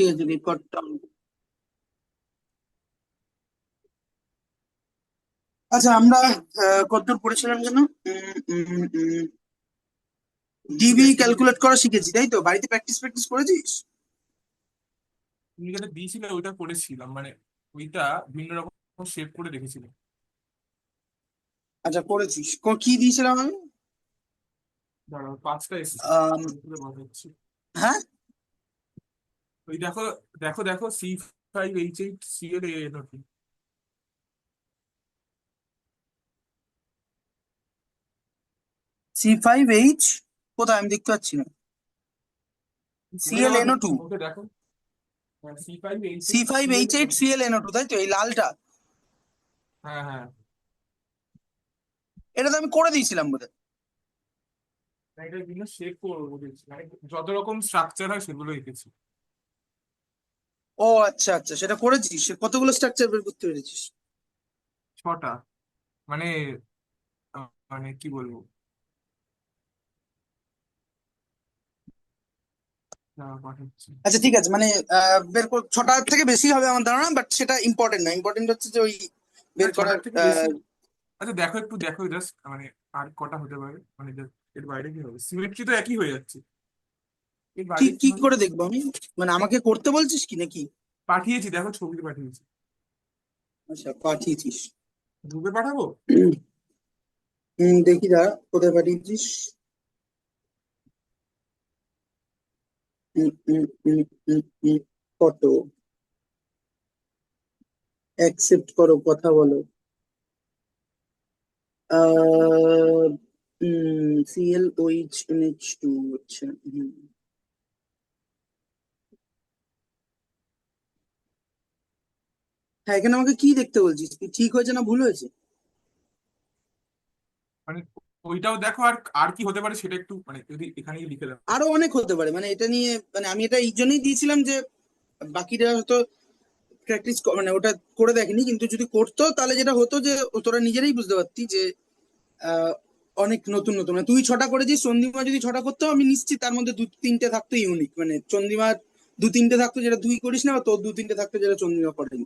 ঠিক আছে, রেকর্ডটা। আচ্ছা, আমরা কতদূর পড়েছিলাম যেন? ডিবি ক্যালকুলেট করা শিখেছি, তাই তো? বাড়িতে প্র্যাকটিস প্র্যাকটিস করেছিস? তুমি যেটা দিয়েছিলে ওইটা করেছিলাম, মানে ওইটা বিভিন্ন রকম শেপ করে রেখেছিলাম। আচ্ছা, করেছিস। কি দিয়েছিলাম আমি? দাঁড়াও, পাঁচটা এসেছে। আম, আমি করে বসাচ্ছি। হ্যাঁ, ওই দেখো, দেখো দেখো, C5H8Cl C5H কোথায়? আমি দেখতে পাচ্ছি না। তুমি আমার ClNO2। নোটে দেখো। C5H8 C5H8 ClNO2, তাই তো? এই লালটা? হ্যাঁ হ্যাঁ। এটা তো আমি করে দিয়েছিলাম বোধহয়। না, এটা বিভিন্ন শেপ করে বলেছি, মানে যত রকম স্ট্রাকচার হয় সেগুলো এঁকেছি। ও আচ্ছা আচ্ছা, সেটা করেছিস? সে কতগুলো স্ট্রাকচার বের করতে পেরেছিস? ছটা। মানে মানে কি বলবো, পাঠাচ্ছি। আচ্ছা ঠিক আছে, মানে ছটা থেকে বেশি হবে আমার ধারণা, বাট সেটা ইম্পর্টেন্ট না। ইম্পর্টেন্ট হচ্ছে যে ওই বের হ্যাঁ, করার। ছটার থেকে বেশি। আচ্ছা দেখো, একটু দেখো জাস্ট, মানে আর কটা হতে পারে, মানে এর বাইরে কি হবে? সিমেট্রি তো একই হয়ে যাচ্ছে, এর কি বাইরে কি কি হবে? করে দেখবো আমি? মানে আমাকে করতে বলছিস কি নাকি? পাঠিয়েছি, দেখো ছবিতে পাঠিয়েছি। আচ্ছা, পাঠিয়েছিস। গ্রুপে পাঠাবো। দেখি দা, কোথায় পাঠিয়েছিস? ফটো অ্যাকসেপ্ট করো, কথা বলো। ClOH NH2। আচ্ছা, হ্যাঁ, এখানে আমাকে কি দেখতে বলছিস? কি ঠিক হয়েছে না ভুল হয়েছে? মানে ওইটাও দেখো, আর আর কি হতে পারে সেটা একটু, মানে যদি এখানেই লিখে দাও। আরো অনেক হতে পারে, মানে এটা নিয়ে, মানে আমি এটা এই জন্যই দিয়েছিলাম যে বাকিরা হয়তো প্র্যাকটিস মানে ওটা করে দেখেনি, কিন্তু যদি করতো তাহলে যেটা হতো যে তোরা নিজেরাই বুঝতে পারতি যে আহ, অনেক নতুন নতুন, মানে তুই ছটা করেছিস, চন্দ্রিমা যদি ছটা করতো আমি নিশ্চিত তার মধ্যে দু তিনটে থাকতো ইউনিক, মানে চন্দ্রিমার দু তিনটে থাকতো যেটা তুই করিস না, বা তোর দু তিনটে থাকতো যেটা চন্দ্রিমা করেনি।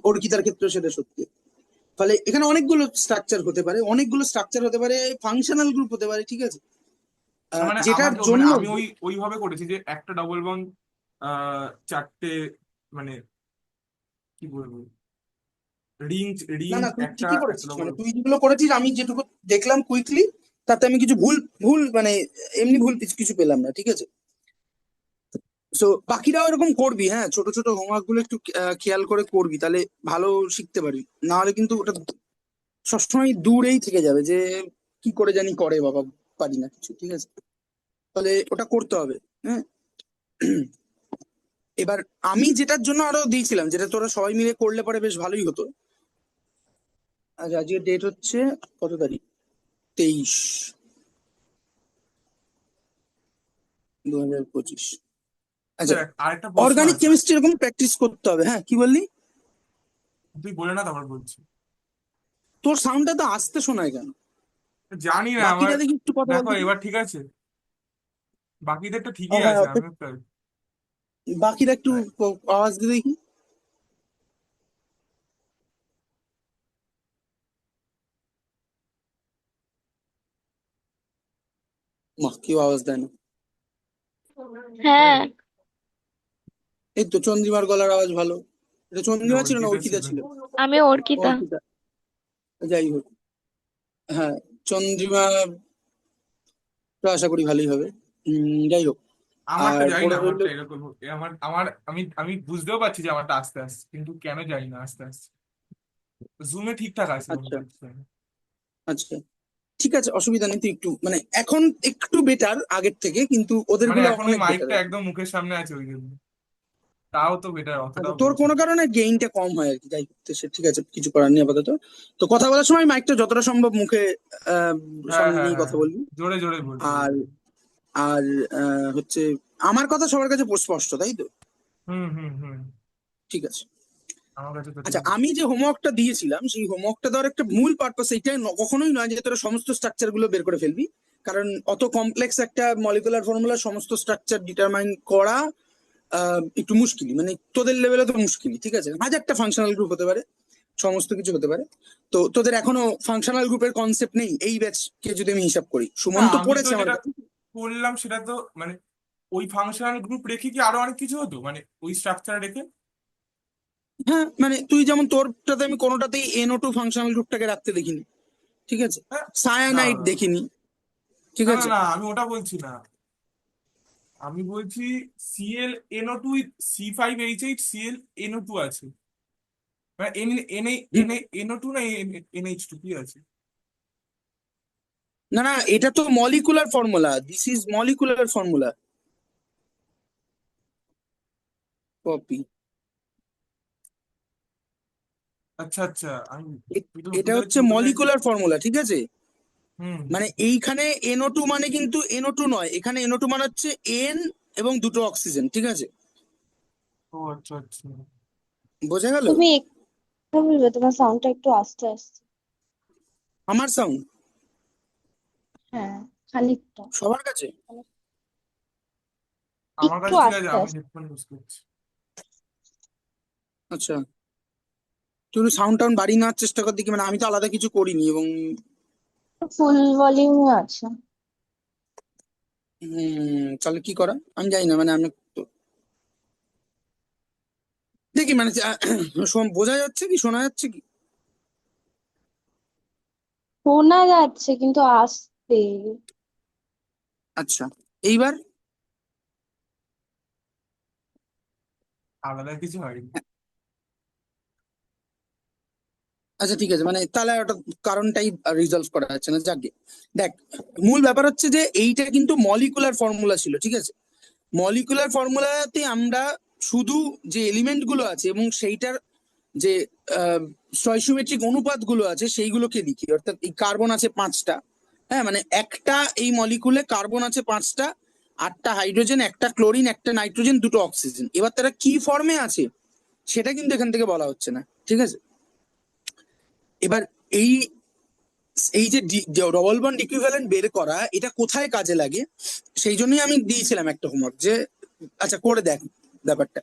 অর্কিতার ক্ষেত্রে সেটা সত্যি। ফলে এখানে অনেকগুলো স্ট্রাকচার হতে পারে, অনেকগুলো স্ট্রাকচার হতে পারে, ফাংশনাল গ্রুপ হতে পারে, ঠিক আছে? না, মানে যেটার আমাকে মানে জন্য আমি ওইভাবে করেছি যে একটা ডবল বন্ড, চারটে, মানে কি বলবো, রিং না রিং না, তুই একটা ঠিকই একটা করেছিস, ডবল। মানে তুই যেগুলো করেছিস আমি যেটুকু দেখলাম কুইকলি, তাতে আমি কিছু ভুল ভুল মানে এমনি ভুল কিছু কিছু পেলাম না, ঠিক আছে? সো বাকিরাও এরকম করবি, হ্যাঁ, ছোট ছোট হোমওয়ার্ক গুলো একটু খেয়াল করে করবি, তাহলে ভালো শিখতে পারবি। না হলে কিন্তু ওটা সবসময় দূরেই থেকে যাবে যে কি করে জানি করে বাবা, পারি না কিছু, ঠিক আছে? তাহলে ওটা করতে হবে। হ্যাঁ। এবার আমি যেটার জন্য আরো দিয়েছিলাম, যেটা তোরা সবাই মিলে করলে পরে বেশ ভালোই হতো। আজ আজকের ডেট হচ্ছে কত তারিখ? 23/2025। আচ্ছা, আচ্ছা, আরেকটা প্রশ্ন অর্গানিক আছে। কেমিস্ট্রি এরকম প্র্যাকটিস করতে হবে। হ্যাঁ, কি বললি? তুই বলে না, তারপর বলছি। তোর সাউন্ডটা তো আসতে শোনায় কেন? জানি না আমার। বাকিটা দেখি একটু কথা দেখো বলতে দিন। এবার ঠিক আছে, বাকিদের তো ও ঠিকই হ্যাঁ, আছে, আমি একটা। বাকিটা একটু আওয়াজ দিয়ে দেখি। মা, কেউ আওয়াজ দেয় না। হ্যাঁ। এই তো চন্দ্রিমার গলার আওয়াজ ভালো। এটা এটা চন্দ্রিমা ছিল না অর্কিতা অর্কিতা ছিল। ছিল? আমি অর্কিতা। অর্কিতা। যাই হোক, হ্যাঁ, চন্দ্রিমা তো আশা করি ভালোই হবে। যাই হোক। আমারটা আর জানি না, পড়ে রইলো। আমারটা এরকম আমার আমার আমি বুঝতেও পারছি যে আমারটা আস্তে আসছে, কিন্তু কেন জানি না আস্তে আসছে। জুমে ঠিকঠাক আছে কোনো আচ্ছা সমস্যা নেই। আচ্ছা, ঠিক আছে, অসুবিধা নেই। তুই একটু মানে এখন একটু বেটার আগের থেকে, কিন্তু ওদের মানে গুলো এখন ওই অনেক বেটার মাইকটা আর কি। একদম মুখের সামনে আছে ওই জন্য। তাও তো বেটার, আচ্ছা, অতটাও তোর বলছি কোনো না। কারণে গেইনটা কম হয় আর কি, যাই হোক, তো সে ঠিক আছে, কিছু করার নেই আপাতত। তো কথা বলার সময় মাইকটা যতটা সম্ভব মুখে আহ হ্যাঁ সামনে হ্যাঁ নিয়ে হ্যাঁ, কথা বলবি। জোরে জোরে বল, জোরে আর জোরে। আর হচ্ছে আমার কথা সবার কাছে স্পষ্ট, তাই তো? হুম হুম হুম। ঠিক আছে। আমার কাছে তো ঠিক আচ্ছা, আছে। আমি যে হোমওয়ার্কটা দিয়েছিলাম সেই হোমওয়ার্কটা দেওয়ার একটা মূল পারপাস এইটাই কখনোই নয় যে তোরা সমস্ত স্ট্রাকচার গুলো বের করে ফেলবি। কারণ অত কমপ্লেক্স একটা মলিকুলার ফর্মুলার সমস্ত স্ট্রাকচার ডিটারমাইন করা একটু মুশকিলই, মানে তোদের লেভেলে তো মুশকিলই, ঠিক আছে, হাজারটা ফাংশনাল গ্রুপ হতে পারে, সমস্ত কিছু হতে পারে। তো তোদের এখনো ফাংশনাল গ্রুপের কনসেপ্ট নেই এই ব্যাচকে যদি আমি হিসাব করি, না, সুমন তো আমি তো পড়েছে আমার যেটা কাছে। করলাম সেটা তো মানে ওই ফাংশনাল গ্রুপ রেখে কি আরো অনেক কিছু হতো, মানে ওই স্ট্রাকচার রেখে। হ্যাঁ মানে তুই যেমন তোরটাতে আমি কোনোটাতেই NO2 ফাংশনাল গ্রুপটাকে রাখতে দেখিনি, ঠিক আছে, হ্যাঁ। না সায়ানাইড দেখিনি, ঠিক না না আছে। না, আমি ওটা বলছি না। আমি বলছি ClNO2 C5H8 Cl NO2 আছে, মানে হুম, NO2 না NH2 কি আছে? না না, এটা তো molecular formula, this is molecular formula, copy. আচ্ছা আচ্ছা, আমি এটা বোধহয় হচ্ছে বোধহয় মলিকুলার ফর্মুলা, ঠিক আছে। হুম। মানে এইখানে NO2 মানে কিন্তু NO2 নয়, এখানে NO2 মানে হচ্ছে N এবং দুটো অক্সিজেন, ঠিক আছে, ও আচ্ছা আচ্ছা। বোঝা গেল। তুমি একটু বলবে, তোমার সাউন্ডটা একটু আস্তে আসছে। আমার সাউন্ড হ্যাঁ, খানিকটা, সবার কাছে? মানে আমার একটু কাছে ঠিক আছে, আস্তে আমি আসছে। হেডফোন ইউজ করছি। আচ্ছা, তুই সাউন্ড টাউন বাড়িয়ে নেওয়ার চেষ্টা কর দেখি, মানে আমি তো আলাদা কিছু করিনি এবং ফুল ভলিউমে আছে। তাহলে কি করা আমি জানি না, মানে আমি তো দেখি মানে বোঝা যাচ্ছে কি, শোনা যাচ্ছে কি? শোনা যাচ্ছে কিন্তু আস্তে। আচ্ছা, এইবার? আলাদা কিছু হয়নি। আচ্ছা ঠিক আছে, মানে তাহলে ওটা কারণটাই রিজলভ করা যাচ্ছে না, যাকে দেখ, মূল ব্যাপার হচ্ছে যে এইটা কিন্তু মলিকুলার ফর্মুলা ছিল, ঠিক আছে। মলিকুলার ফর্মুলাতে আমরা শুধু যে এলিমেন্ট গুলো আছে এবং সেইটার যে স্টয়চিওমেট্রিক অনুপাত গুলো আছে সেইগুলোকে লিখি, অর্থাৎ এই কার্বন আছে 5টা, হ্যাঁ মানে একটা এই মলিকুলে কার্বন আছে 5টা, 8টা হাইড্রোজেন, একটা ক্লোরিন, একটা নাইট্রোজেন, দুটো অক্সিজেন, এবার তারা কি ফর্মে আছে সেটা কিন্তু এখান থেকে বলা হচ্ছে না, ঠিক আছে। এবার এই এই যে ডবল বন্ড ইকুইভ্যালেন্ট বের করা, এটা কোথায় কাজে লাগে, সেই জন্যই আমি দিয়েছিলাম একটা হোমওয়ার্ক যে আচ্ছা করে দেখ ব্যাপারটা।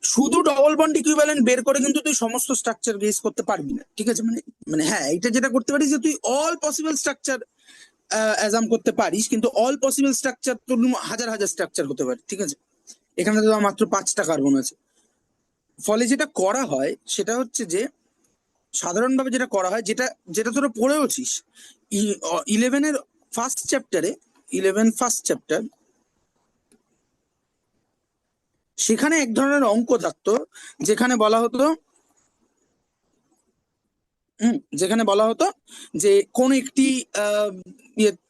শুধু ডবল বন্ড ইকুইভ্যালেন্ট বের করে কিন্তু তুই সমস্ত স্ট্রাকচার গেস করতে পারবি না, ঠিক আছে, মানে মানে হ্যাঁ এটা যেটা করতে পারিস যে তুই অল পসিবল স্ট্রাকচার অ্যাজাম করতে পারিস, কিন্তু অল পসিবল স্ট্রাকচার তোর হাজার হাজার স্ট্রাকচার হতে পারে, ঠিক আছে। এখানে তো মাত্র 5টা কার্বন আছে। ফলে যেটা করা হয় সেটা হচ্ছে যে সাধারণভাবে যেটা করা হয়, যেটা যেটা তোরা পড়েওছিস 11-এর ফার্স্ট চ্যাপ্টারে, 11 ফার্স্ট চ্যাপ্টার, সেখানে এক ধরনের অঙ্ক থাকতো যেখানে বলা হতো, যেখানে বলা হতো যে কোন একটি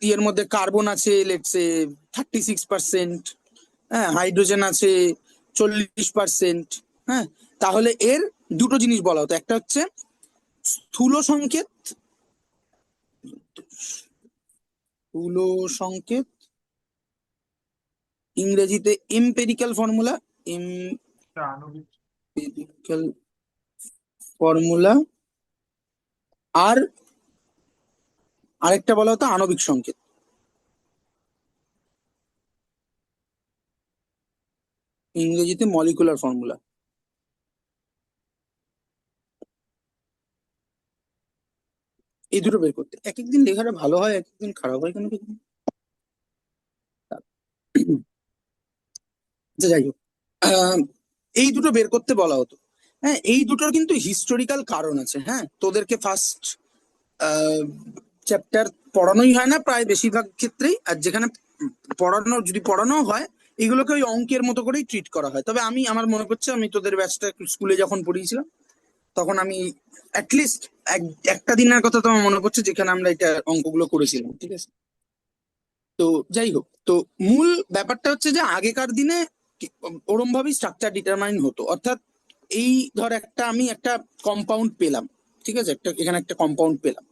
ইয়ের মধ্যে কার্বন আছে লেটসে 36%, হ্যাঁ হাইড্রোজেন আছে 40%, হ্যাঁ, তাহলে এর দুটো জিনিস বলা হতো, একটা হচ্ছে স্থূল সংকেত, স্থূল সংকেত, ইংরেজিতে এম্পেরিক্যাল ফর্মুলা, এটা আণবিক। এম্পেরিক্যাল ফর্মুলা, আর আরেকটা বলা হতো আণবিক সংকেত, ইংরেজিতে মলিকুলার ফর্মুলা। এই দুটো বের করতে এক একদিন লেখাটা ভালো হয়, এক একদিন খারাপ হয়, কেন কি জানি। আচ্ছা যাই হোক, আহ, এই দুটো বের করতে বলা হতো। হ্যাঁ এই দুটোর কিন্তু হিস্টোরিক্যাল কারণ আছে, হ্যাঁ তোদেরকে ফার্স্ট চ্যাপ্টার পড়ানোই হয় না প্রায় বেশিরভাগ ক্ষেত্রেই, আর যেখানে পড়ানো যদি পড়ানো হয় এগুলোকে ওই অঙ্কের মতো করেই ট্রিট করা হয়। তবে আমি আমার মনে করছে আমি তোদের ব্যাচটা স্কুলে যখন পড়িয়েছিলাম তখন আমি অ্যাটলিস্ট একটা দিনের কথা তো আমার মনে পড়ছে যেখানে আমরা এটা অঙ্কগুলো করেছিলাম, ঠিক আছে। তো যাই হোক, তো মূল ব্যাপারটা হচ্ছে যে আগেকার দিনে ওরম ভাবেই স্ট্রাকচার ডিটারমাইন হতো, অর্থাৎ এই ধর একটা আমি একটা কম্পাউন্ড পেলাম, ঠিক আছে, একটা এখানে একটা কম্পাউন্ড পেলাম,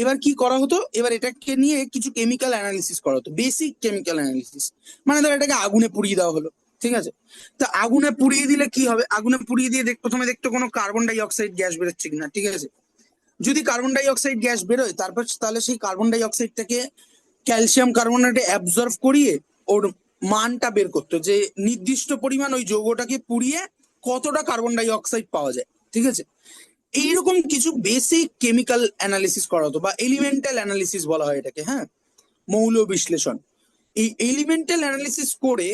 এবার কি করা হতো, এবার এটাকে নিয়ে কিছু কেমিক্যাল অ্যানালিসিস করা হতো, বেসিক কেমিক্যাল অ্যানালিসিস, মানে ধর এটাকে আগুনে পুড়িয়ে দেওয়া হলো, ঠিক আছে। তো আগুনে পুড়িয়ে দিলে কি হবে, আগুনে পুড়িয়ে দিয়ে প্রথমে দেখতো কোনো কার্বন ডাই অক্সাইড গ্যাস বেরোচ্ছে কিনা, ঠিক আছে। যদি কার্বন ডাই অক্সাইড গ্যাস বেরোয় তারপর তাহলে সেই কার্বন ডাই অক্সাইডটাকে ক্যালসিয়াম কার্বনেটে অ্যাবজর্ব করিয়ে ওর মানটা বের করতো, যে নির্দিষ্ট পরিমাণ ওই যৌগটাকে পুড়িয়ে কতটা কার্বন ডাই অক্সাইড পাওয়া যায়, ঠিক আছে। এইরকম কিছু বেসিক কেমিক্যাল অ্যানালিসিস করা হতো, বা এলিমেন্টাল অ্যানালিসিস বলা হয় এটাকে, হ্যাঁ, মৌল বিশ্লেষণ। এই এলিমেন্টাল অ্যানালিসিস করে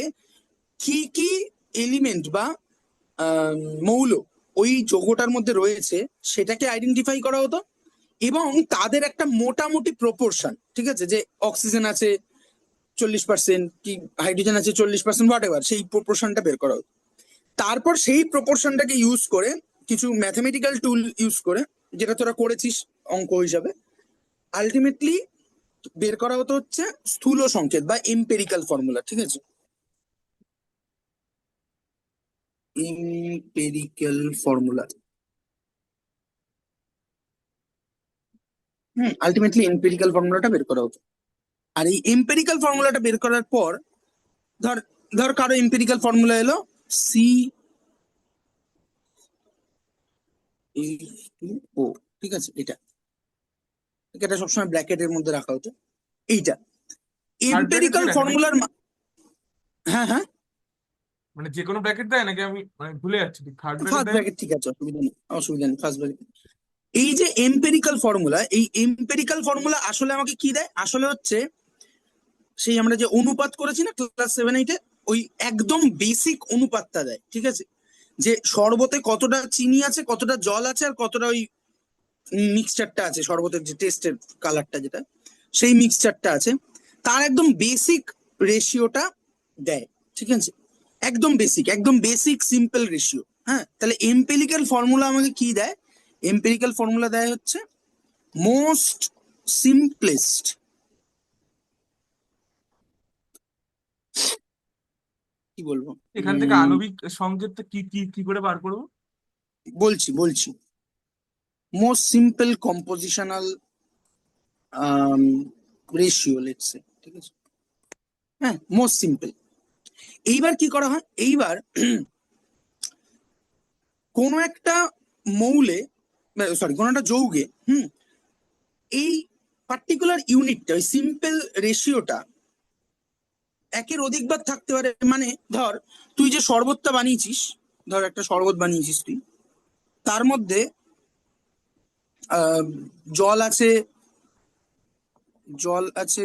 কি কি এলিমেন্ট বা মৌল ওই যৌগটার মধ্যে রয়েছে সেটাকে আইডেন্টিফাই করা হতো, এবং তাদের একটা মোটামুটি প্রপোর্শন, ঠিক আছে, যে অক্সিজেন আছে 40%, কি হাইড্রোজেন আছে 40%, হোয়াট এভার, সেই প্রপোর্শনটা বের করা হতো। তারপর সেই প্রপোর্শনটাকে ইউজ করে কিছু ম্যাথমেটিক্যাল টুল ইউজ করে, যেটা তোরা করেছিস অঙ্ক হিসাবে, আলটিমেটলি বের করা হতো হচ্ছে স্থূল সংকেত বা এম্পেরিক্যাল ফর্মুলা, ঠিক আছে। এম্পেরিক্যাল ফর্মুলা, আলটিমেটলি এম্পেরিক্যাল ফর্মুলাটা বের করা হতো। আর এই এম্পেরিক্যাল ফর্মুলাটা বের করার পর, ধর ধর কারো এম্পেরিক্যাল ফর্মুলা এলো সি ও, ঠিক আছে, এটা সবসময় ব্র্যাকেটের মধ্যে রাখা হতো। এইটা থার্ড ব্র্যাকেট এম্পেরিক্যাল দিয়ে রাখে নাকি? ফর্মুলার, হ্যাঁ হ্যাঁ, মানে যে কোনো ব্র্যাকেট দেয় নাকি? আমি মানে ভুলে যাচ্ছি, থার্ড ব্র্যাকেট ফার্স্ট দেয়? ব্র্যাকেট ঠিক আছে, অসুবিধা নেই ফার্স্ট ব্র্যাকেট। এই যে এম্পেরিক্যাল ফর্মুলা, এই এম্পেরিক্যাল ফর্মুলা আসলে আমাকে কি দেয়? আসলে হচ্ছে সেই আমরা যে অনুপাত করেছি না ক্লাস 7-8-এ, ওই একদম বেসিক অনুপাতটা দেয়, ঠিক আছে। যে শরবতে কতটা চিনি আছে, কতটা জল আছে, আর কতটা ওই মিক্সচারটা আছে, শরবতের যে টেস্টের কালারটা যেটা, সেই মিক্সচারটা আছে, তার একদম বেসিক রেশিওটা দেয়, ঠিক আছে। একদম বেসিক সিম্পল রেশিও। হ্যাঁ, তাহলে এম্পেরিক্যাল ফর্মুলা আমাকে কি দেয়? এম্পেরিক্যাল ফর্মুলা দেয় হচ্ছে মোস্ট সিম্পলেস্ট, কি বলবো, এখান থেকে আণবিক সংকেতটা কি কি কি করে বার করবো? বলছি most simple compositional ratio, let's say, ঠিক আছে, হ্যাঁ, মোস্ট সিম্পল। এইবার কি করা হয়? এইবার কোনো একটা মৌলে, সরি, কোনো একটা যৌগে, এই পার্টিকুলার ইউনিটটা, ওই সিম্পল রেশিওটা একের অধিকবার থাকতে পারে। মানে ধর তুই যে শরবতটা বানিয়েছিস, ধর একটা শরবত বানিয়েছিস তুই, তার মধ্যে আহ, জল আছে জল আছে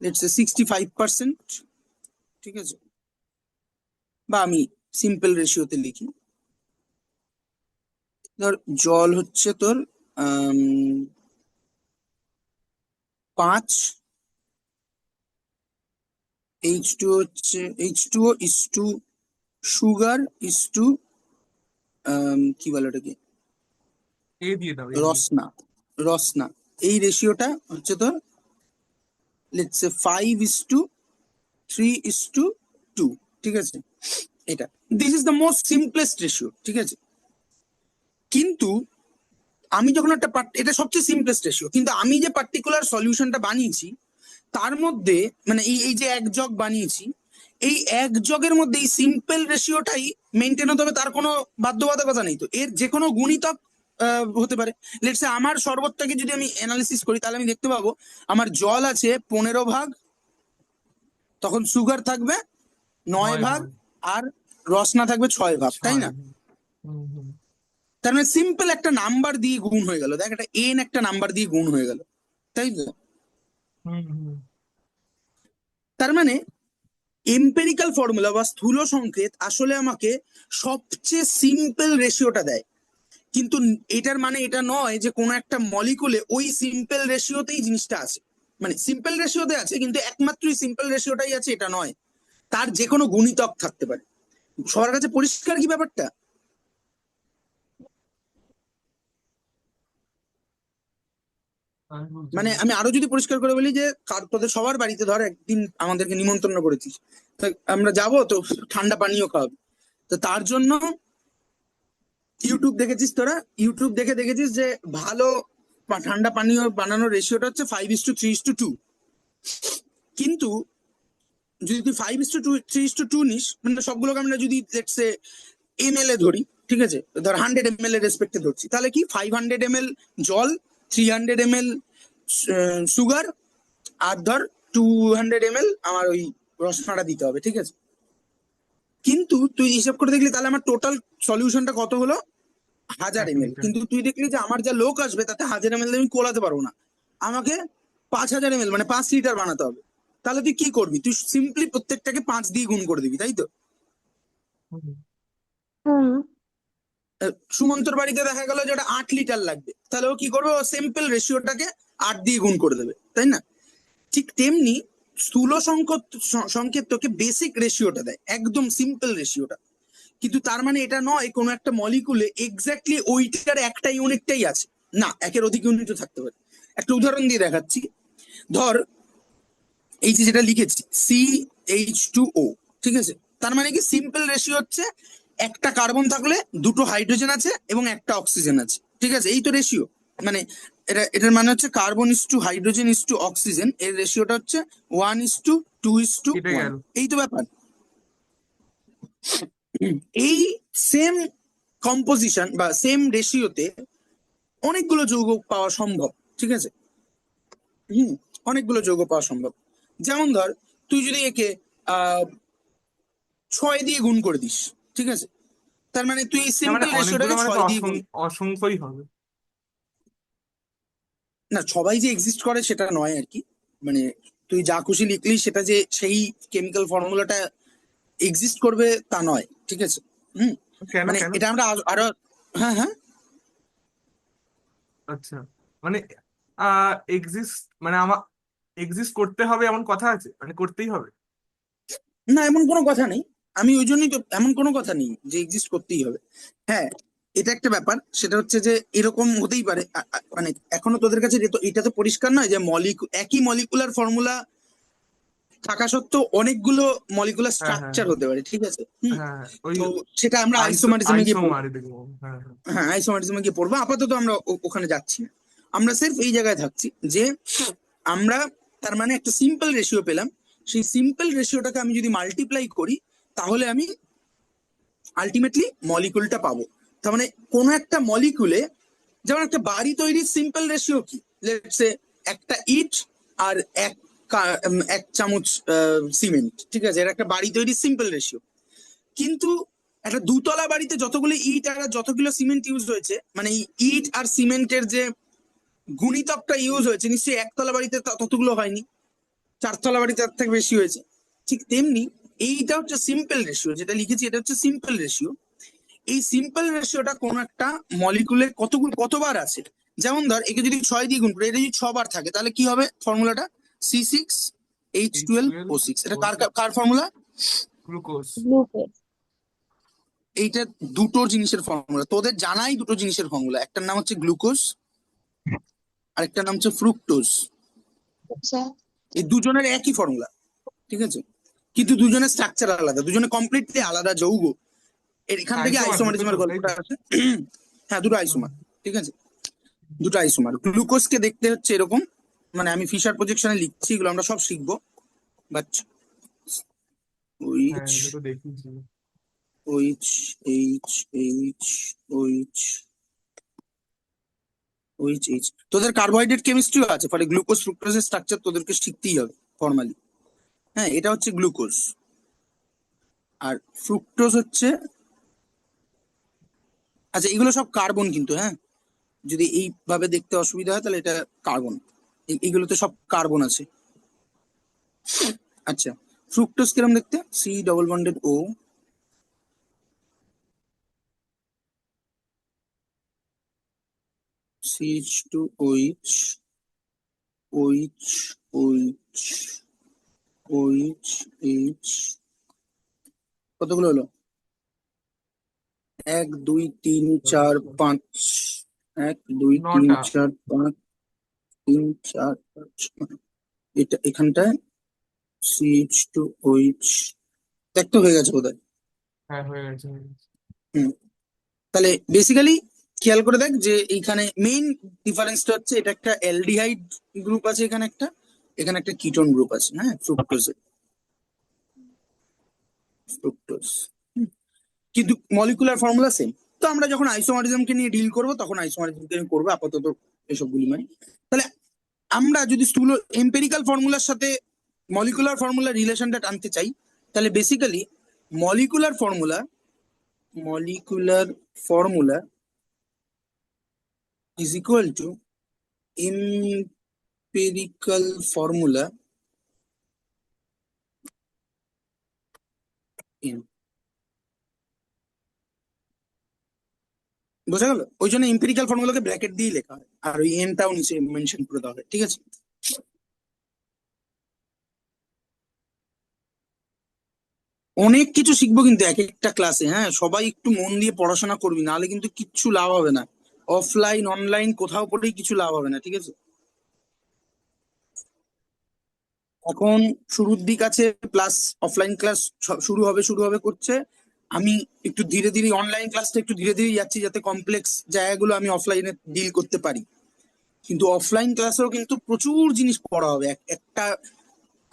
লেটস সে 65%, ঠিক আছে, বা আমি সিম্পল রেশিওতে লিখি, ধর জল হচ্ছে তোর 5, H2O হচ্ছে H2O is to sugar is to কি বলে ওটাকে, এ দিয়ে দাও, এ দিয়ে। রসনা। এই রেশিওটা হচ্ছে তোর লেটস সে 5:3:2, ঠিক আছে। এটা this is the most simplest ratio, ঠিক আছে। কিন্তু আমি যখন এটা সবচেয়ে সিম্পলেস্ট রেশিও, কিন্তু আমি যে পার্টিকুলার সলিউশনটা বানিয়েছি তার মধ্যে, মানে এই যে এক জগ বানিয়েছি, এই এক জগের মধ্যে এই সিম্পল রেশিওটাই মেনটেন হতে হবে, তার কোনো বাধ্যবাধকতা নেই। তো এর যে কোনো গুণিতক হতে পারে। লেটস সে আমার শরবতটাকে যদি আমি অ্যানালিসিস করি, তাহলে আমি দেখতে পাবো আমার জল আছে 15 ভাগ, তখন সুগার থাকবে 9 ভাগ, 9 ভাগ। আর রসনা থাকবে 6 ভাগ, তাই 6। না? হুম হুম তার মানে সিম্পল একটা নাম্বার দিয়ে গুণ হয়ে গেল, দেখ, একটা এন একটা নাম্বার দিয়ে গুণ হয়ে গেল, তাই তো? হুম হুম তার মানে এম্পেরিক্যাল ফর্মুলা বা স্থূল সংকেত আসলে আমাকে সবচেয়ে সিম্পল রেশিওটা দেয়। কিন্তু এটার মানে এটা নয় যে কোনো একটা মলিকুলে ওই সিম্পল রেশিওতেই জিনিসটা আছে। মানে সিম্পল রেশিওতে আছে, কিন্তু একমাত্রই সিম্পল রেশিওটাই আছে এটা নয়, তার যে কোনো গুণিতক থাকতে পারে। সবার কাছে পরিষ্কার কি ব্যাপারটা? আমি বুঝতে মানে পেরেছি। আমি আরো যদি পরিষ্কার করে বলি, যে তোদের সবার বাড়িতে ধর একদিন আমাদেরকে নিমন্ত্রণ করেছিস, তা আমরা যাবো তো, ঠান্ডা পানীয় খাওয়াবি, তো তার জন্য ইউটিউব দেখেছিস তোরা, ইউটিউব দেখে দেখেছিস যে ভালো ঠান্ডা পানীয় বানানোর রেশিওটা হচ্ছে 5:3:2। কিন্তু যদি তুই 5:3:2 নিস, মানে সবগুলোকে আমরা যদি লেটস সে ml এ ধরি, ঠিক আছে, ধর 100 ml এর রেসপেক্টে ধরছি, তাহলে কি 500 ml জল, 300 ml সুগার, আর ধর 200 ml আমার ওই রসনাটা দিতে হবে, ঠিক আছে? কিন্তু তুই হিসাব করে দেখলি তাহলে আমার টোটাল সলিউশনটা কত হলো, 1000 1 ml। লিটার। কিন্তু তুই দেখলি যে আমার যা লোক আসবে তাতে 1000 ml আমি কোলাতে পারবো না, আমাকে 5000 ml মানে 5 লিটার বানাতে হবে। তাহলে তুই কি করবি, তুই সিম্পলি প্রত্যেকটাকে 5 দিয়ে গুণ করে দিবি, তাই তো? হুম। হুম। সুমন্তর বাড়িতে দেখা গেল যে ওটা 8 লিটার লাগবে, তাহলে ও কি করবে, ও সিম্পল রেশিওটাকে 8 দিয়ে গুণ করে দেবে, তাই না? ঠিক তেমনি স্থূল সংকেত তোকে বেসিক রেশিওটা দেয়, একদম সিম্পল রেশিওটা। কিন্তু তার মানে এটা নয় কোনো একটা মলিকুলে এক্স্যাক্টলি ওইটার একটা ইউনিটটাই আছে, না, একের অধিক ইউনিটও থাকতে পারে। একটা উদাহরণ দিয়ে দেখাচ্ছি। ধর এই যে যেটা লিখেছি CH2O, ঠিক আছে? তার মানে কি সিম্পল রেশিও হচ্ছে একটা কার্বন থাকলে দুটো হাইড্রোজেন আছে এবং একটা অক্সিজেন আছে, ঠিক আছে? এই তো রেশিও। মানে এটার মানে হচ্ছে carbon is to hydrogen is to oxygen, এর রেশিওটা হচ্ছে 1:2:1। গেল। এই তো ব্যাপার। এই সেম কম্পোজিশন বা সেম রেশিওতে অনেকগুলো যৌগ পাওয়া সম্ভব, ঠিক আছে? হুম, অনেকগুলো যৌগ পাওয়া সম্ভব। যেমন ধর তুই যদি একে 6 দিয়ে গুণ করে দিস, ঠিক আছে? তার মানে তুই না মানে সিম্পল অনেকগুলো রেশিওটাকে মানে তো 6 দিয়ে গুণ, অসংখ্যই হবে। না সবাই যে এক্সিস্ট করে সেটা নয় আর কি। মানে তুই যা খুশি লিখলি সেটা যে সেই কেমিক্যাল ফর্মুলাটা এক্সিস্ট করবে তা নয়, ঠিক আছে? হুম, কেন মানে কেন? এটা আমরা আরো, হ্যাঁ হ্যাঁ, আচ্ছা, মানে এক্সিস্ট মানে আমার এক্সিস্ট করতে হবে এমন কথা আছে, মানে করতেই হবে? না এমন কোনো কথা নেই। আমি ওই জন্যই তো, এমন কোনো কথা নেই যে এক্সিস্ট করতেই হবে। হ্যাঁ, এটা একটা ব্যাপার, সেটা হচ্ছে যে এরকম হতেই পারে মানে এখনো তোদের কাছে এটা তো পরিষ্কার নয় যে একই মলিকুলার ফর্মুলা থাকা সত্ত্বেও অনেকগুলো মলিকুলার হ্যাঁ হ্যাঁ স্ট্রাকচার হতে পারে, ঠিক আছে? হুম, হ্যাঁ হ্যাঁ, ওই তো সেটা আমরা আইসোমারিজমে গিয়ে পড়বো। আইসোমার দেখবো। হ্যাঁ হ্যাঁ। হ্যাঁ, আইসোমারিজমে গিয়ে পড়বো, আপাতত আমরা ওখানে যাচ্ছি না। আমরা সির্ফ এই জায়গায় থাকছি যে আমরা তার মানে একটা সিম্পল রেশিও পেলাম। সেই সিম্পল রেশিওটাকে আমি যদি মাল্টিপ্লাই করি তাহলে আমি আলটিমেটলি মলিকুলটা পাবো। তার মানে কোন একটা মলিকুলে, যেমন একটা বাড়ি তৈরির সিম্পল রেশিও কি, লেটস সে একটা ইট আর এক চামচ সিমেন্ট, ঠিক আছে? এটা একটা বাড়ি তৈরির সিম্পল রেশিও। কিন্তু একটা দুতলা বাড়িতে যতগুলো ইট আর যতগুলো সিমেন্ট ইউজ হয়েছে, মানে এই ইট আর সিমেন্টের যে গুণিতকটা ইউজ হয়েছে, নিশ্চয়ই একতলা বাড়িতে ততগুলো হয়নি, চারতলা বাড়িতে তার থেকে বেশি হয়েছে। ঠিক তেমনি এইটা হচ্ছে সিম্পল রেশিও, যেটা লিখেছি এটা হচ্ছে সিম্পল রেশিও। এই সিম্পল রেশিওটা কোন একটা মলিকুলে কতবার আছে। যেমন ধর একে যদি 6 দিয়ে গুণ করে, এটা যদি 6 বার থাকে তাহলে কি হবে ফর্মুলাটা, C6H12O6। এটা কার কার ফর্মুলা? গ্লুকোজ। গ্লুকোজ। এইটা দুটো জিনিসের ফর্মুলা, তোদের জানাই দুটো জিনিসের ফর্মুলা, একটার নাম হচ্ছে গ্লুকোজ আর একটার নাম হচ্ছে ফ্রুক্টোজ। আচ্ছা। এই দুজনের একই ফর্মুলা, ঠিক আছে? কিন্তু দুজনের স্ট্রাকচার আলাদা, দুজনে কমপ্লিটলি আলাদা যৌগ। এখান থেকে আইসোমার দুটো তো, আইসোমারিজমের তাই গল্পটা তো? আছে। হ্যাঁ, দুটো হুম। আইসোমার, ঠিক আছে? দুটো আইসোমার। গ্লুকোজকে দেখতে হচ্ছে এরকম, মানে আমি ফিশার প্রজেকশনে লিখছি, এগুলো আমরা সব শিখবো। বাট হ্যাঁ ওইচ এটা তো দেখিয়েছি। OH H H OH OH H, তোদের কার্বোহাইড্রেট কেমিস্ট্রিও আছে, ফলে গ্লুকোজ ফ্রুক্টোজের স্ট্রাকচার তোদেরকে শিখতেই হবে ফর্মালি। হ্যাঁ, এটা হচ্ছে গ্লুকোজ। আর ফ্রুক্টোজ হচ্ছে, আচ্ছা এগুলো সব কার্বন কিন্তু, হ্যাঁ, যদি এইভাবে দেখতে অসুবিধা হয় তাহলে এটা কার্বন। এগুলোতে সব কার্বন আছে। আচ্ছা, ফ্রুক্টোজ কিরম দেখতে, C double bonded O, CH2OH, OH, OH, OH, H, কতগুলো হলো, 1 2 3 4 5, 1 2 3 4 5, 3 4 5, এটা এখানটায় CH2OH, দেখতে হয়ে গেছে বোধহয়। হ্যাঁ হয়ে গেছে হয়ে গেছে। হুম, তাহলে বেসিক্যালি খেয়াল করে দেখ যে এইখানে মেইন ডিফারেন্সটা হচ্ছে এটা একটা অ্যালডিহাইড গ্রুপ আছে, এখানে একটা, এখানে একটা কিটোন গ্রুপ আছে, হ্যাঁ, ফ্রুক্টোজে, ফ্রুক্টোজ। কিন্তু মলিকুলার ফর্মুলা সেম। তো আমরা যখন আইসোমারিজমকে নিয়ে ডিল করব তখন আইসোমারিজমকে নিয়ে করবো, আপাতত এসবগুলি মানে। তাহলে আমরা যদি স্থূল এম্পেরিক্যাল ফর্মুলার সাথে মলিকুলার ফর্মুলা রিলেশনটা টানতে চাই, তাহলে basically molecular formula is equal to empirical formula in, বোঝা গেল? ওই জন্য এম্পিরিক্যাল ফর্মুলাকে ব্র্যাকেট দিয়ে লেখা হয়, আর ওই এনটাও নিচে মেনশন করে দেওয়া হয়, ঠিক আছে? অনেক কিছু শিখবো কিন্তু এক একটা ক্লাসে, হ্যাঁ সবাই একটু মন দিয়ে পড়াশোনা করবি, নাহলে কিন্তু কিচ্ছু লাভ হবে না। অফলাইন অনলাইন কোথাও পড়েই কিছু লাভ হবে না, ঠিক আছে? এখন শুরুর দিক আছে, প্লাস অফলাইন ক্লাস শুরু হবে করছে। আমি একটু ধীরে ধীরে অনলাইন ক্লাসটা একটু ধীরে ধীরে যাচ্ছি, যাতে কমপ্লেক্স জায়গাগুলো আমি অফলাইনে ডিল করতে পারি। কিন্তু অফলাইন ক্লাসেও কিন্তু প্রচুর জিনিস পড়া হবে। একটা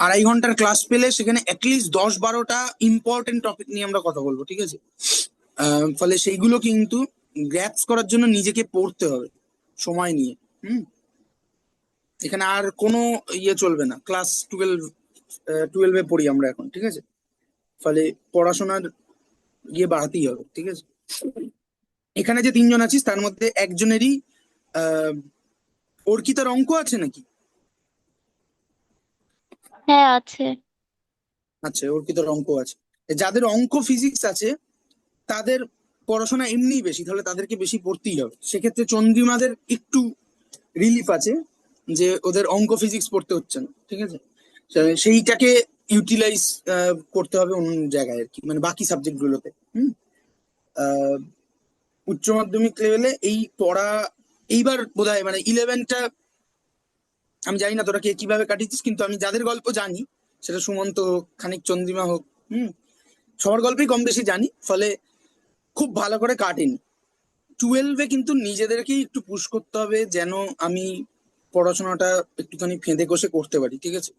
2.5 ঘন্টার ক্লাস পেলে সেখানে অ্যাটলিস্ট 10-12টা ইম্পর্টেন্ট টপিক নিয়ে আমরা কথা বলবো, ঠিক আছে? ফলে সেইগুলো কিন্তু গ্র্যাপস করার জন্য নিজেকে পড়তে হবে সময় নিয়ে। হুম। এখানে আর কোনো ইয়ে চলবে না, ক্লাস 12-এ পড়ি আমরা এখন, ঠিক আছে? ফলে পড়াশোনার ইয়ে বাড়াতেই হবে, ঠিক আছে? এখানে যে 3জন আছিস তার মধ্যে একজনেরই আহ অর্কিতার অঙ্ক আছে নাকি? হ্যাঁ আছে। আচ্ছা, অর্কিতার অঙ্ক আছে। যাদের অঙ্ক ফিজিক্স আছে তাদের পড়াশোনা এমনিই বেশি, তাহলে তাদেরকে বেশি পড়তেই হবে। সেক্ষেত্রে চন্দ্রিমাদের একটু রিলিফ আছে যে ওদের অঙ্ক ফিজিক্স পড়তে হচ্ছে না, ঠিক আছে? সেইটাকে ইউটিলাইজ করতে হবে অন্য জায়গায় আর কি, মানে বাকি সাবজেক্ট গুলোতে। হুম। আহ, উচ্চ মাধ্যমিক লেভেলে এই পড়া এইবার বোধহয় মানে 11টা, আমি জানি না তোরা কে কিভাবে কাটিয়েছিস, কিন্তু আমি যাদের গল্প জানি, সেটা সুমন্ত হোক খানিক চন্দ্রিমা হোক, হুম, সবার গল্পই কম বেশি জানি, ফলে খুব ভালো করে কাটেনি। 12-এ কিন্তু নিজেদেরকেই একটু পুশ করতে হবে যেন আমি পড়াশোনাটা একটুখানি ফেঁদে কষে করতে পারি, ঠিক আছে?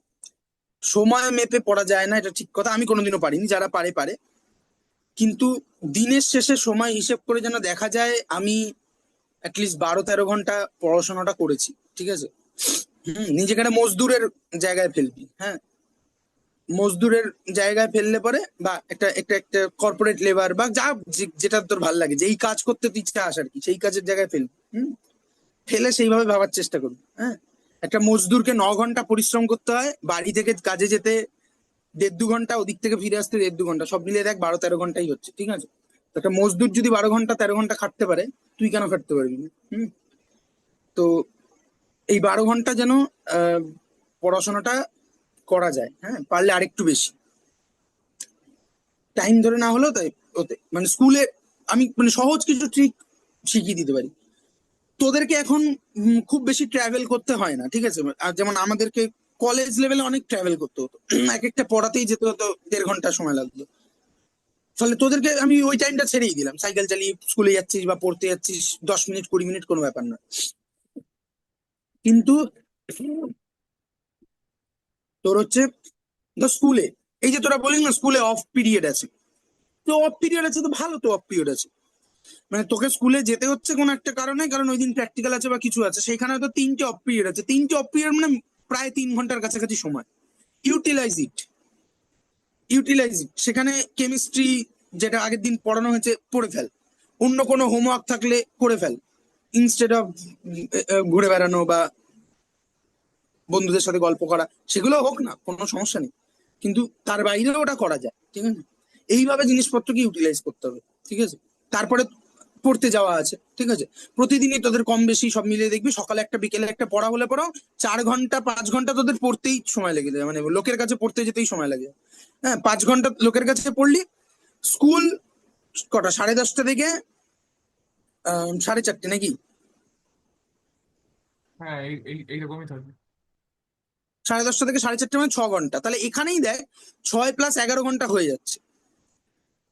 সময় মেপে পড়া যায় না, এটা ঠিক কথা, আমি কোনোদিনও পারিনি, যারা পারে পারে। কিন্তু দিনের শেষে সময় হিসেব করে যেন দেখা যায় আমি অ্যাটলিস্ট 12-13 ঘন্টা পড়াশোনাটা করেছি, ঠিক আছে? নিজেকে একটা মজদুরের জায়গায় ফেলবি, হ্যাঁ, মজদুরের জায়গায় ফেললে পরে, বা একটা একটা একটা কর্পোরেট লেবার বা যা যেটা তোর ভালো লাগে, যেই কাজ করতে তুই চাস আর কি, সেই কাজের জায়গায় ফেলবি। ফেলে সেইভাবে ভাবার চেষ্টা করবি, হ্যাঁ। একটা মজদুরকে 9 ঘন্টা পরিশ্রম করতে হয়, বাড়ি থেকে কাজে যেতে 1.5-2 ঘন্টা, ওদিক থেকে ফিরে আসতে 1.5-2 ঘন্টা, সব মিলিয়ে দেখ 12-13 ঘন্টাই হচ্ছে, ঠিক আছে? তো একটা মজদুর যদি 12-13 ঘন্টা খাটতে পারে, তুই কেন খাটতে পারবি না? তো এই 12 ঘন্টা যেন আহ পড়াশোনাটা করা যায়, হ্যাঁ, পারলে আরেকটু বেশি টাইম ধরে না হলেও তাই ওতে মানে স্কুলে আমি মানে সহজ কিছু ট্রিক শিখিয়ে দিতে পারি তোদেরকে এখন। খুব বেশি ট্রাভেল করতে হয় না, ঠিক আছে? আর যেমন আমাদেরকে কলেজ লেভেলে অনেক ট্রাভেল করতে হতো, এক একটা পড়াতেই যেতে হতো 1.5 ঘন্টা সময় লাগতো। ফলে তোদেরকে আমি ওই টাইমটা ছেড়েই দিলাম, সাইকেল চালিয়ে স্কুলে যাচ্ছিস বা পড়তে যাচ্ছিস, 10 মিনিট 20 মিনিট কোনো ব্যাপার না। কিন্তু তোর হচ্ছে স্কুলে, এই যে তোরা বলিস না স্কুলে অফ পিরিয়ড আছে, তো অফ পিরিয়ড আছে তো ভালো, তো অফ পিরিয়ড আছে মানে তোকে স্কুলে যেতে হচ্ছে কোনো একটা কারণে, কারণ ওই দিন প্র্যাকটিক্যাল আছে বা কিছু আছে, সেখানে হয়তো 3টে অফ পিরিয়ড আছে, 3টে অফ পিরিয়ড মানে প্রায় 3 ঘন্টার কাছাকাছি সময়। ইউটিলাইজ ইট, সেখানে কেমিস্ট্রি যেটা আগের দিন পড়ানো হয়েছে পড়ে ফেল, অন্য কোনো হোমওয়ার্ক থাকলে করে ফেল, ইনস্টেড অফ ঘুরে বেড়ানো বা বন্ধুদের সাথে গল্প করা, সেগুলো হোক না, কোনো সমস্যা নেই, কিন্তু তার বাইরেও ওটা করা যায়, ঠিক আছে? এইভাবে জিনিসপত্রকে ইউটিলাইজ করতে হবে, ঠিক আছে? তারপরে পড়তে যাওয়া আছে, ঠিক আছে? প্রতিদিনই তোদের কম বেশি সব মিলিয়ে দেখবি সকালে একটা বিকেলে একটা পড়া হলে পড়াও, 4 ঘন্টা 5 ঘন্টা তোদের পড়তেই সময় লেগে যায়, মানে লোকের কাছে পড়তে যেতেই সময় লাগে। হ্যাঁ, 5 ঘন্টা লোকের কাছে পড়লি, স্কুল কটা 10:30 থেকে 4:30 নাকি? হ্যাঁ, এইরকমই থাকবে। 10:30 থেকে 4:30 মানে 6 ঘন্টা, তাহলে এখানেই দেখ 6 + 11 ঘন্টা হয়ে যাচ্ছে।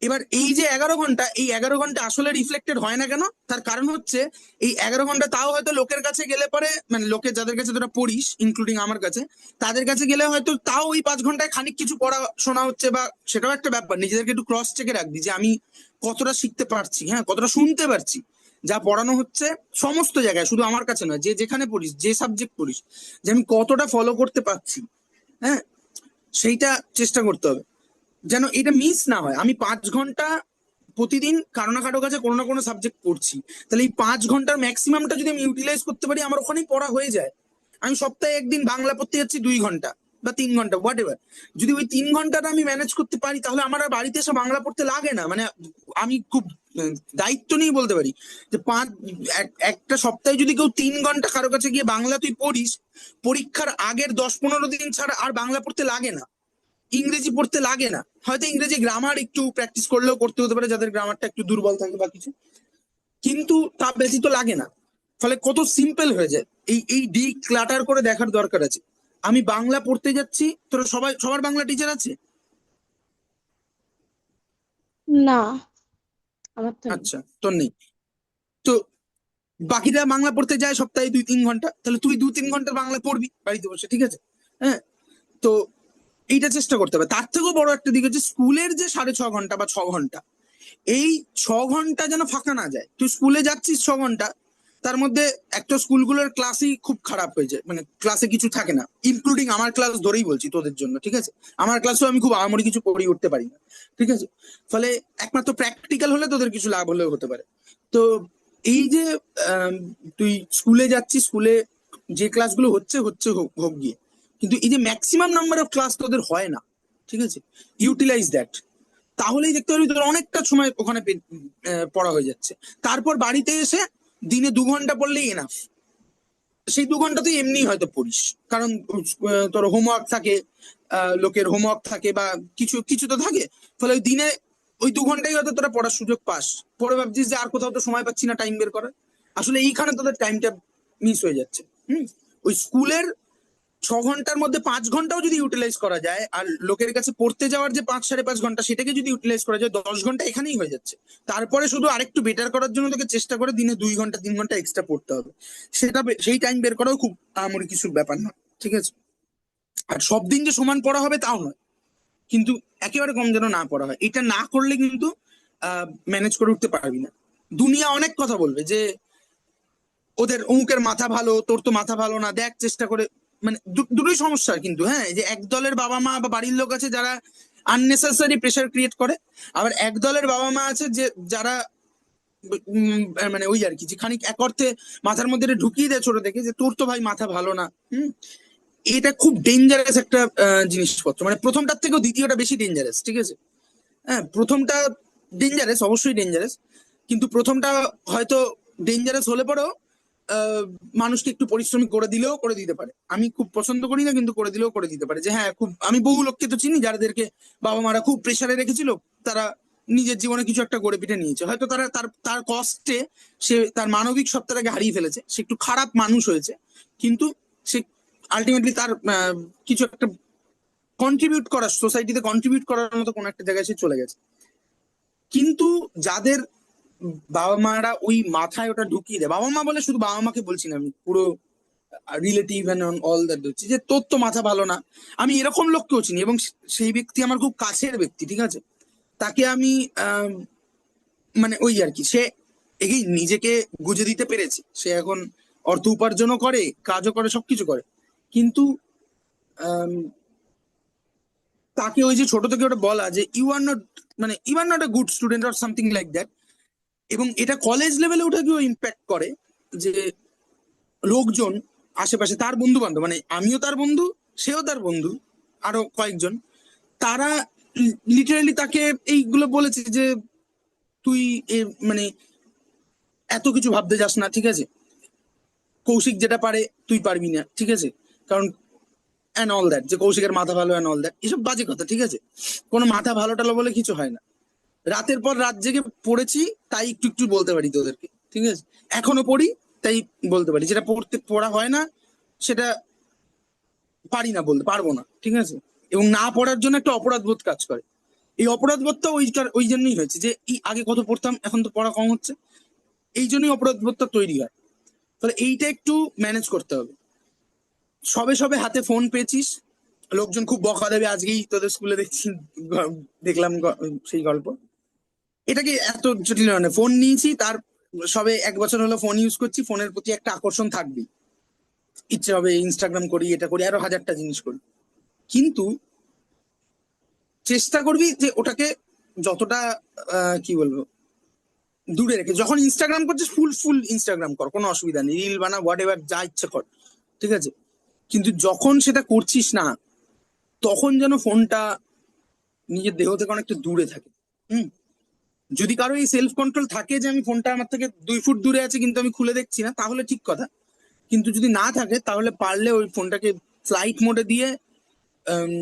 এবার এই যে 11 ঘন্টা, এই 11 ঘন্টা আসলে রিফ্লেক্টেড হয় না কেন? তার কারণ হচ্ছে এই 11 ঘন্টা তাও হয়তো লোকের কাছে গেলে পরে, মানে লোকের যাদের কাছে তোরা পড়িস ইনক্লুডিং আমার কাছে, তাদের কাছে গেলে হয়তো তাও ওই 5 ঘন্টায় খানিক কিছু পড়া শোনা হচ্ছে, বা সেটাও একটা ব্যাপার, নিজেদেরকে একটু ক্রস চেকে রাখবি যে আমি কতটা শিখতে পারছি, হ্যাঁ, কতটা শুনতে পারছি, যা পড়ানো হচ্ছে সমস্ত জায়গায়, শুধু আমার কাছে নয়, যে যেখানে পড়িস, যে সাবজেক্ট পড়িস, যে আমি কতটা ফলো করতে পারছি, হ্যাঁ। সেইটা চেষ্টা করতে হবে যেন এটা মিস না হয়। আমি 5 ঘন্টা প্রতিদিন কারো না কারো কাছে কোনো না কোনো সাবজেক্ট পড়ছি, তাহলে এই 5 ঘন্টার ম্যাক্সিমামটা যদি আমি ইউটিলাইজ করতে পারি, আমার ওখানেই পড়া হয়ে যায়। আমি সপ্তাহে একদিন বাংলা পড়তে যাচ্ছি 2 ঘন্টা বা 3 ঘন্টা, হোয়াট এভার, যদি ওই 3 ঘন্টাটা আমি ম্যানেজ করতে পারি, তাহলে আমার আর বাড়িতে এসে বাংলা পড়তে লাগে না। মানে আমি খুব দায়িত্ব নিয়ে বলতে পারি যে একটা সপ্তাহে যদি কেউ 3 ঘন্টা কারো কাছে গিয়ে বাংলা তুই পড়িস, পরীক্ষার আগের 10-15 দিন ছাড়া আর বাংলা পড়তে লাগে না, ইংরেজি পড়তে লাগে না। হয়তো ইংরেজি গ্রামার একটু প্র্যাকটিস করলেও করতে হতে পারে যাদের গ্রামারটা একটু দুর্বল থাকে বা কিছু, কিন্তু তা ব্যতীত লাগে না। ফলে কত সিম্পল হয়ে যায়। এই ডি ক্লাটার করে দেখার দরকার আছে। আমি বাংলা পড়তে যাচ্ছি, তোরা সবার বাংলা টিচার আছে? না, আমার তো নেই। আচ্ছা, তোর নেই তো। বাকিরা বাংলা পড়তে যায় সপ্তাহে 2-3 ঘন্টা, তাহলে তুই 2-3 ঘন্টা বাংলা পড়বি বাড়িতে বসে, ঠিক আছে? হ্যাঁ, তো এইটা চেষ্টা করতে হবে। তার থেকেও বড় একটা দিক হচ্ছে স্কুলের যে 6.5 ঘন্টা বা 6 ঘন্টা, এই 6 ঘন্টা যেন ফাঁকা না যায়। তুই স্কুলে যাচ্ছিস 6 ঘন্টা, তার মধ্যে একটা স্কুলগুলোর ক্লাসই খুব খারাপ হয়ে যায়, মানে ক্লাসে কিছু থাকে না, ইনক্লুডিং আমার ক্লাস ধরেই বলছি তোদের জন্য, ঠিক আছে? আমার ক্লাসেও আমি খুব আহামরি কিছু পড়িয়ে উঠতে পারি না, ঠিক আছে? ফলে একমাত্র প্র্যাকটিক্যাল হলে তোদের কিছু লাভ হলেও হতে পারে। তো এই যে আম, তুই স্কুলে যাচ্ছিস, স্কুলে যে ক্লাসগুলো হচ্ছে হচ্ছে হোক হোক গিয়ে, কিন্তু এই যে ম্যাক্সিমাম নাম্বার অফ ক্লাস তোদের হয় না, ঠিক আছে? Utilize that. তাহলেই দেখতে পারবি তোর অনেকটা সময় ওখানে পড়া হয়ে যাচ্ছে। তারপর বাড়িতে এসে দিনে 2 ঘন্টা পড়লেই এনাফ। সেই 2 ঘন্টা তুই এমনি হয়তো পড়িস, কারণ তোর হোমওয়ার্ক থাকে, লোকের হোমওয়ার্ক থাকে বা কিছু কিছু তো থাকে। ফলে ওই দিনে ওই 2 ঘন্টাই হয়তো তোরা পড়ার সুযোগ পাস। পরে ভাবছিস যে আর কোথাও তো সময় পাচ্ছি না টাইম বের করার। আসলে এইখানে তোদের টাইমটা মিস হয়ে যাচ্ছে। ওই স্কুলের 6 ঘন্টার মধ্যে 5 ঘন্টাও যদি ইউটিলাইজ করা যায়, আর লোকের কাছে পড়তে যাওয়ার যে 5-5.5 ঘন্টা সেটাকে যদি ইউটিলাইজ করা যায়, 10 ঘন্টা এখানেই হয়ে যাচ্ছে। তারপরে শুধু আরেকটু বেটার করার জন্য তোকে চেষ্টা করে দিনে 2-3 ঘন্টা এক্সট্রা পড়তে হবে। সেই টাইম বের করাও খুব আহামরি কিছুর ব্যাপার না, ঠিক আছে? আর সব দিন যে সমান পড়া হবে তাও নয়, কিন্তু একেবারে কম যেন না পড়া হয়। এটা না করলে কিন্তু ম্যানেজ করে উঠতে পারবি না। দুনিয়া অনেক কথা বলবে যে ওদের অমুকের মাথা ভালো, তোর তো মাথা ভালো না, দেখ চেষ্টা করে। মানে দুটোই সমস্যা কিন্তু, হ্যাঁ, যে এক দলের বাবা মা বা বাড়ির লোক আছে যারা আননেসেসারি প্রেশার ক্রিয়েট করে, আবার এক দলের বাবা মা আছে যে যারা মানে ওই আর কি, যে খানিক এক অর্থে মাথার মধ্যে এটা ঢুকিয়ে দেয় ছোট থেকে যে তোর তো ভাই মাথা ভালো না। এটা খুব ডেঞ্জারাস একটা জিনিসপত্র। মানে প্রথমটার থেকেও দ্বিতীয়টা বেশি ডেঞ্জারাস, ঠিক আছে? হ্যাঁ, প্রথমটা ডেঞ্জারাস, অবশ্যই ডেঞ্জারাস, কিন্তু প্রথমটা হয়তো ডেঞ্জারাস হলে পরেও আহ, মানুষকে একটু পরিশ্রমিক করে দিলেও করে দিতে পারে। আমি খুব পছন্দ করি না, কিন্তু করে দিলেও করে দিতে পারে। যে হ্যাঁ, খুব আমি বহু লোককে তো চিনি যাদেরকে বাবা মারা খুব প্রেসারে রেখেছিল, তারা নিজের জীবনে কিছু একটা গড়ে পিঠে নিয়েছে। হয়তো তারা তার তার কষ্টে সে তার মানবিক সত্তাটাকে হারিয়ে ফেলেছে, সে একটু খারাপ মানুষ হয়েছে, কিন্তু সে আলটিমেটলি তার কিছু একটা কন্ট্রিবিউট করার, সোসাইটিতে কন্ট্রিবিউট করার মতো কোনো একটা জায়গায় সে চলে গেছে। কিন্তু যাদের বাবা মারা ওই মাথায় ওটা ঢুকিয়ে দেয়, বাবা মা বলে শুধু বাবা মাকে বলছি না, আমি পুরো রিলেটিভ এন্ড অল দ্যাট হচ্ছে যে তোর তো মাথা ভালো না। আমি এরকম লোককেও চিনি, এবং সেই ব্যক্তি আমার খুব কাছের ব্যক্তি, ঠিক আছে? তাকে আমি মানে ওই আর কি, সে এগিয়ে নিজেকে গুজে দিতে পেরেছে, সে এখন অর্থ উপার্জনও করে, কাজও করে, সবকিছু করে, কিন্তু আম, তাকে ওই যে ছোট থেকে ওটা বলা যে ইউ আর নট, মানে you are not a good student or something like that. এবং এটা কলেজ লেভেলে ওটাকেও ইম্প্যাক্ট করে, যে লোকজন আশেপাশে তার বন্ধু বান্ধব, মানে আমিও তার বন্ধু, সেও তার বন্ধু, আরো কয়েকজন, তারা লিটারালি তাকে এইগুলো বলেছে যে তুই মানে এত কিছু ভাবতে যাস না, ঠিক আছে? কৌশিক যেটা পারে তুই পারবি না, ঠিক আছে? কারণ অ্যান্ড অল দ্যাট, যে কৌশিকের মাথা ভালো অ্যান্ড অল দ্যাট, এসব বাজে কথা, ঠিক আছে? কোনো মাথা ভালো টালো বলে কিছু হয় না। রাতের পর রাত জেগে পড়েছি, তাই একটু একটু বলতে পারি তোদেরকে, ঠিক আছে? এখনো পড়ি, তাই বলতে পারি। যেটা পড়া হয় না সেটা পারি না, বলতে পারবো না, ঠিক আছে? এবং না পড়ার জন্য একটা অপরাধ বোধ কাজ করে। এই অপরাধ বোধটা ওই জন্যই হয়েছে যে এই আগে কত পড়তাম, এখন তো পড়া কম হচ্ছে, এই জন্যই অপরাধ বোধটা তৈরি হয়। তাহলে এইটা একটু ম্যানেজ করতে হবে। সবে সবে হাতে ফোন পেয়েছিস, লোকজন খুব বকা দেবে। আজকেই তোদের স্কুলে দেখছি, দেখলাম সেই গল্প। এটাকে এত জটিল নয়, ফোন নিয়েছি তার সবে 1 বছর হলো ফোন ইউজ করছি, ফোনের প্রতি একটা আকর্ষণ থাকবেই, ইচ্ছে হবে ইনস্টাগ্রাম করি, এটা করি, আরো হাজারটা জিনিস করি। কিন্তু চেষ্টা করবি যে ওটাকে যতটা কি বলবো দূরে রেখে, যখন ইনস্টাগ্রাম করছিস ফুল ফুল ইনস্টাগ্রাম কর, কোনো অসুবিধা নেই, রিল বানা, হোয়াট এভার যা ইচ্ছে কর, ঠিক আছে। কিন্তু যখন সেটা করছিস না, তখন যেন ফোনটা নিজের দেহ থেকে অনেকটা দূরে থাকে। হুম। যদি কারো এই সেলফ কন্ট্রোল থাকে যে আমি ফোনটা আমার থেকে 2 ফুট দূরে আছে কিন্তু আমি খুলে দেখছি না, তাহলে ঠিক কথা। কিন্তু যদি না থাকে তাহলে পারলে ওই ফোনটাকে ফ্লাইট মোডে দিয়ে আম,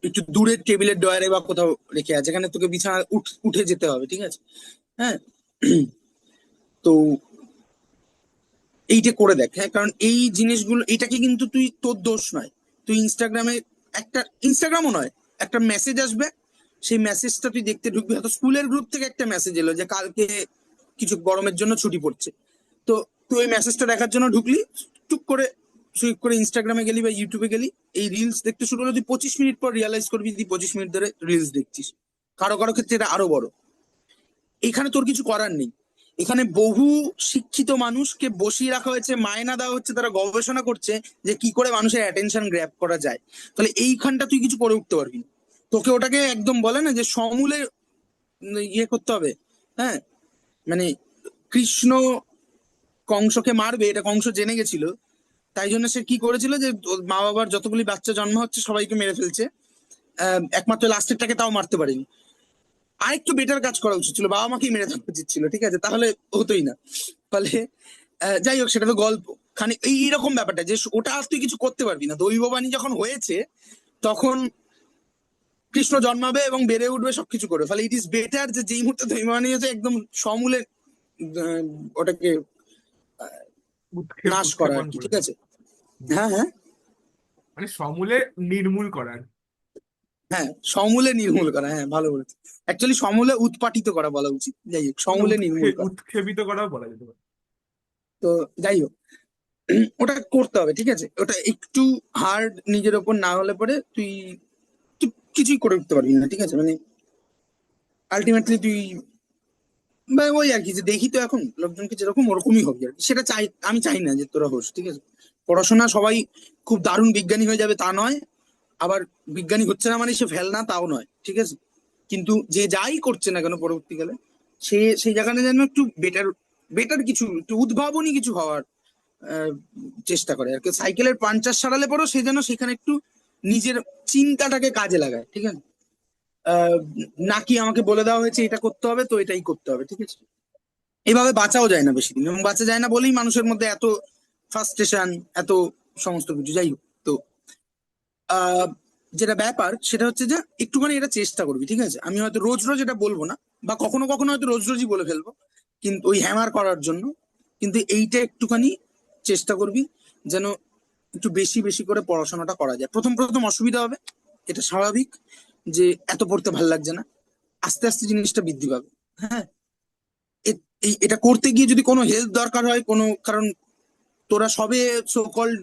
একটু দূরের টেবিলের ডয়ারে বা কোথাও রেখে আছে, যেখানে তোকে বিছানা উঠে যেতে হবে, ঠিক আছে। হ্যাঁ। তো এইটা করে দেখ, হ্যাঁ, কারণ এই জিনিসগুলো, এটাকে কিন্তু তুই, তোর দোষ নয়। তুই ইনস্টাগ্রামে, একটা ইনস্টাগ্রামও নয়, একটা মেসেজ আসবে, সেই মেসেজটা তুই দেখতে ঢুকবি, হয়তো স্কুলের গ্রুপ থেকে একটা মেসেজ এলো যে কালকে কিছু গরমের জন্য ছুটি পড়ছে। তো তুই ওই মেসেজটা দেখার জন্য ঢুকলি, টুক করে সুইপ করে ইনস্টাগ্রামে গেলি বা ইউটিউবে গেলি, এই রিলস দেখতে শুরু হলো, তুই 25 মিনিট পর রিয়ালাইজ করবি তুই 25 মিনিট ধরে রিলস দেখছিস। কারো কারো ক্ষেত্রে এটা আরো বড়। এখানে তোর কিছু করার নেই। এখানে বহু শিক্ষিত মানুষকে বসিয়ে রাখা হয়েছে, মায়না দেওয়া হচ্ছে, তারা গবেষণা করছে যে কি করে মানুষের অ্যাটেনশন গ্র্যাব করা যায়। তাহলে এইখানটা তুই কিছু করে উঠতে পারবি না। তোকে ওটাকে একদম বলে না যে সমূলে ইয়ে করতে হবে। হ্যাঁ, মানে কৃষ্ণ কংসকে মারবে, এটা কংস জেনে গেছিল। তাই জন্য সে কি করেছিল যে ওর মা বাবার যতগুলি বাচ্চা জন্ম হচ্ছে সবাইকে মেরে ফেলছে, একমাত্র লাস্টেরটাকে তাও মারতে পারেনি। আরেকটু বেটার কাজ করা উচিত ছিল, বাবা মাকেই মেরে দেওয়া উচিত ছিল, ঠিক আছে, তাহলে হতোই না। ফলে যাই হোক, সেটা তো গল্প। খানি এইরকম ব্যাপারটা যে ওটা আর তুই কিছু করতে পারবি না। দৈববাণী যখন হয়েছে, তখন কৃষ্ণ জন্মাবে এবং বেড়ে উঠবে, সবকিছু করবে। ফলে ইট ইজ বেটার যে যেই মুহূর্তে দৈববাণী হয়েছে একদম সমূলে আহ, ওটাকে নাশ করা আর উৎক্ষেপণ কি, করে ঠিক দেয়। আছে। হ্যাঁ, হ্যাঁ, মানে সমূলে নির্মূল করার। হ্যাঁ, সমূলে নির্মূল করা, হ্যাঁ, ভালো বলেছে। অ্যাকচুয়ালি সমূলে উৎপাটিত করা বলা উচিত, যাই হোক, মানে সমূলে নির্মূল করা। উৎক্ষেপিত করাও বলা যেতে পারে। তো যাই হোক, ওটা করতে হবে, ঠিক আছে। ওটা একটু হার্ড নিজের ওপর না হলে পরে তুই তুই কিছুই করে উঠতে পারবি না, ঠিক আছে। মানে আলটিমেটলি তুই বা ওই আর কি, যে দেখি তো এখন লোকজনকে যেরকম ওরকমই হবে আর কি। সেটা চাই, আমি চাই না যে তোরা হোস, ঠিক আছে। পড়াশোনা সবাই খুব দারুণ বিজ্ঞানী হয়ে যাবে তা নয়, আবার বিজ্ঞানী হচ্ছে না মানে সে ফেল না তাও নয়, ঠিক আছে। কিন্তু যে যাই করছে না কেন পরবর্তীকালে, সে সেই জায়গাটা যেন একটু বেটার, বেটার কিছু, একটু উদ্ভাবনী কিছু হওয়ার আহ, চেষ্টা করে আর কি। সাইকেলের পাঞ্চার সারালে পরও সে যেন সেখানে একটু নিজের চিন্তাটাকে কাজে লাগায়, ঠিক আছে। আহ, নাকি আমাকে বলে দেওয়া হয়েছে এটা করতে হবে তো এটাই করতে হবে, ঠিক আছে। এভাবে বাঁচাও যায় না বেশি দিন, এবং বাঁচা যায় না বলেই মানুষের মধ্যে এত ফ্রাস্ট্রেশন, এত সমস্ত কিছু। যাই হোক, তো আহ যেটা ব্যাপার সেটা হচ্ছে যে একটুখানি এটা চেষ্টা করবি, ঠিক আছে। আমি হয়তো রোজ রোজ এটা বলবো না, বা কখনো কখনো হয়তো রোজ রোজই বলে ফেলবো, কিন্তু ওই হ্যামার করার জন্য। কিন্তু এইটা একটুখানি চেষ্টা করবি যেন একটু বেশি বেশি করে পড়াশোনাটা করা যায়। প্রথম প্রথম অসুবিধা হবে, এটা স্বাভাবিক, যে এত পড়তে ভাল লাগছে না। আস্তে আস্তে জিনিসটা বৃদ্ধি পাবে। হ্যাঁ। এটা করতে গিয়ে যদি কোনো হেল্প দরকার হয়, কোনো কারণ তোরা সবে সো কল্ড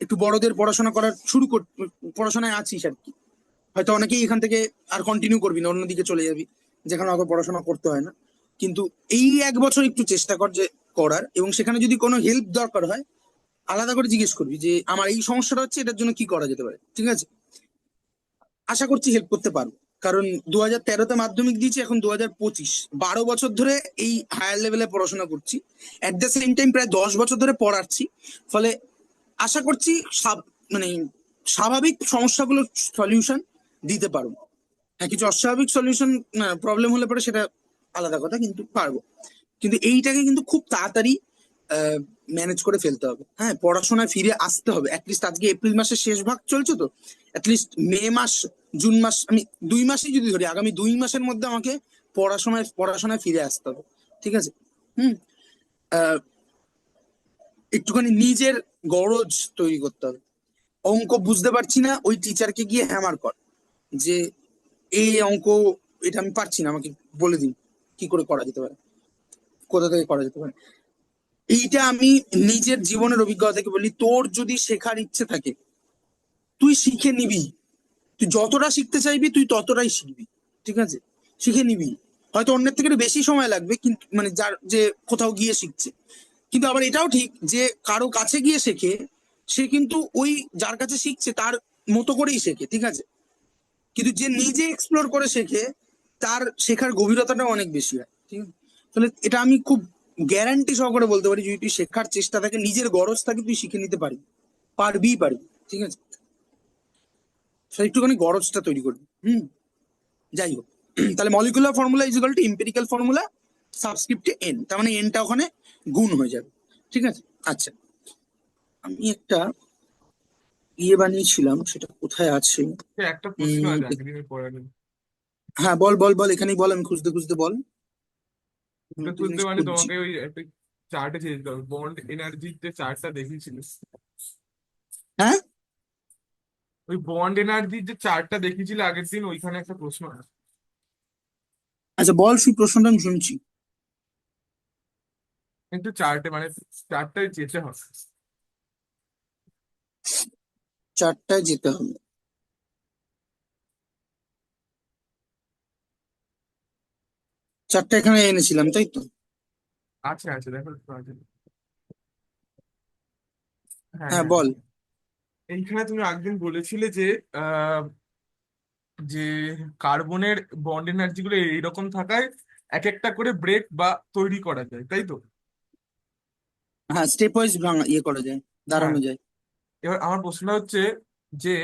একটু বড়দের পড়াশোনা করার পড়াশোনায় আছিস আর কি, হয়তো অনেকেই এখান থেকে আর কন্টিনিউ করবি না, অন্যদিকে চলে যাবি যেখানে অত পড়াশোনা করতে হয় না। কিন্তু এই 1 বছর একটু চেষ্টা কর যে করার, এবং সেখানে যদি কোনো হেল্প দরকার হয় আলাদা করে জিজ্ঞেস করবি যে আমার এই সমস্যাটা হচ্ছে, এটার জন্য কি করা যেতে পারে, ঠিক আছে। আশা করছি হেল্প করতে পারবো। কারণ 2013-তে মাধ্যমিক দিয়েছি, এখন 2025, 12 বছর ধরে এই হায়ার লেভেলে পড়াশোনা করছি। অ্যাট দ্য সেম টাইম প্রায় 10 বছর ধরে পড়াচ্ছি। ফলে আশা করছি মানে স্বাভাবিক সমস্যাগুলোর সলিউশন দিতে পারবো। হ্যাঁ, কিছু অস্বাভাবিক সলিউশন প্রবলেম হলে পরে সেটা আলাদা কথা, কিন্তু পারবো। কিন্তু এইটাকে কিন্তু খুব তাড়াতাড়ি ম্যানেজ করে ফেলতে হবে। হ্যাঁ, পড়াশোনায় ফিরে আসতে হবে। অ্যাটলিস্ট আজকে এপ্রিল মাসের শেষ ভাগ চলছে, তো অ্যাটলিস্ট মে মাস, জুন মাস, আমি 2 মাসই যদি ধরি, আগামী 2 মাসের মধ্যে আমাকে পড়াশোনায় ফিরে আসতে হবে, ঠিক আছে। হুম। আহ, একটুখানি নিজের গরজ তৈরি করতে হবে। অঙ্ক বুঝতে পারছি না, ওই টিচারকে গিয়ে হ্যামার কর যে এই অঙ্ক, এটা আমি পারছি না, আমাকে বলে দিন কি করে করা যেতে পারে, কোথা থেকে করা যেতে পারে। এইটা আমি নিজের জীবনের অভিজ্ঞতা থেকে বলি, তোর যদি শেখার ইচ্ছে থাকে তুই শিখে নিবি। তুই যতটা শিখতে চাইবি তুই ততটাই শিখবি, ঠিক আছে। শিখে নিবি। হয়তো অন্যের থেকে একটু বেশি সময় লাগবে, কিন্তু মানে যার যে কোথাও গিয়ে শিখছে। কিন্তু আবার এটাও ঠিক যে কারো কাছে গিয়ে শেখে, সে কিন্তু ওই যার কাছে শিখছে তার মতো করেই শেখে, ঠিক আছে। কিন্তু যে নিজে এক্সপ্লোর করে শেখে তার শেখার গভীরতাটা অনেক বেশি হয়, ঠিক আছে? তাহলে এটা আমি খুব গ্যারান্টি সহকারে বলতে পারি, যদি তুই শেখার চেষ্টা থাকে, নিজের গরজ থাকে, তুই শিখে নিতে পারবি, ঠিক আছে? সে একটুখানি গরজটা তৈরি করবি। যাই হোক, তাহলে molecular formula is equal to empirical formula সাবস্ক্রিপ্টে এন, তার মানে এনটা ওখানে গুণ হয়ে যাবে, ঠিক আছে? আচ্ছা, আমি একটা বানিয়েছিলাম, সেটা কোথায় আছে? একটা প্রশ্ন উম, আছে আগের দিনের পড়ানো। হ্যাঁ, বল, এখানেই বল, আমি খুঁজতে খুঁজতে বল। আমি ওটা একটা তুলতে জিনিস মানে খুঁজছি। তোমাকে ওই একটা চার্টে চেয়ে যেতে হবে, বন্ড এনার্জির যে চার্টটা দেখিয়েছিলিস, হ্যাঁ, ওই বন্ড এনার্জির যে চার্টটা দেখিয়েছিলে আগের দিন, ওইখানে একটা প্রশ্ন আছে। আচ্ছা বল, সেই প্রশ্নটা আমি শুনছি। কিন্তু চার্টে মানে চার্টটায় যেতে হবে। চারটায় যেতে হবে। চারটা এখানে এনেছিলাম, তাই তো? আছে আছে, দেখো একটু আছে। হ্যাঁ হ্যাঁ, হ্যাঁ বল। হ্যাঁ। এইখানে তুমি একদিন বলেছিলে যে আহ, যে কার্বনের বন্ড এনার্জি গুলো এইরকম থাকায় এক একটা করে ব্রেক বা তৈরি করা যায়, তাই তো? হ্যাঁ, স্টেপ ওয়াইজ ভাঙা করা যায়, হ্যাঁ। দাঁড়ানো যায়। এবার আমার প্রশ্নটা হচ্ছে যে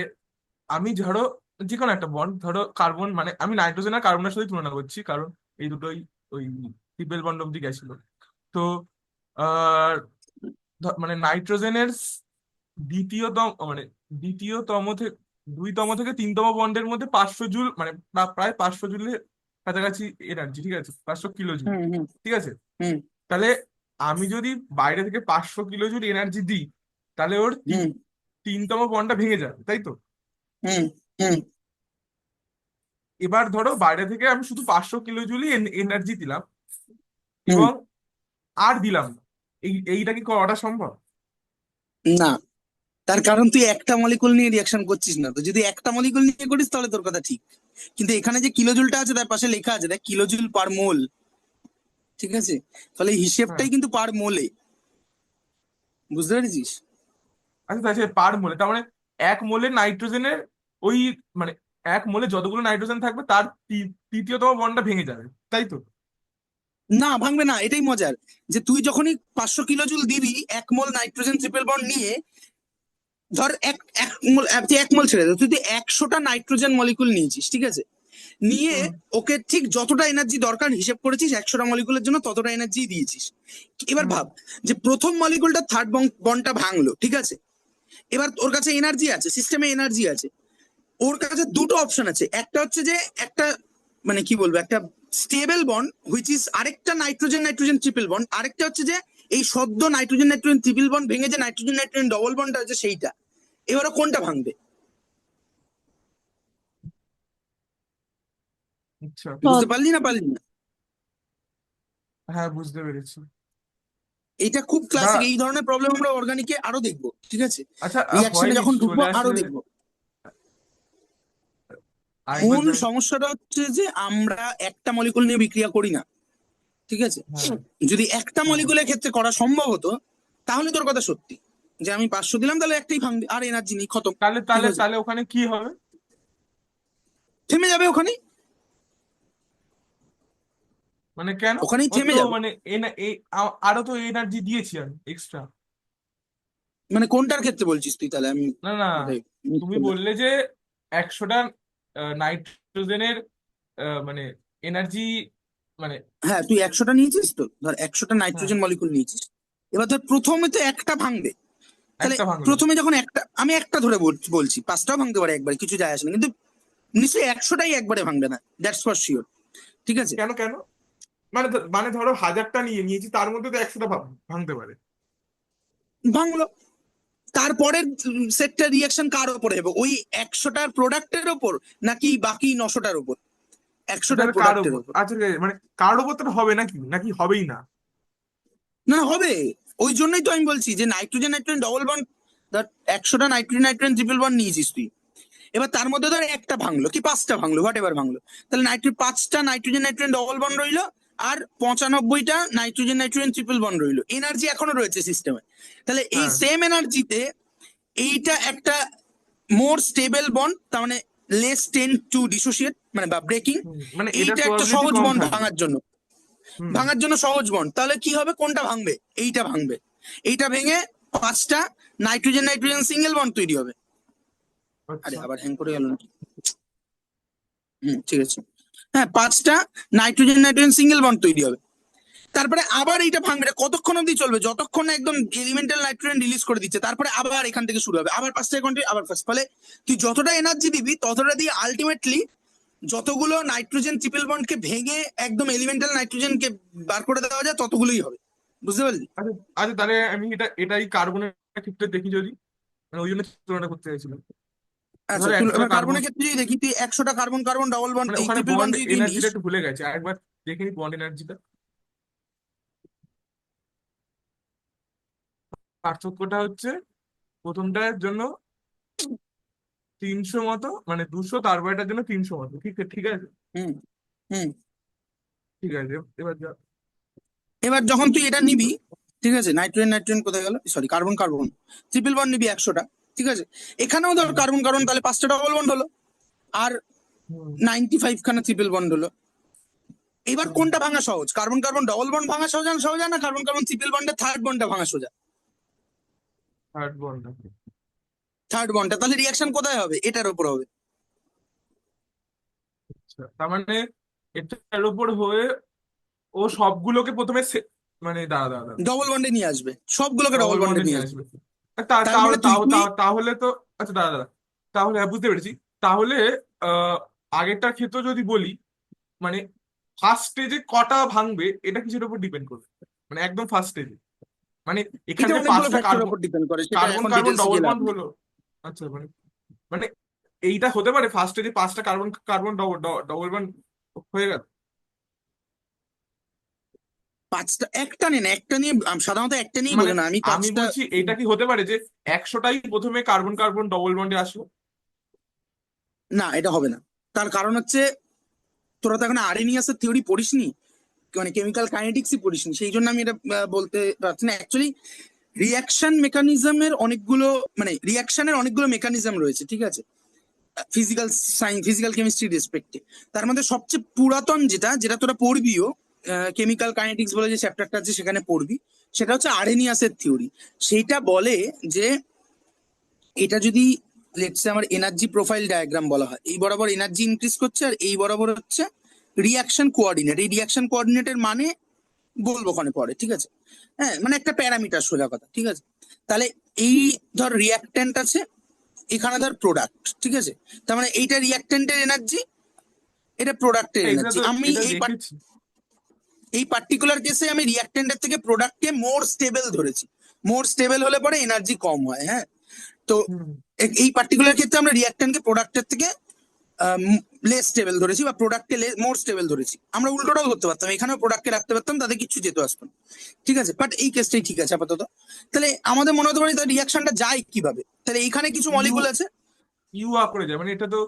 আমি ধরো যে কোনো একটা বন্ড, ধরো কার্বন, মানে আমি নাইট্রোজেন আর কার্বনের সাথে তুলনা করছি, কারণ এই দুটোই ওই ট্রিপল বন্ড অব্দি গেছিল। তো আহ মানে নাইট্রোজেনের দ্বিতীয়তম মানে দ্বিতীয়তম থেকে 2তম থেকে 3তম বন্ডের মধ্যে 500 জুল, মানে প্রায় 500 জুলের কাছাকাছি এনার্জি, ঠিক আছে, 500 কিলো জুল, হুম, হুম, ঠিক আছে। হুম, তাহলে আমি যদি বাইরে থেকে 500 কিলো জুল এনার্জি দিই, তাহলে ওর হুম, 3তম বন্ডটা ভেঙে যাবে, তাই তো? হুম, হুম, এবার ধরো বাইরে থেকে আমি শুধু 500 কিলো জুলই এনার্জি দিলাম, হুম। এবং আর দিলাম না, এইটা কি করাটা সম্ভব? না, তার কারণ তুই একটা মলিকুল নিয়ে রিয়াকশন করছিস না, তো যদি একটা মলিকুল নিয়ে করিস তাহলে তোর কথা ঠিক। কিন্তু এখানে যে কিলোজুলটা আছে তার পাশে লেখা আছে, দেখ, কিলোজুল পার মোল, ঠিক আছে? তাহলে এই হ্যাঁ। হিসেবটাই কিন্তু পার মোলে, বুঝতে পেরেছিস? আচ্ছা তাহলে পার মোলে, তার মানে 1 মোলে নাইট্রোজেনের ওই মানে 1 মোলে যতগুলো নাইট্রোজেন থাকবে তার তৃতীয়তম বন্ডটা ভেঙে যাবে, তাই তো? না, ভাঙবে না, এটাই মজার, যে তুই যখনই 500 কিলোজুল দিবি 1 মোল নাইট্রোজেন ট্রিপল বন্ড নিয়ে, ধর এক এক মোল, তুই 1 মোল ছেড়ে দে, তুই যদি 100টা নাইট্রোজেন মলিকুল নিয়েছিস, ঠিক আছে, নিয়ে হুম ওকে ঠিক যতটা এনার্জি দরকার হিসেব করেছিস, 100টা মলিকুলের জন্য ততটা এনার্জি দিয়েছিস। এবার হুম ভাব, যে প্রথম মলিকুলটা থার্ড বন্ডটা ভাঙলো, ঠিক আছে, এবার ওর কাছে এনার্জি আছে, সিস্টেমে এনার্জি আছে, ওর কাছে দুটো অপশন আছে, একটা হচ্ছে যে একটা, মানে কি বলবো, একটা স্টেবল বন্ড হুইচ ইজ আরেকটা নাইট্রোজেন নাইট্রোজেন ট্রিপল বন্ড, আরেকটা হচ্ছে যে এই সদ্য নাইট্রোজেন নাইট্রোজেন ট্রিপল বন্ড ভেঙে যে নাইট্রোজেন নাইট্রোজেন ডবল বন্ড আছে সেইটা। এবারে কোনটা ভাঙবে? আচ্ছা। বুঝতে পারলি না পারলি না? হ্যাঁ বুঝতে পেরেছি। এটা খুব না, ক্লাসিক, এই ধরনের প্রবলেম আমরা অর্গানিকে আরো দেখবো, ঠিক আছে? আচ্ছা রিয়াকশনে হয়নি, যখন ঢুকবো চলে আরো আসলে দেখবো। আরেকবার মূল যাই। সমস্যাটা হচ্ছে যে আমরা একটা মলিকুল নিয়ে বিক্রিয়া করি না, ঠিক আছে? হ্যাঁ যদি একটা হ্যাঁ। মলিকুলের ক্ষেত্রে করা সম্ভব হতো, তাহলে তোর কথা সত্যি, যে আমি 500 দিলাম তাহলে একটাই ভাঙবে, আর এনার্জি নেই, খতম, তাহলে ঠিক তাহলে আছে, তাহলে ওখানে কি হবে? থেমে যাবে ওখানেই, মানে কেন? ওখানেই ও থেমে তো যাবে। মানে আরো তো এনার্জি দিয়েছি আমি এক্সট্রা। মানে কোনটার ক্ষেত্রে বলছিস তুই, তাহলে আমি না না, বোধহয় miss তুমি করলাম। বললে যে 100টা নাইট্রোজেনের মানে এনার্জি, মানে হ্যাঁ, তুই 100টা নিয়েছিস, তো ধর 100টা হ্যাঁ নাইট্রোজেন মলিকুল নিয়েছিস, এবার ধর প্রথমে তো একটা ভাঙবে, তাহলে একটা ভাঙলো। প্রথমে যখন একটা, আমি একটা ধরে বলছি, 5টাও ভাঙতে পারে একবার, কিছু যায় আসে না, কিন্তু নিশ্চয়ই 100টাই একবারে ভাঙবে না, দ্যাটস ফর শিওর, ঠিক আছে? কেন কেন? মানে মানে ধরো 1000টা নিয়েছি, তার মধ্যে তো 100টা ভাঙতে পারে। ভাঙলো, তারপরের সেটটা রিয়াকশন কার ওপরে হবে, ওই 100টার প্রোডাক্টের ওপর, নাকি বাকি 900টার ওপর? এটা 100টার কার প্রোডাক্টের উপর? ওপর। আচ্ছা ঠিক আছে, মানে কার উপর তো হবে নাকি, নাকি হবেই না? না, হবে, ওই জন্যই তো আমি বলছি যে নাইট্রোজেন নাইট্রোজেন ডবল বন্ড, ধর 100টা নাইট্রোজেন নাইট্রোজেন ট্রিপল বন্ড নিয়েছিস তুই, এবার তার মধ্যে ধর একটা ভাঙলো কি 5টা ভাঙলো, হোয়াট এভার ভাঙলো, তাহলে 5টা নাইট্রোজেন নাইট্রোজেন ডবল বন্ড রইলো, আর 95টা নাইট্রোজেন নাইট্রোজেন ট্রিপল বন্ড রইলো, এনার্জি এখনো রয়েছে সিস্টেমে। তাহলে এই হ্যাঁ সেম এনার্জিতে এইটা একটা মোর স্টেবল বন্ড, তার মানে লেস টেন্ড টু ডিসোসিয়েট মানে বা ব্রেকিং। মানে এটার এইটা একটা প্রবাবিলিটি সহজ কম বন্ড থাকে। ভাঙার জন্য, হুম। ভাঙার জন্য সহজ বন্ড। তাহলে কি হবে, কোনটা ভাঙবে? এইটা ভাঙবে। এইটা ভেঙে 5টা নাইট্রোজেন নাইট্রোজেন সিঙ্গেল বন্ড তৈরি হবে। আরে আচ্ছা। আবার হ্যাং করে গেল নাকি? ঠিক আছে। হ্যাঁ, 5টা নাইট্রোজেন নাইট্রোজেন সিঙ্গেল বন্ড তৈরি হবে। তারপরে আবার এইটা ভাঙবে। এটা কতক্ষণ অবধি চলবে? যতক্ষণ না একদম এলিমেন্টাল নাইট্রোজেন রিলিজ করে দিচ্ছে, তারপরে আবার এখান থেকে শুরু হবে, আবার 5টা কন্টিনিউ, আবার ফার্স্ট। ফলে তুই যতটা এনার্জি দিবি ততটা দিয়ে আলটিমেটলি যতগুলো নাইট্রোজেন ট্রিপল বন্ডকে ভেঙে একদম এলিমেন্টাল নাইট্রোজেনকে বার করে দেওয়া যায় ততগুলোই হবে। বুঝতে পারলি? আচ্ছা আচ্ছা, তাহলে আমি এটাই কার্বনের ক্ষেত্রে দেখি যদি, মানে ওই জন্য তুলনা করতে চাইছিলাম। আচ্ছা, ধরো তুই একটা এবার কার্বন, কার্বনের ক্ষেত্রে যদি দেখি, তুই 100টা কার্বন কার্বন ডবল বন্ড মানে এই ওখানে ট্রিপল বন্ড বন্ড যদি নিস। এনার্জিটা একটু ভুলে গেছে, আরেকবার দেখে নি বন্ড এনার্জিটা। পার্থক্যটা হচ্ছে প্রথমটার জন্য 300 মতো, মানে 200, তারপরটার জন্য 300 মতো। ঠিক ঠিক আছে। হুম হুম ঠিক আছে, এবার যা। এবার যখন তুই এটা নিবি, ঠিক আছে, নাইট্রোজেন নাইট্রোজেন কোথায় গেল, sorry carbon carbon triple bond নিবি 100টা। ঠিক আছে, এখানেও ধর হুম। কার্বন কার্বন, তাহলে 5টা ডবল বন্ড হলো আর হুম। 95 খানা ট্রিপল বন্ড হলো। এবার হুম। কোনটা ভাঙা সহজ? কার্বন কার্বন ডবল বন্ড ভাঙা সহজ সহজ, না কার্বন কার্বন ট্রিপল বন্ডের থার্ড বন্ডটা ভাঙা সোজা? Third bond. থার্ড বন্ডটা। তাহলে রিয়াকশন কোথায় হবে? এটার উপর হবে। আচ্ছা, তার মানে এটার উপর হয়ে ও সবগুলোকে প্রথমে মানে দাঁড়া দাঁড়া দাঁড়া, ডবল বন্ডে নিয়ে আসবে, সবগুলোকে ডবল ডবল বন্ডে বন্ডে নিয়ে নিয়ে আসবে। আসবে। তার মানে তাহলে তো, আচ্ছা দাঁড়া দাঁড়া, তাহলে হ্যাঁ বুঝতে পেরেছি। তাহলে আহ আগেরটার ক্ষেত্রে যদি বলি, মানে ফার্স্ট স্টেজে কটা ভাঙবে এটা কিছুর উপর ডিপেন্ড করবে, মানে একদম ফার্স্ট স্টেজে, মানে এখানে এটা যে অনেকগুলো 5টা ফ্যাক্টরের কার্বন উপর ডিপেন্ড করে, সেটা কার্বন এখন কার্বন ডিটেলসে ডবল গিয়ে লাভ বন্ড নেই। হলো। আচ্ছা, মানে মানে এইটা হতে পারে ফার্স্টে যে 5টা কার্বন কার্বন ডবল বন্ড হয়ে গেল। 5টা, একটা নেই না, একটা নিয়ে সাধারণত একটা নিয়েই মানে বলে না আমি আমি 5টা। বলছি এটা কি হতে পারে যে 100টাই প্রথমে কার্বন কার্বন ডবল বন্ডে আসলো? না, এটা হবে না। তার কারণ হচ্ছে, তোরা তো এখন আরেনিয়াসের থিওরি পড়িসনি, মানে কেমিক্যাল কাইনেটিক্সই পড়িসনি, সেই জন্য আমি এটা বলতে পারছি না। অ্যাকচুয়ালি রিয়াকশন মেকানিজমের অনেকগুলো, মানে রিয়াকশনের অনেকগুলো মেকানিজম রয়েছে, ঠিক আছে, ফিজিক্যাল সায়েন্স ফিজিক্যাল কেমিস্ট্রি রেসপেক্টে। তার মধ্যে সবচেয়ে পুরাতন যেটা যেটা তোরা পড়বিও, কেমিক্যাল কাইনেটিক্স বলে যে চ্যাপ্টারটা আছে সেখানে পড়বি, সেটা হচ্ছে আরেনিয়াসের থিওরি। সেইটা বলে যে এটা যদি লেটসে আমার এনার্জি প্রোফাইল ডায়াগ্রাম বলা হয়, এই বরাবর এনার্জি ইনক্রিজ করছে আর এই বরাবর হচ্ছে রিয়াকশন কোঅর্ডিনেট। এই রিয়াকশন কোঅর্ডিনেটের মানে বলবো ওখানে পরে, ঠিক আছে। হ্যাঁ, মানে একটা প্যারামিটার, সোজা কথা, ঠিক আছে। তাহলে এই ধর রিয়াক্ট্যান্ট আছে, এখানে ধর প্রোডাক্ট, ঠিক আছে। তার মানে এইটা রিয়াক্ট্যান্টের এনার্জি, এটা প্রোডাক্টের হ্যাঁ, এনার্জি। আমি এটা দেখেছি। এই পার্টিকুলার কেসে আমি রিয়াক্ট্যান্টের থেকে প্রোডাক্টকে মোর স্টেবল ধরেছি। মোর স্টেবল হলে পরে এনার্জি কম হয়, হ্যাঁ। তো হুম। এই পার্টিকুলার ক্ষেত্রে আমরা রিয়াক্ট্যান্টকে প্রোডাক্টের থেকে লেস স্টেবল ধরেছি, বা প্রোডাক্টকে মোর স্টেবল ধরেছি। আমরা উল্টোটাও করতে পারতাম, এখানেও প্রোডাক্টকে রাখতে পারতাম, তাদের কিছু যেত আসতো না, ঠিক আছে। বাট এই কেসটাই ঠিক আছে আপাতত। তাহলে আমাদের মনে হতে পারে তার রিয়াকশনটা যায় কিভাবে? তাহলে এইখানে কিছু ইউ মলিকুল আছে। ইউ আপ করে যায়, মানে এটা তো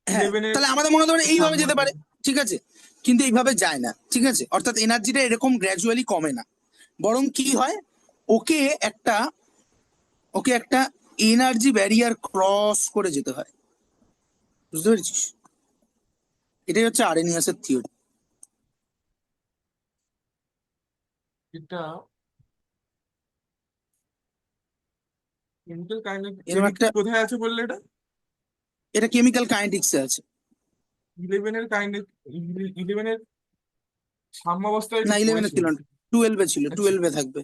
হ্যাঁ, 11-এর তাহলে আমাদের মনে হতে পারে এইভাবে যেতে সামনে। পারে, ঠিক আছে। কিন্তু এইভাবে যায় না, ঠিক আছে। অর্থাৎ এনার্জিটা এরকম গ্র্যাজুয়ালি কমে না, বরং কি হয়, ওকে একটা ওকে একটা এনার্জি ব্যারিয়ার ক্রস করে যেতে হয়। বুঝতে পেরেছিস? এটাই হচ্ছে আরেনিয়াসের থিওরি। এটা কেমিক্যাল এরকম একটা, কোথায় আছে বললে এটা? এটা কেমিক্যাল কাইনেটিক্সে আছে। 11-এর কাইন্ড, 11-এর সাম্যাবস্থায় না, একটু 11-এ পড়েছি ছিল না, 12-এ ছিল, আচ্ছা। 12-এ থাকবে।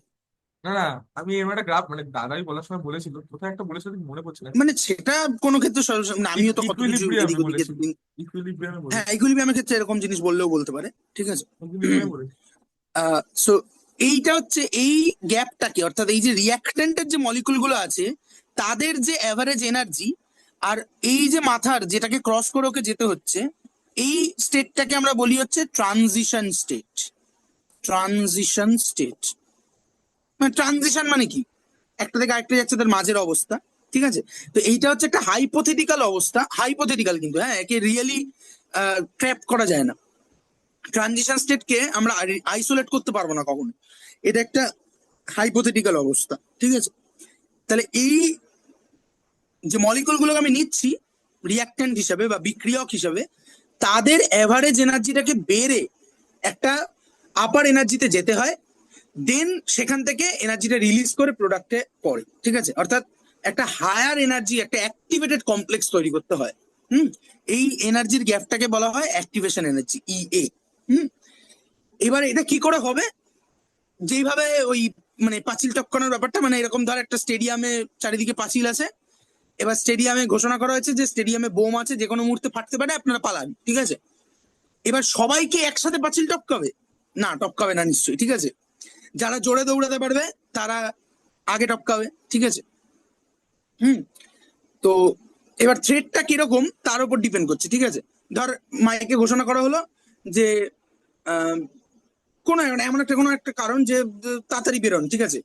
না না, আমি এর একটা গ্রাফ, মানে দাদাই বলার সময় বলেছিল, কোথায় একটা বলেছিল ঠিক মনে পড়ছে না। মানে সেটা কোনো ক্ষেত্রে solution না, আমিও তো কত কিছু ইকুইলিব্রিয়ামে এদিক ওদিকে বলেছিল, ইকুইলিব্রিয়ামে হ্যাঁ, বলেছিল, ইকুইলিব্রিয়ামের ক্ষেত্রে এরকম জিনিস বললেও বলতে পারে, ঠিক আছে। ইকুইলিব্রিয়ামে বলেছিল। সো এইটা হচ্ছে এই গ্যাপটাকে, অর্থাৎ এই যে রিয়াক্ট্যান্টের যে মলিকুল গুলো আছে তাদের যে অ্যাভারেজ এনার্জি, আর এই যে মাথার যেটাকে ক্রস করে ওকে যেতে হচ্ছে, এই স্টেটটাকে আমরা বলি হচ্ছে ট্রানজিশন স্টেট। ট্রানজিশন স্টেট মানে, ট্রানজিশন মানে কি, একটা থেকে আরেকটা যাচ্ছে তার মাঝের অবস্থা, ঠিক আছে। তো এইটা হচ্ছে একটা হাইপোথেটিক্যাল অবস্থা, হাইপোথেটিক্যাল কিন্তু, হ্যাঁ, একে রিয়েলি ট্র্যাপ করা যায় না। ট্রানজিশন স্টেটকে আমরা আইসোলেট করতে পারবো না কখনো, এটা একটা হাইপোথেটিক্যাল অবস্থা, ঠিক আছে। তাহলে এই যে মলিকুল গুলোকে আমি নিচ্ছি, রিয়াক্ট্যান্ট হিসাবে বা বিক্রিয়ক হিসাবে তাদের এভারেজ এনার্জিটাকে বেড়ে একটা আপার এনার্জিতে যেতে হয়, দেন সেখান থেকে এনার্জিটা রিলিজ করে প্রোডাক্টে পড়ে, ঠিক আছে? অর্থাৎ একটা হায়ার এনার্জি, একটা অ্যাক্টিভেটেড কমপ্লেক্স তৈরি করতে হয়। এই এনার্জির গ্যাপটাকে বলা হয় অ্যাক্টিভেশন এনার্জি, ইএ। এবার এটা কি করে হবে? যেইভাবে ওই মানে পাঁচিল টপকানোর ব্যাপারটা, মানে এরকম ধর একটা স্টেডিয়ামে চারিদিকে পাঁচিল আছে, এবার স্টেডিয়ামে ঘোষণা করা হয়েছে যে স্টেডিয়ামে বোম আছে, যে কোনো মুহূর্তে ফাটতে পারে, আপনারা পালান, ঠিক আছে? এবার সবাইকে একসাথে পাঁচিল টপকাবে? না, টপকাবে না নিশ্চয়ই, ঠিক আছে? যারা জোরে দৌড়াতে পারবে তারা আগে টপকাবে, ঠিক আছে? হুম। তো এবার থ্রেটটা কিরকম তার উপর ডিপেন্ড করছে, ঠিক আছে? ধর মাইকে ঘোষণা করা হলো যে আহ, কোনো এমন একটা কোনো একটা কারণ যে তাড়াতাড়ি বেরোন, ঠিক আছে?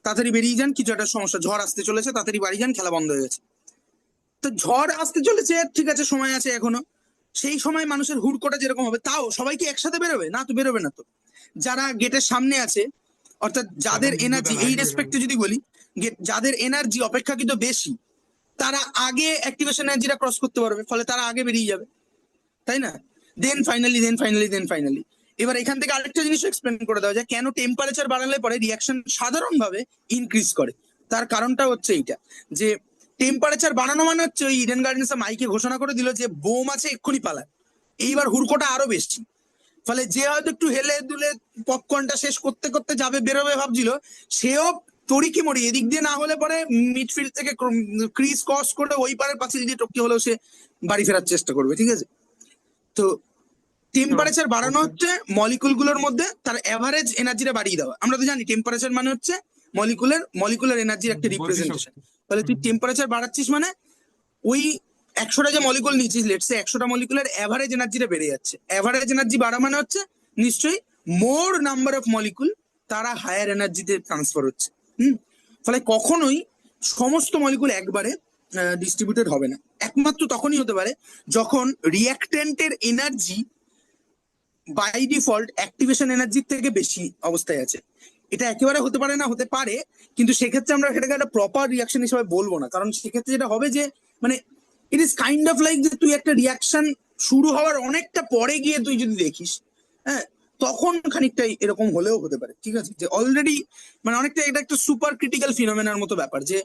তাড়াতাড়ি বেরিয়ে যান, কিছু একটা সমস্যা, ঝড় আসতে চলেছে, তাড়াতাড়ি বাড়ি যান, খেলা বন্ধ হয়ে গেছে। তো ঝড় আসতে চলেছে, ঠিক আছে, সময় আছে এখনো। সেই সময় মানুষের হুড়কোটা যেরকম হবে, তাও সবাই কি একসাথে বেরোবে? না, তো বেরোবে না তো। যারা গেটের সামনে আছে, অর্থাৎ যাদের তারা দ্রুত এনার্জি, তারা এই আগে বেরোবে। রেসপেক্টে যদি বলি, যাদের এনার্জি অপেক্ষাকৃত বেশি, তারা আগে অ্যাক্টিভেশন এনার্জিটা ক্রস করতে পারবে, ফলে তারা আগে বেরিয়ে যাবে, তাই না? দেন ফাইনালি এবার এখান থেকে আরেকটা জিনিস এক্সপ্লেন করে দেওয়া যায়, কেন টেম্পারেচার বাড়ালে পরে রিয়াকশন সাধারণভাবে ইনক্রিজ করে। তার কারণটা হচ্ছে এইটা, যে টেম্পারেচার বাড়ানো মানে হচ্ছে ওই ইডেন গার্ডেন্স মাইকে ঘোষণা করে দিল যে বোম আছে, এক্ষুনি পালায়। এইবার হুড়কোটা আরো বেশি, ফলে যে হয়তো একটু হেলে দুলে পপকর্নটা শেষ করতে করতে যাবে, বেরোবে ভাবছিল, সেও তড়িকি মরি এদিক দিয়ে না হলে পরে মিডফিল্ড থেকে ক্রিজ ক্রস করে ওই পারের পাশে দিয়ে টপকে হলেও সে বাড়ি ফেরার চেষ্টা করবে, ঠিক আছে? তো টেম্পারেচার বাড়ানো Okay. হচ্ছে মলিকুল গুলোর মধ্যে তার এভারেজ এনার্জিটা বাড়িয়ে দেওয়া। আমরা তো জানি টেম্পারেচার মানে হচ্ছে মলিকুলার এনার্জির একটা রিপ্রেজেন্টেশন। গতিশক্তি। তাহলে তুই টেম্পারেচার বাড়াচ্ছিস মানে ওই 100টা যে মলিকুল নিচ্ছিস, লেটস সে 100টা মলিকুলের এভারেজ এনার্জিটা বেড়ে যাচ্ছে। এভারেজ এনার্জি বাড়া মানে হচ্ছে নিশ্চয়ই মোর নাম্বার অফ মলিকুল তারা হায়ার এনার্জিতে ট্রান্সফার হচ্ছে। ফলে কখনোই সমস্ত মলিকুল একবারে ডিস্ট্রিবিউটেড হবে না। একমাত্র তখনই হতে পারে যখন রিঅ্যাক্টেন্টের এনার্জি বাই ডিফল্ট অ্যাক্টিভেশন এনার্জির থেকে বেশি অবস্থায় আছে। এটা একেবারে হতে পারে না, হতে পারে, কিন্তু সেক্ষেত্রে আমরা সেটাকে একটা প্রপার রিয়াকশন হিসেবে বলবো না, কারণ সেক্ষেত্রে যেটা হবে যে মানে it is kind of like যে তুই একটা রিয়াকশন শুরু হওয়ার অনেকটা পরে গিয়ে তুই যদি দেখিস, হ্যাঁ, তখন খানিকটা এরকম হলেও হতে পারে, ঠিক আছে? যে অলরেডি মানে অনেকটা এটা একটা সুপার ক্রিটিক্যাল ফিনোমেনার মতো ব্যাপার, যে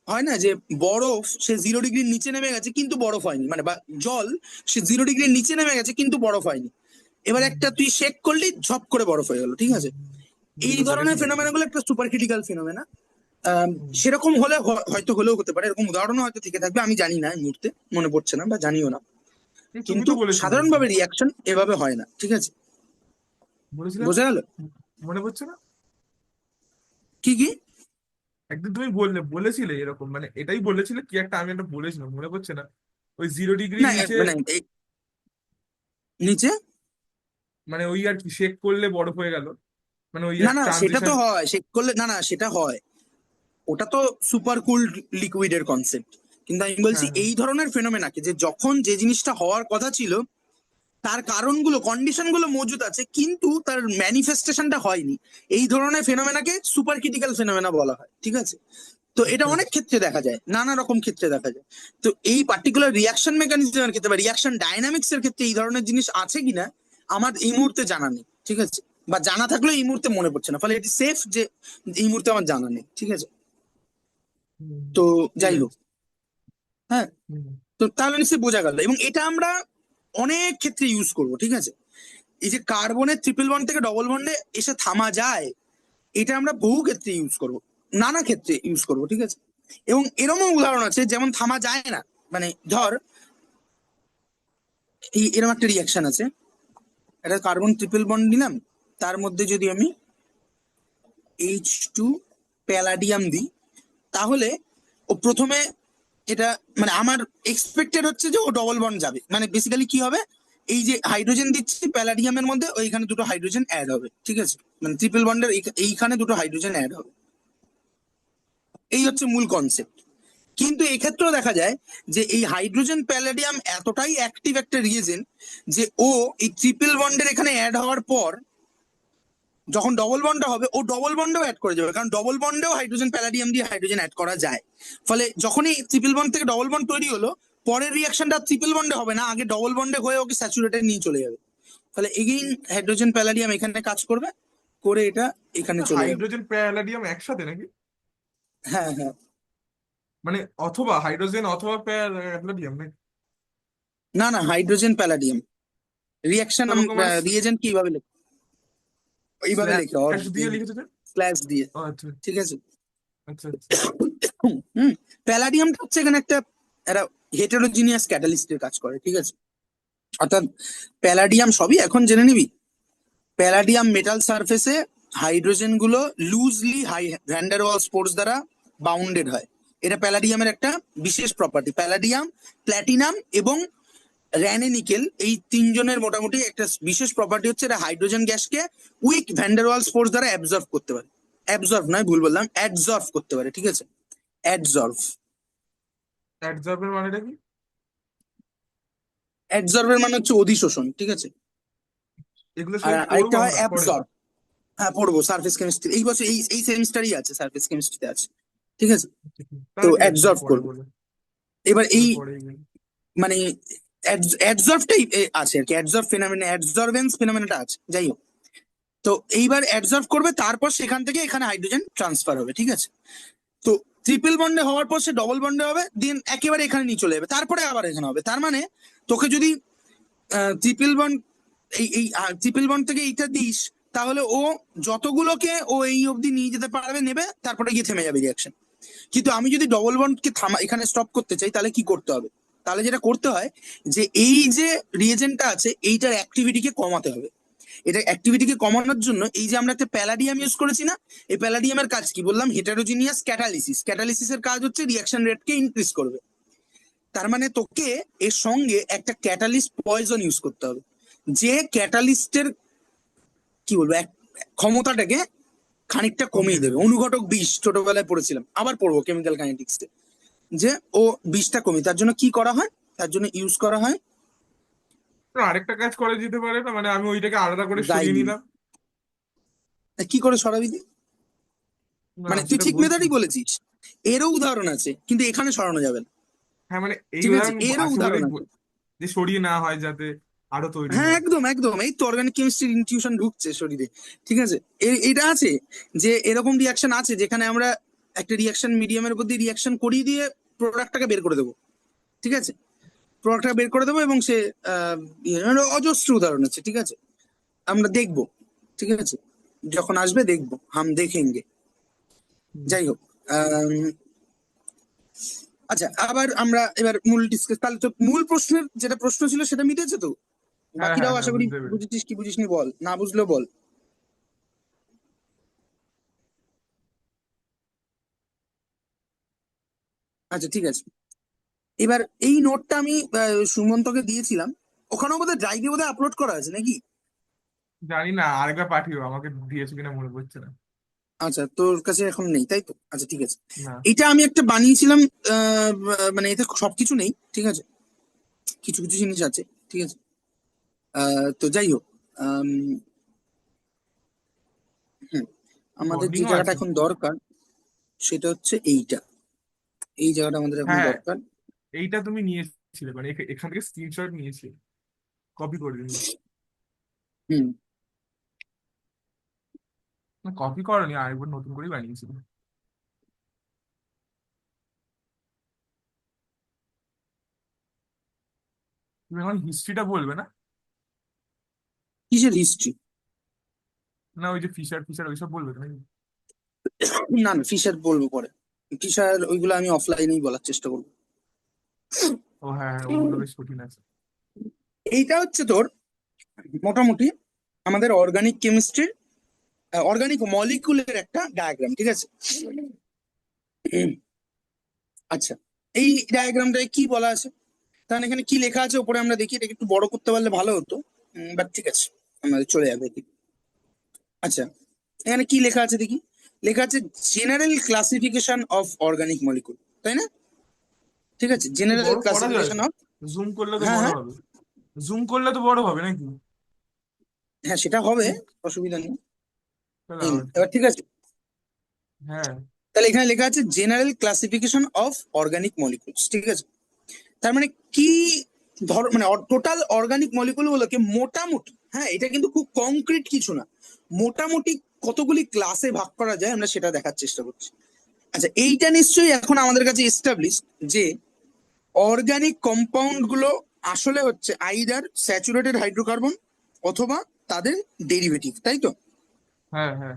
হয় না যে বরফ সে 0 ডিগ্রির নিচে নেমে গেছে কিন্তু বরফ হয়নি, মানে বা জল সে 0 ডিগ্রির নিচে নেমে গেছে কিন্তু বরফ হয়নি। এবার একটা তুই শেক করলি, ঝপ করে বরফ হয়ে গেল, ঠিক আছে? এই দুটো ব্যাপার ধরনের ঠিক আছে। ফেনোমেনা গুলো একটা সুপার ক্রিটিক্যাল ফেনোমেনা। সেরকম হলে হয়তো হলেও হতে পারে, এরকম উদাহরণও হয়তো থেকে থাকবে, আমি জানি না, এই মুহূর্তে মনে পড়ছে না বা জানিও না। তুমি কিন্তু তো বলেছিলে সাধারণভাবে রিয়াকশন এভাবে হয় না, ঠিক আছে? বলেছিলে না? বোঝা গেল? মনে পড়ছে না? কি কি? একদিন তুমি বলেছিলে এরকম, মানে এটাই বলেছিলে কি একটা, আমি একটা বলেছিলাম মনে পড়ছে না। ওই 0 ডিগ্রি না নিচে, মানে নিচে, মানে ওই আর কি শেক করলে বরফ হয়ে গেল, মানে ওই না এক না সেটা তো ট্রানজিশন। হয়, শেক করলে, না না সেটা হয়, ওটা তো সুপার কুল লিকুইডের কনসেপ্ট। কিন্তু আমি বলছি হ্যাঁ, হ্যাঁ। এই ধরনের ফেনোমেনাকে, যে যখন যে জিনিসটা হওয়ার কথা ছিল তার কারণগুলো, কন্ডিশন গুলো মজুদ আছে কিন্তু তার ম্যানিফেস্টেশনটা হয়নি, এই ধরনের ফেনোমেনাকে সুপার ক্রিটিক্যাল ফেনোমেনা বলা হয়, ঠিক আছে? তো এটা আচ্ছা, অনেক আচ্ছা। ক্ষেত্রে দেখা যায়, নানা রকম ক্ষেত্রে দেখা যায়। তো এই পার্টিকুলার রিয়াকশন মেকানিজমের ক্ষেত্রে বা রিয়াকশন ডাইনামিক্স এর ক্ষেত্রে এই ধরনের জিনিস আছে কিনা আমার এই মুহূর্তে জানা নেই, ঠিক আছে? বা জানা থাকলেও এই মুহূর্তে মনে পড়ছে না, ফলে এটি সেফ যে এই মুহূর্তে আমার জানা নেই, ঠিক আছে? হুম, তো ঠিক যাই হোক, আছে। হ্যাঁ। হুম, তো তাহলে নিশ্চয়ই বোঝা গেল, এবং এটা আমরা অনেক ক্ষেত্রে ইউজ করব, ঠিক আছে? এই যে কার্বনের ট্রিপল বন্ড থেকে ডবল বন্ডে এসে থামা যায়, এটা আমরা বহু ক্ষেত্রে ইউজ করব, নানা ক্ষেত্রে ইউজ করব, ঠিক আছে? এবং এরকমও উদাহরণ আছে যেমন থামা যায় না, মানে ধর এই এরকম একটা রিয়াকশন আছে, একটা কার্বন ট্রিপল বন্ড নিলাম, তার মধ্যে যদি আমি H2 প্যালাডিয়াম দিই, তাহলে ও প্রথমে এটা মানে আমার এক্সপেক্টেড হচ্ছে যে ও ডবল বন্ড যাবে, মানে বেসিক্যালি কি হবে, এই যে হাইড্রোজেন দিচ্ছি প্যালাডিয়ামের মধ্যে, ওইখানে দুটো হাইড্রোজেন অ্যাড হবে, ঠিক আছে? মানে ট্রিপল বন্ডের এইখানে দুটো হাইড্রোজেন অ্যাড হবে, এই হচ্ছে মূল কনসেপ্ট। কিন্তু এক্ষেত্রেও দেখা যায় যে এই হাইড্রোজেন প্যালাডিয়াম এতটাই অ্যাক্টিভ একটা রিয়েজেন্ট যে ও এই ট্রিপল বন্ডের এখানে অ্যাড হওয়ার পর যখন ডবল বন্ডটা হবে ও ডবল বন্ডেও অ্যাড করে যাবে, কারণ ডবল বন্ডেও হাইড্রোজেন প্যালাডিয়াম দিয়ে হাইড্রোজেন অ্যাড করা যায়। ফলে যখনই ট্রিপল বন্ড থেকে ডবল বন্ড তৈরি হলো, পরের রিয়াকশনটা ট্রিপল বন্ডে হবে না, আগে ডবল বন্ডে হয়ে ওকে স্যাচুরেটেড নিয়ে চলে যাবে। তাহলে এগেইন হাইড্রোজেন প্যালাডিয়াম এখানে কাজ করবে, করে এটা এখানে চলে যাবে। হাইড্রোজেন প্যালাডিয়াম একসাথে নাকি? হ্যাঁ হ্যাঁ। মানে অথবা হাইড্রোজেন অথবা প্যালাডিয়াম নাকি? না না, হাইড্রোজেন প্যালাডিয়াম রিয়াকশন তাহলে তোমার রিয়েজেন্ট কিভাবে লেখে, এইভাবে লেখে স্ল্যাশ দিয়ে লিখেছে যে? স্ল্যাশ দিয়ে। ও আচ্ছা ঠিক আছে। আচ্ছা আচ্ছা। হুম। প্যালাডিয়ামটা হচ্ছে এখানে একটা হেটেরোজিনিয়াস ক্যাটালিস্টের কাজ করে, ঠিক আছে। অর্থাৎ প্যালাডিয়াম সবই এখন জেনে নিবি। প্যালাডিয়াম মেটাল সারফেসে হাইড্রোজেন গুলো লুজলি ভ্যান্ডার ওয়ালস ফোর্স দ্বারা বাউন্ডেড হয়। এটা প্যালাডিয়ামের একটা বিশেষ প্রপার্টি। প্যালাডিয়াম, প্ল্যাটিনাম এবং র্যানে নিকেল, এই তিনজনের মোটামুটি একটা বিশেষ প্রপার্টি হচ্ছে এটা হাইড্রোজেন গ্যাসকে উইক ভ্যান্ডার ওয়ালস ফোর্স দ্বারা অ্যাবজর্ব করতে পারে। অ্যাবজর্ব নয়, ভুল বললাম, অ্যাডজর্ব করতে পারে, ঠিক আছে। অ্যাডজর্ব। অ্যাডজর্বের মানেটা কি? অ্যাডজর্বের মানে হচ্ছে অধিশোষণ, ঠিক আছে। এগুলো আর সব পড়বো আরেকটা হয় আমরা পরে? অ্যাবজর্ব। হ্যাঁ পড়বো, সারফেস কেমিস্ট্রি এই বছর এই সেমিস্টারই আছে, সারফেস কেমিস্ট্রিতে আছে, ঠিক আছে। তো তাহলে ঠিক আছে, অ্যাডজর্ব পরে করবো। বলে। এবার এই পরে মানে অ্যাডজর্বটাই আছে আর কি, অ্যাডজর্ব ফেনোমেনা, অ্যাডজর্বেন্স ফেনোমেনাটা আছে, যাই হোক। তো এইবার অ্যাডজর্ব করবে, তারপর সেখান থেকে এখানে হাইড্রোজেন ট্রান্সফার হবে, ঠিক আছে। তো ট্রিপল বন্ডে হওয়ার পর সে ডবল বন্ডে হবে, দেন একেবারে এখানে নিয়ে চলে যাবে, তারপরে আবার এখানে হবে। তার মানে তোকে যদি ট্রিপল বন্ড এই ট্রিপল বন্ড থেকে এইটা দিস, তাহলে ও যতগুলোকে ও এই অবধি নিয়ে যেতে পারবে নেবে, তারপরে গিয়ে থেমে যাবে রিয়াকশন। কিন্তু আমি যদি ডবল বন্ডকে থামা এখানে স্টপ করতে চাই, তাহলে কি করতে হবে? তাহলে যেটা করতে হয় যে এই যে রিয়েজেন্টটা আছে এইটার অ্যাক্টিভিটিকে কমাতে হবে। এটা অ্যাক্টিভিটিকে কমানোর জন্য এই যে আমরা একটা প্যালাডিয়াম ইউজ করেছি না, এই প্যালাডিয়ামের কাজ কি বললাম? হেটারোজিনিয়াস ক্যাটালিসিস। ক্যাটালিসিসের কাজ হচ্ছে রিয়াকশন রেটকে ইনক্রিজ করবে। তার মানে তোকে এর সঙ্গে একটা ক্যাটালিস্ট পয়জন ইউজ করতে হবে, যে ক্যাটালিস্টের কি বলবো ক্ষমতাটাকে খানিকটা কমিয়ে দেবে। অনুঘটক বিষ ছোটবেলায় পড়েছিলাম, আবার পড়বো কেমিক্যাল কাইনেটিক্সে, যে ও বিষটা কমিয়ে। তার জন্য কি করা হয়? তার জন্য ইউজ করা হয় আরেকটা কাজ করে যেতে পারে না? মানে আমি ওইটাকে আলাদা করে সরিয়ে ডাইলিন। নিলাম। কি করে সরাবি তুই? না মানে তুই সেটা ঠিক বলছি। মেথডই বলেছিস, এরও উদাহরণ আছে, কিন্তু এখানে সরানো যাবে না, হ্যাঁ মানে এই ঠিক আছে, উদাহরণ এরও আছে উদাহরণ বলেই আছে। যে সরিয়ে না হয় যাতে আরো তৈরি হ্যাঁ হয়। একদম একদম, এই তো অর্গানিক কেমিস্ট্রির ইনটিউশন ঢুকছে শরীরে, ঠিক আছে। এটা আছে যে এরকম রিয়াকশন আছে যেখানে আমরা একটা রিয়াকশন মিডিয়ামের উপর দিয়ে রিয়াকশন করিয়ে দিয়ে প্রোডাক্টটাকে বের করে দেবো, ঠিক আছে। প্রোডাক্টটা বের করে দেবো এবং সে অজস্র উদাহরণ আছে, ঠিক আছে। আমরা দেখবো, ঠিক আছে, যখন আসবে দেখবো, হাম দেখেঙ্গে। হুম। যাই হোক, আচ্ছা আবার আমরা এবার মূল ডিসকাস, তাহলে তো মূল প্রশ্নের যেটা প্রশ্ন ছিল সেটা মিটেছে তো? হ্যাঁ হ্যাঁ বাকিরাও হ্যাঁ, আশা করি বুঝতে পেরেছি। বুঝেছিস কি বুঝিসনি বল, না বুঝলেও বল। আচ্ছা ঠিক আছে। এবার এই নোটটা আমি সুমন্তকে দিয়েছিলাম, ওখানেও বোধহয় ড্রাইভে বোধহয় আপলোড করা আছে নাকি? জানি না, আরেকবার পাঠিও, আমাকে দিয়েছো কিনা মনে পড়ছে না। আচ্ছা তোর কাছে এখন নেই তাই তো, আচ্ছা ঠিক আছে। না। এটা আমি একটা বানিয়েছিলাম, মানে এতে সবকিছু নেই, ঠিক আছে, কিছু কিছু জিনিস আছে, ঠিক আছে। তো যাই হোক, আম, হুম, আমাদের যে বন্ডিংও জায়গাটা আছে। এখন দরকার সেটা হচ্ছে এইটা, এই জায়গাটা আমাদের এখন হ্যাঁ, দরকার। এইটা তুমি নিয়েছিলে মানে এখান থেকে স্ক্রিনশট নিয়েছি, কপি করে নিয়ে। হুম। কপি করনি, আরেকবার নতুন করেই বানিয়েছিল। তুমি এখন হিস্ট্রিটা বলবে না? কিসের হিস্ট্রি? না ওই যে ফিশার ফিশার ওইসব বলবে তো নাকি? না না, ফিশার বলবো পরে। ফিশার ওইগুলো আমি অফলাইনেই বলার চেষ্টা করবো। ও হ্যাঁ হ্যাঁ, ওগুলো বেশ কঠিন আছে। এইটা হচ্ছে তোর মোটামুটি আমাদের অর্গানিক কেমিস্ট্রির অর্গানিক মলিকুলের একটা ডায়াগ্রাম, ঠিক আছে। আচ্ছা, এই ডায়াগ্রামটায় কি বলা আছে? তাহলে এখানে কি লেখা আছে উপরে আমরা দেখি, এটাকে একটু বড় করতে পারলে ভালো হতো, বাট ঠিক আছে, আমাদের চলে যাবে এদিকে। আচ্ছা, এখানে কি লেখা আছে দেখি? লেখা আছে general classification of organic molecule, তাই না? ঠিক আছে, একটু জেনারেল বড় করা যায়? Classification of. জুম করলে তো হ্যাঁ বড় হ্যাঁ হবে। জুম করলে তো বড় হবে নাকি? হ্যাঁ, সেটা হবে, অসুবিধা নেই। তাহলে এবার ঠিক আছে, হ্যাঁ। তাহলে এখানে লেখা আছে general classification of organic molecules, ঠিক আছে। তার মানে কি মানে টোটাল অর্গানিক মলিকুল গুলোকে মোটামুটি, হ্যাঁ এটা কিন্তু খুব কংক্রিট কিছু না, মোটামুটি কতগুলি ক্লাসে ভাগ করা যায় আমরা সেটা দেখার চেষ্টা করছি। আচ্ছা, এইটা নিশ্চয়ই এখন আমাদের কাছে এস্টাবলিশ যে অর্গানিক কম্পাউন্ড গুলো আসলে হচ্ছে আইদার স্যাচুরেটেড হাইড্রোকার্বন অথবা তাদের ডেরিভেটিভ, তাই তো? হ্যাঁ হ্যাঁ।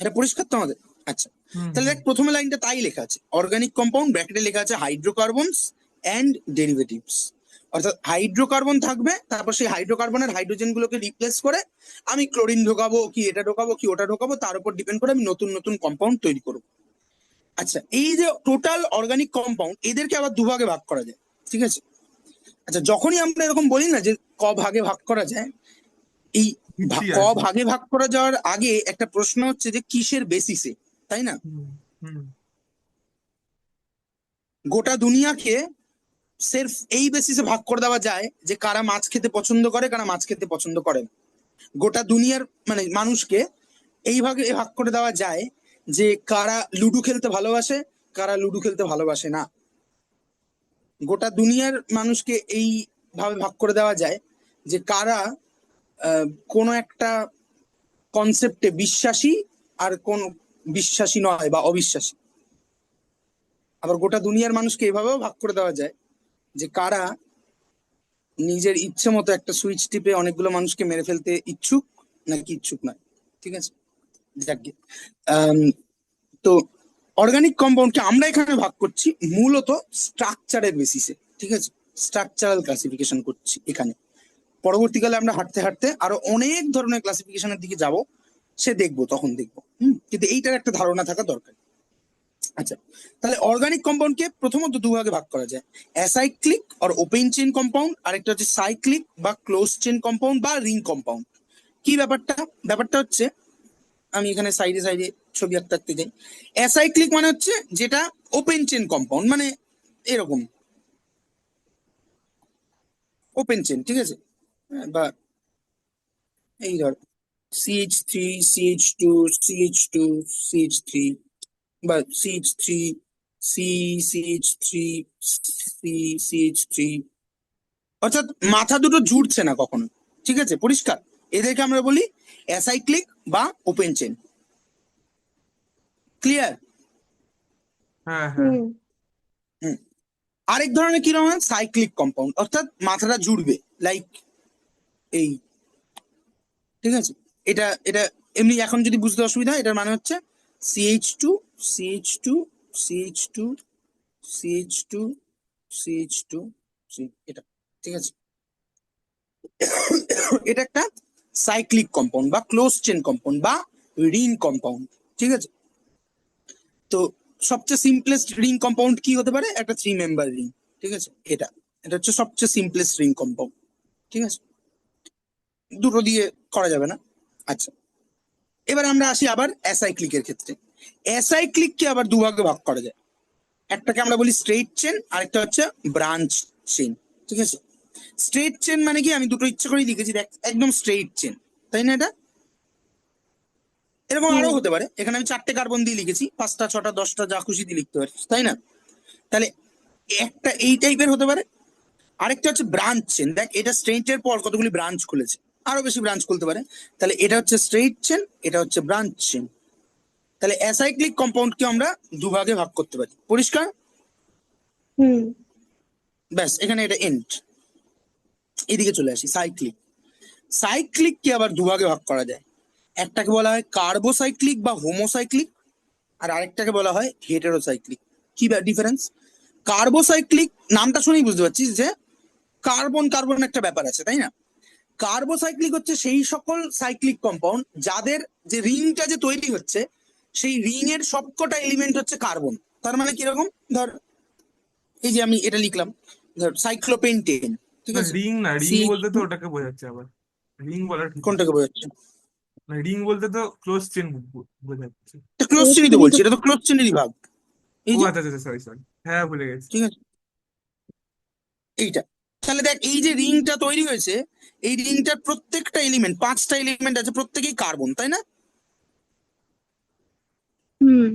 এটা পরিষ্কার তো আমাদের? আচ্ছা, হুম তাহলে হুম দেখ প্রথমে লাইনটা তাই লেখা আছে, অর্গানিক কম্পাউন্ড ব্র্যাকেটে লেখা আছে হাইড্রোকার্বনস অ্যান্ড ডেরিভেটিভস। অর্থাৎ হাইড্রোকার্বন থাকবে, তারপর সেই হাইড্রোকার্বনের হাইড্রোজেন গুলোকে রিপ্লেস করে আমি ক্লোরিন ঢোকাবো কি এটা ঢোকাবো কি ওটা ঢোকাবো, তার উপর ডিপেন্ড করে আমি নতুন নতুন কম্পাউন্ড তৈরি করবো। আচ্ছা, এই যে টোটাল অর্গানিক কম্পাউন্ড এদেরকে আবার দুভাগে ভাগ করা যায়, ঠিক আছে? আচ্ছা, যখনই আমরা এরকম বলি না যে ক ভাগে ভাগ করা যায়, এই ভিত্তি ক আর কি। ভাগে ভাগ করা যাওয়ার আগে একটা প্রশ্ন হচ্ছে যে কিসের বেসিসে, তাই না? হুম হুম গোটা দুনিয়াকে সির্ফ এই বেসিসে ভাগ করে দেওয়া যায় যে কারা মাছ খেতে পছন্দ করে কারা মাছ খেতে পছন্দ করে না। গোটা দুনিয়ার মানে মানুষকে এই ভাগে ভাগ করে দেওয়া যায় যে কারা লুডো খেলতে ভালোবাসে কারা লুডো খেলতে ভালোবাসে না। গোটা দুনিয়ার মানুষকে এই ভাবে ভাগ করে দেওয়া যায় যে কারা কোনো একটা কনসেপ্টে বিশ্বাসী আর কোন বিশ্বাসী নয় বা অবিশ্বাসী। আবার গোটা দুনিয়ার মানুষকে এভাবেও ভাগ করে দেওয়া যায় যে কারা নিজের ইচ্ছে মতো একটা সুইচ টিপে অনেকগুলো মানুষকে মেরে ফেলতে ইচ্ছুক নাকি ইচ্ছুক নয়, ঠিক আছে? যাকগে, আম, তো অর্গানিক কম্পাউন্ডকে আমরা এখানে ভাগ করছি মূলত স্ট্রাকচারের বেসিসে, ঠিক আছে? স্ট্রাকচারাল ক্লাসিফিকেশন করছি এখানে। পরবর্তীকালে আমরা হাঁটতে হাঁটতে আরো অনেক ধরনের ক্লাসিফিকেশনের দিকে যাব, সে দেখবো তখন দেখবো। কিন্তু এইটার একটা ধারণা থাকা দরকার। আচ্ছা, তাহলে অর্গানিক কম্পাউন্ডকে প্রথমত দুভাগে ভাগ করা যায়, অ্যাসাইক্লিক আর ওপেন চেইন কম্পাউন্ড, আরেকটা হচ্ছে সাইক্লিক বা ক্লোজ চেইন কম্পাউন্ড বা রিং কম্পাউন্ড। কি ব্যাপারটা? ব্যাপারটা হচ্ছে আমি এখানে সাইডে সাইডে ছবি আঁকতে আঁকতে যাই। অ্যাসাইক্লিক মানে হচ্ছে যেটা ওপেন চেইন কম্পাউন্ড, মানে এরকম ওপেন চেইন, ঠিক আছে? বা এই ধর CH3 CH2 CH2 CH3 বা CH3 C CH3 C CH3, অর্থাৎ মাথা দুটো জুড়ছে না কখনো, ঠিক আছে? পরিষ্কার? এদেরকে আমরা বলি অ্যাসাইক্লিক বা ওপেন চেইন। ক্লিয়ার? হ্যাঁ হ্যাঁ। হুম আরেক ধরনের কি রকম সাইক্লিক কম্পাউন্ড, অর্থাৎ মাথাটা জুড়বে, লাইক এই, ঠিক আছে? এটা এটা এমনি এখন যদি বুঝতে অসুবিধা হয়, এটার মানে হচ্ছে CH2 CH2 CH2 CH2 CH2 এটা, ঠিক আছে? এটা একটা সাইক্লিক কম্পাউন্ড বা ক্লোজ চেন কম্পাউন্ড বা রিং কম্পাউন্ড, ঠিক আছে? তো সবচেয়ে সিম্পলেস্ট রিং কম্পাউন্ড কি হতে পারে? একটা 3 মেম্বার রিং, ঠিক আছে? এটা এটা হচ্ছে সবচেয়ে সিম্পলেস্ট রিং কম্পাউন্ড, ঠিক আছে? দুটো দিয়ে করা যাবে না। আচ্ছা, এবার আমরা আসি আবার অ্যাসাইক্লিকের ক্ষেত্রে। অ্যাসাইক্লিককে আবার দুভাগে ভাগ করা যায়, একটাকে আমরা বলি স্ট্রেইট চেন, আরেকটা হচ্ছে ব্রাঞ্চ চেন, ঠিক আছে? স্ট্রেইট চেন মানে কি, আমি দুটো ইচ্ছে করেই লিখেছি, দেখ একদম স্ট্রেইট চেন, তাই না? এটা এরকম আরো হুম হতে পারে, এখানে আমি 4টে কার্বন দিয়ে লিখেছি, 5টা 6টা 10টা যা খুশি দিয়ে লিখতে পারি, তাই না? তাহলে একটা এই টাইপের হতে পারে। আরেকটা হচ্ছে ব্রাঞ্চ চেন, দেখ এটা স্ট্রেইট এর পর কতগুলি ব্রাঞ্চ খুলেছে, আরো বেশি ব্রাঞ্চ খুলতে পারে, তাহলে এটা হচ্ছে স্ট্রেইট চেন, এটা হচ্ছে ব্রাঞ্চ চেন। তাহলে অ্যাসাইক্লিক কম্পাউন্ডকে আমরা দুভাগে ভাগ করতে পারি, পরিষ্কার? হুম ব্যাস, এখানে এটা এন্ড। এদিকে চলে আসি সাইক্লিক। সাইক্লিককে আবার দুভাগে ভাগ করা যায়, একটাকে বলা হয় কার্বোসাইক্লিক বা হোমোসাইক্লিক, আর আরেকটাকে বলা হয় হেটেরোসাইক্লিক। কি ডিফারেন্স? কার্বোসাইক্লিক নামটা শুনেই বুঝতে পারছিস যে কার্বন কার্বন একটা ব্যাপার আছে, তাই না? কার্বোসাইক্লিক হচ্ছে সেই সকল সাইক্লিক কম্পাউন্ড যাদের যে রিংটা যে তৈরি হচ্ছে সেই রিং এর সবকটা এলিমেন্ট হচ্ছে কার্বন। তার মানে কিরকম, ধর এই যে আমি এটা লিখলাম, ধর সাইক্লোপেন্টেন, ঠিক না আছে? রিং না, রিং সি বলতে তো ওটাকে বোঝাচ্ছে আবার। রিং বলা ঠিক না। কোনটাকে বোঝাচ্ছে? রিং বলতে তো ক্লোজ চেন বোঝাচ্ছে। এটা ক্লোজ চেনই তো বলছি, এটা তো ক্লোজ চেনেরই ভাগ, এই ও যে, আচ্ছা আচ্ছা, সরি সরি, হ্যাঁ ভুলে গেছি। ঠিক আছে? এইটা, তাহলে দেখ এই যে রিংটা তৈরি হয়েছে, এই রিংটার প্রত্যেকটা এলিমেন্ট, 5টা এলিমেন্ট আছে, প্রত্যেকেই কার্বন, তাই না? হুম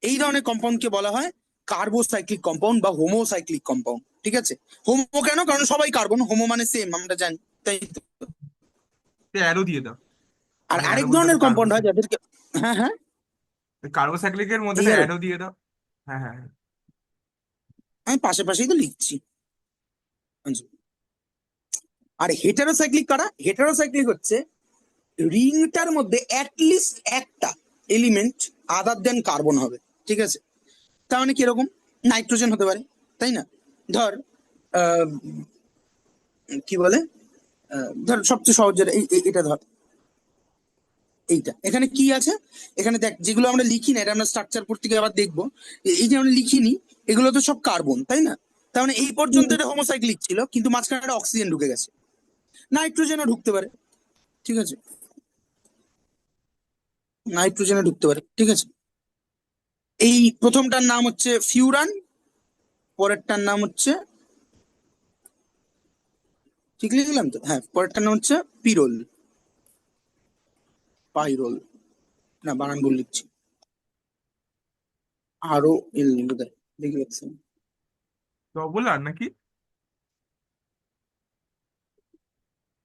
এই ধরনের কম্পাউন্ডকে বলা হয় কার্বোসাইক্লিক কম্পাউন্ড বা হোমোসাইক্লিক কম্পাউন্ড। ঠিক আছে, হোমো কেন? কারণ সবাই কার্বন, হোমো মানে সেম, আমরা জানি, তাই তো? অ্যারো দিয়ে দাও, আর মানে অ্যারো আরেক বলতে ধরনের তো কম্পাউন্ড হয় যাদেরকে, হ্যাঁ হ্যাঁ, কার্বোসাইক্লিকের মধ্যে এই না আরো, অ্যারো দিয়ে দাও। হ্যাঁ হ্যাঁ হ্যাঁ। আমি পাশে পাশেই তো লিখছি। আচ্ছা। আর হেটারোসাইক্লিক কারা? হেটারোসাইক্লিক হচ্ছে রিংটার মধ্যে অ্যাটলিস্ট একটা এলিমেন্ট আদার দেন কার্বন হবে। ঠিক আছে, তার মানে কিরকম? নাইট্রোজেন হতে পারে, তাই না? ধর আহ, কি বলে, ধর সবচেয়ে সহজ যেটা, এটা ধর, এইটা এখানে কি আছে, এখানে দেখ যেগুলো আমরা লিখি না, এটা আমরা স্ট্রাকচার পড়তে গিয়ে আবার দেখবো, এই যে আমরা লিখিনি, এগুলো তো সব কার্বন, তাই না? তার মানে এই পর্যন্ত হুম, এটা হোমোসাইক্লিক ছিল, কিন্তু মাঝখানে একটা অক্সিজেন ঢুকে গেছে, নাইট্রোজেনও ঢুকতে পারে। ঠিক আছে, নাইট্রোজেনও ঢুকতে পারে। ঠিক আছে, এই প্রথমটার নাম হচ্ছে ফিউরান, পরেরটার নাম হচ্ছে, ঠিক লিখলাম তো? হ্যাঁ, পরেরটার নাম হচ্ছে পিরোল, পাইরোল, না বানান ভুল লিখছি, আরো এল বোধহয়, দেখে রাখছি। ডবল আর নাকি?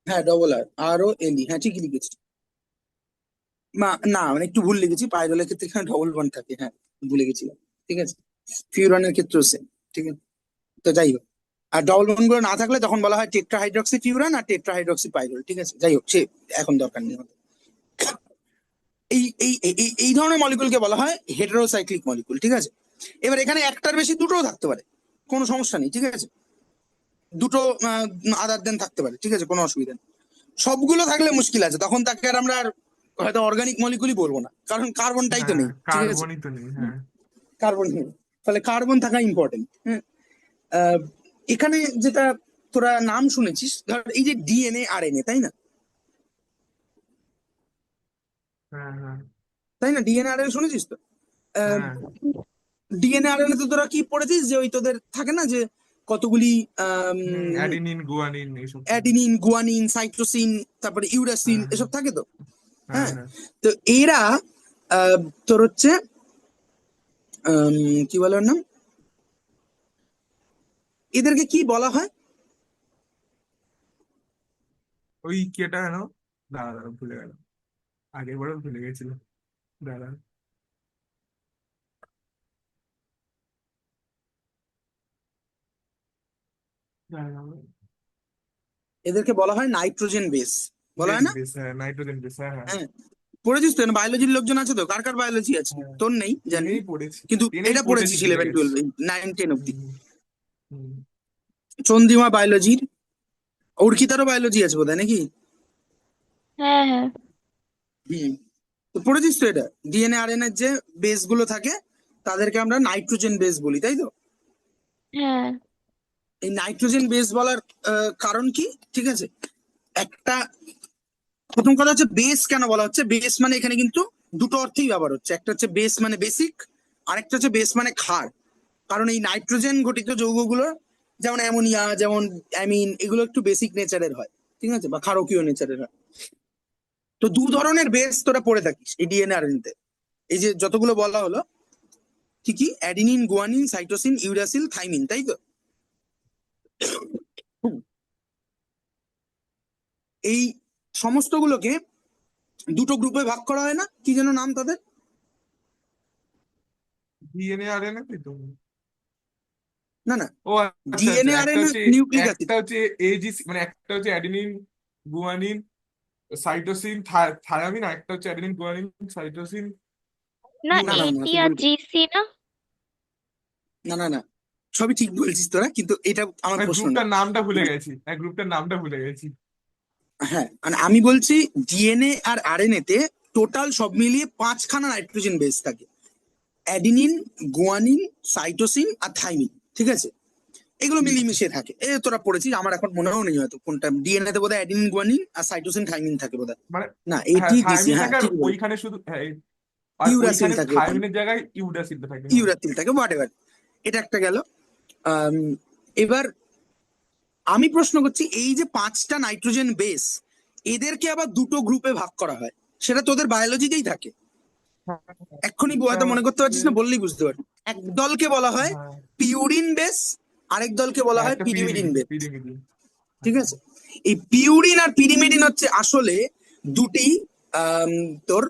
হ্যাঁ, ডবল আর, আরো এলি, হ্যাঁ ঠিকই লিখেছি। না মানে একটু ভুল লিখেছি, পাইরোলের ক্ষেত্রে এখানে ডবল বন্ড থাকে, হ্যাঁ ভুলে গেছিলাম। ঠিক আছে, ফিউরানের ক্ষেত্রেও সেম। ঠিক আছে, তো যাই হোক, আর ডবল বন্ড গুলো না থাকলে তখন বলা হয় টেট্রাহাইড্রক্সি ফিউরান আর টেট্রাহাইড্রক্সি পাইরোল। ঠিক আছে, যাই হোক, সে এখন দরকার নেই আমাদের। এই ধরনের মলিকুলকে বলা হয় হেটেরোসাইক্লিক মলিকুল। ঠিক আছে, এবার এখানে একটার বেশি দুটোও থাকতে পারে, কোনো সমস্যা নেই। ঠিক আছে, দুটো আদার দেন থাকতে পারে, ঠিক আছে, কোনো অসুবিধা নেই। সবগুলো থাকলে মুশকিল আছে, তখন তাকে আর আমরা আর হয়তো অর্গানিক মলিকুলই বলবো না, কারণ কার্বনটাই তো হ্যাঁ, নেই। ঠিক আছে, কার্বনই তো নেই, হ্যাঁ। কার্বন নেই, তাহলে কার্বন থাকা ইম্পর্টেন্ট। হ্যাঁ, আহ, এখানে যেটা তোরা নাম শুনেছিস, ধর এই যে ডিএনএ আর এন এ, তাই না? হ্যাঁ হ্যাঁ তাই না, ডিএনএ আর এন এ শুনেছিস তো? হ্যাঁ। ডিএনএ আর এন এ তো তোরা কি পড়েছিস, যে ওই তোদের থাকে না যে কতগুলি অ্যাডিনিন গুয়ানিন এইসব থাকে। অ্যাডিনিন, গুয়ানিন, সাইটোসিন, তারপরে ইউরাসিন, হ্যাঁ হ্যাঁ এসব থাকে তো। হ্যাঁ হ্যাঁ, হ্যাঁ। তো এরা তোর হচ্ছে কি বলে ওর নাম, এদেরকে কি বলা হয়? ওই কেটা কেন, দাঁড়া দাঁড়া ভুলে গেল, আগের বারেও ভুলে গেছিল, দাঁড়া। এদেরকে বলা হয় নাইট্রোজেন বেস, বলা বেশ হয় না? বেশ, হ্যাঁ নাইট্রোজেন বেশ, হ্যাঁ হ্যাঁ হ্যাঁ, পড়েছিস তো? বায়োলজির লোকজন আছে তো, কার কার বায়োলজি আছে? হ্যাঁ। তোর নেই জানি, টেনেই পড়েছি, কিন্তু টেনেই এটা পড়েছি, পড়েছিস ভুলে 11 গেছি। 12, 9 10 অব্দি। হুম, হুম। চন্দ্রিমা বায়োলজির, অর্কিতারও বায়োলজি আছে বোধহয় নাকি? হ্যাঁ হ্যাঁ হুম, তো পড়েছিস তো এটা, ডিএনএ আর এন এর যে বেস গুলো থাকে তাদেরকে আমরা নাইট্রোজেন বেস বলি, তাই তো? হ্যাঁ এই নাইট্রোজেন বেস বলার কারণ কি? ঠিক আছে, একটা প্রথম কথা হচ্ছে বেস কেন বলা হচ্ছে, বেস মানে এখানে কিন্তু দুটো অর্থেই ব্যবহার হচ্ছে, একটা হচ্ছে বেস মানে বেসিক, আরেকটা হচ্ছে বেস মানে ক্ষার। কারণ এই নাইট্রোজেন ঘটিত যৌগগুলো, যেমন অ্যামোনিয়া, যেমন অ্যামিন, এগুলো একটু বেসিক নেচারের হয়, ঠিক আছে, বা ক্ষারকীয় নেচারের হয়। তো দু ধরনের বেস তোরা পড়ে থাকিস এই ডিএনএ আর তে, এই যে যতগুলো বলা হলো, কি কি, adenine, guanine, cytosine, uracil, thymine, তাই তো? এই সমস্তগুলোকে দুটো গ্রুপে ভাগ করা হয় না, কি যেন নাম তাদের? ডিএনএ আরএনএ তো। না না, ও আচ্ছা আচ্ছা, ডিএনএ আর একটা এন হচ্ছে, নিউক্লিক অ্যাসিড। একটা হচ্ছে এজিসি, মানে একটা হচ্ছে অ্যাডিনিন গুয়ানিন সাইটোসিন থায়ামিন, আর একটা হচ্ছে অ্যাডিনিন গুয়ানিন সাইটোসিন না, না না না, ইউরাসিন। এটি তুই আর ভুল, জিসি না। না না না, সবই ঠিক বলছিস তোরা, কিন্তু এটা আমার মানে প্রশ্ন না। গ্রুপটার নামটা ভুলে গেছি, হ্যাঁ গ্রুপটার নামটা ভুলে গেছি। হ্যাঁ, মানে আমি বলছি ডিএনএ আর আরএনএ তে টোটাল সব মিলিয়ে 5খানা নাইট্রোজেন বেস থাকে, অ্যাডিনিন, গুয়ানিন, সাইটোসিন আর থাইমিন। ঠিক আছে, এগুলো মিলিয়ে থাকে, এ তোরা পড়েছিস, আমার এখন মনেও নেই হয়তো কোনটা। ডিএনএ তে বোধহয় অ্যাডিনিন, গুয়ানিন আর সাইটোসিন, থাইমিন থাকে বোধহয়। মানে না, হ্যাঁ এটি জিসি, থায়ামিন হ্যাঁ থাকে, আর ঠিক বল, ওইখানে শুধু হ্যাঁ আর ইউরাসিল ওইখানে থাকে ওখানে, থায়ামিনের জায়গায় ইউরাসিলটা থাকে, হ্যাঁ। ইউরাসিল থাকে, হোয়াট এভার। এটা একটা গেল। আম, এবার আমি প্রশ্ন করছি, এই যে 5টা নাইট্রোজেন বেস, এদেরকে আবার দুটো গ্রুপে ভাগ করা হয়, সেটা তোদের বায়োলজিতেই থাকে। এক্ষুনি একটা হয়তো মনে করতে হচ্ছে, পারছিস না, বললেই বুঝতে পারবি। এক দলকে বলা হয় হ্যাঁ, পিউরিন বেস, আরেক দলকে বলা হ্যাঁ হয় একটা পিরিমিডিন বেস। পিরিমিডিন। ঠিক আছে, এই পিউরিন আর পিরিমিডিন হচ্ছে আসলে দুটি আম, তোর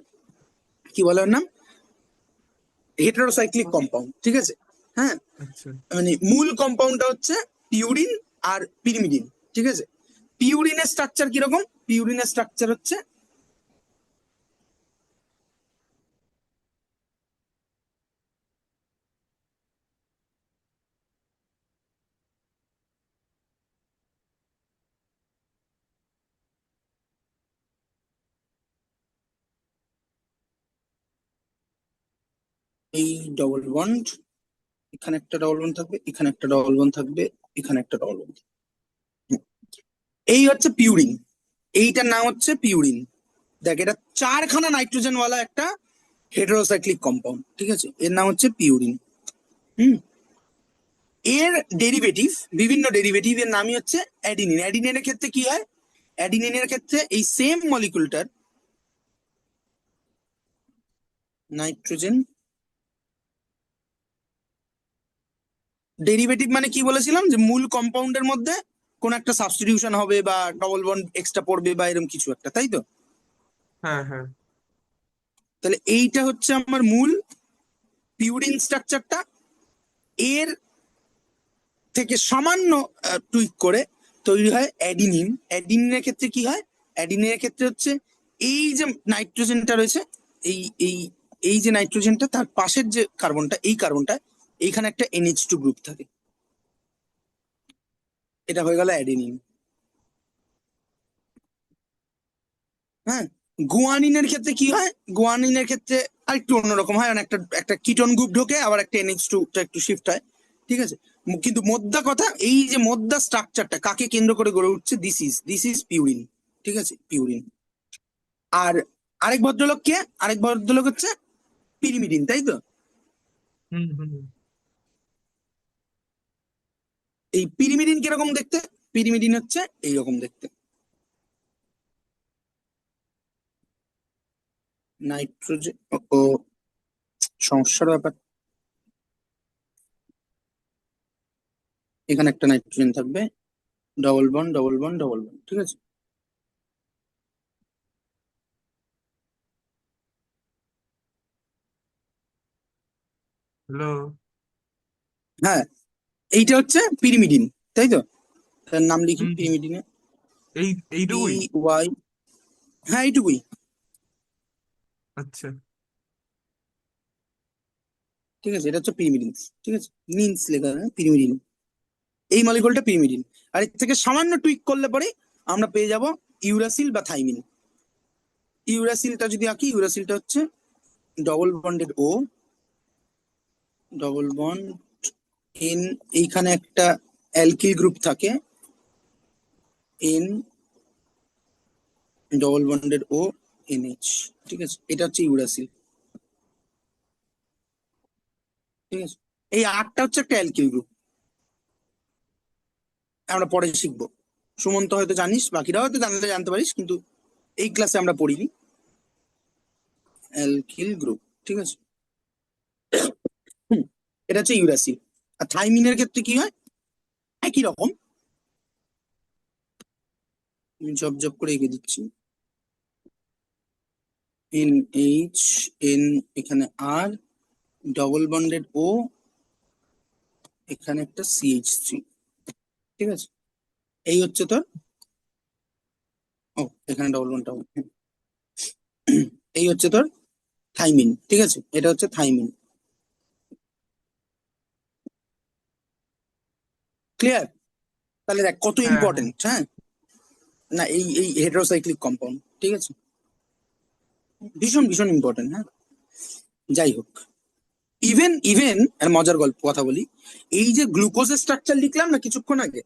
কি বলে ওর নাম, হেটারোসাইক্লিক কম্পাউন্ড। ঠিক আছে, হ্যাঁ, আচ্ছা, মানে মূল কম্পাউন্ডটা হচ্ছে পিউরিন আর পিরিমিডিন। ঠিক আছে, পিউরিনের স্ট্রাকচার কিরকম, পিউরিনের স্ট্রাকচার হচ্ছে এই ডবল বন্ড, এখানে একটা ডবল বন্ড থাকবে, এখানে একটা ডবল বন্ড থাকবে, এখানে একটা ডবল বন্ড। এই হচ্ছে পিউরিন, এইটার নাম হচ্ছে পিউরিন। দেখ, এটা চারখানা নাইট্রোজেন ওয়ালা একটা হেটারোসাইক্লিক কম্পাউন্ড। ঠিক আছে, এর নাম হচ্ছে পিউরিন। হুম, এর ডেরিভেটিভ, বিভিন্ন ডেরিভেটিভ এর নামই হচ্ছে অ্যাডিনিন। অ্যাডিনিনের ক্ষেত্রে কি হয়, অ্যাডিনিনের ক্ষেত্রে এই সেম মলিকুলটার নাইট্রোজেন ডেরিভেটিভ মানে কি বলেছিলাম, যে মূল কম্পাউন্ডের মধ্যে কোন একটা সাবস্টিটিউশন হবে বা ডবল বন্ড এক্সট্রা পড়বে বা এরকম কিছু একটা, তাই তো? হ্যাঁ হ্যাঁ তাহলে এইটা হচ্ছে আমার মূল পিউরিন স্ট্রাকচারটা। এর থেকে সামান্য টুইক করে তৈরি হয় অ্যাডিনিন। অ্যাডিনিনের ক্ষেত্রে কি হয়, অ্যাডিনিনের ক্ষেত্রে হচ্ছে এই যে নাইট্রোজেনটা রয়েছে, এই এই এই যে নাইট্রোজেনটা, তার পাশের যে কার্বনটা, এই কার্বনটা, এইখানে একটা NH2 গ্রুপ থাকে। এটা হয়ে গেল অ্যাডিনিন। হ্যাঁ, গুয়ানিনের ক্ষেত্রে কি হয়, গুয়ানিনের ক্ষেত্রে আরেকটু অন্যরকম হয়, মানে একটা একটা কিটোন গ্রুপ ঢোকে, আবার একটা NH2 টা একটু শিফট হয়। ঠিক আছে, কিন্তু মোদ্দা কথা, এই যে মোদ্দা স্ট্রাকচারটা কাকে কেন্দ্র করে গড়ে উঠছে, দিস ইজ পিউরিন। ঠিক আছে, পিউরিন। আর আরেক ভদ্রলোক কে, আরেক ভদ্রলোক হচ্ছে পিরিমিডিন, তাই তো? হুম হুম এই পিরিমিডিন কিরকম দেখতে, পিরিমিডিন হচ্ছে এইরকম দেখতে, নাইট্রোজেন। ও, সমস্যার ব্যাপার, এখানে একটা নাইট্রোজেন থাকবে, double bond double bond double bond. ঠিক আছে, হ্যালো। হ্যাঁ, এইটা হচ্ছে পিরিমিডিন, তাই তো? তার নাম লিখি হুম হুম, পিরিমিডিনে, এই পি এইটুকুই? ওয়াই, হ্যাঁ এইটুকুই। আচ্ছা, ঠিক আছে, এটা হচ্ছে পিরিমিডিন। ঠিক আছে, মিনস লেখা হয় পিরিমিডিন, এই মলিকুলটা পিরিমিডিন। আর এর থেকে সামান্য টুইক করলে পরে আমরা পেয়ে যাব ইউরাসিল বা থাইমিন। ইউরাসিলটা যদি আঁকি, ইউরাসিলটা হচ্ছে ডবল বন্ডেড ও, ডবল বন্ড এন, এইখানে একটা অ্যালকিল গ্রুপ থাকে, এন, ডবল বন্ডেড ও, NH। ঠিক আছে, এটা হচ্ছে ইউরাসিল। ঠিক আছে, এই আটটা হচ্ছে একটা অ্যালকিল গ্রুপ, আমরা পরে শিখবো। সুমন্ত হয়তো জানিস, বাকিরা হয়তো জানলে জানতে পারিস, কিন্তু এই ক্লাসে আমরা পড়িনি অ্যালকিল গ্রুপ। ঠিক আছে, হুম, এটা হচ্ছে ইউরাসিল। আর থাইমিনের ক্ষেত্রে কি হয়, একই রকম, আমি জব জব করে এঁকে দিচ্ছি, NH, N, এখানে আর, ডবল বন্ডেড ও, এখানে একটা CH3। ঠিক আছে, এই হচ্ছে তোর, ও এখানে ডবল বন্ড ডবল, এই হচ্ছে তোর থাইমিন। ঠিক আছে, এটা হচ্ছে থাইমিন। ক্লিয়ার? তাহলে দেখ কত হ্যাঁ হ্যাঁ ইম্পর্টেন্ট, হ্যাঁ, না এই এই হেটারোসাইক্লিক কম্পাউন্ড। ঠিক আছে, ভীষণ ভীষণ ইম্পর্টেন্ট। হ্যাঁ, যাই হোক, ইভেন ইভেন মজার গল্প কথা বলি, এই যে গ্লুকোজের স্ট্রাকচার লিখলাম না কিছুক্ষণ আগে,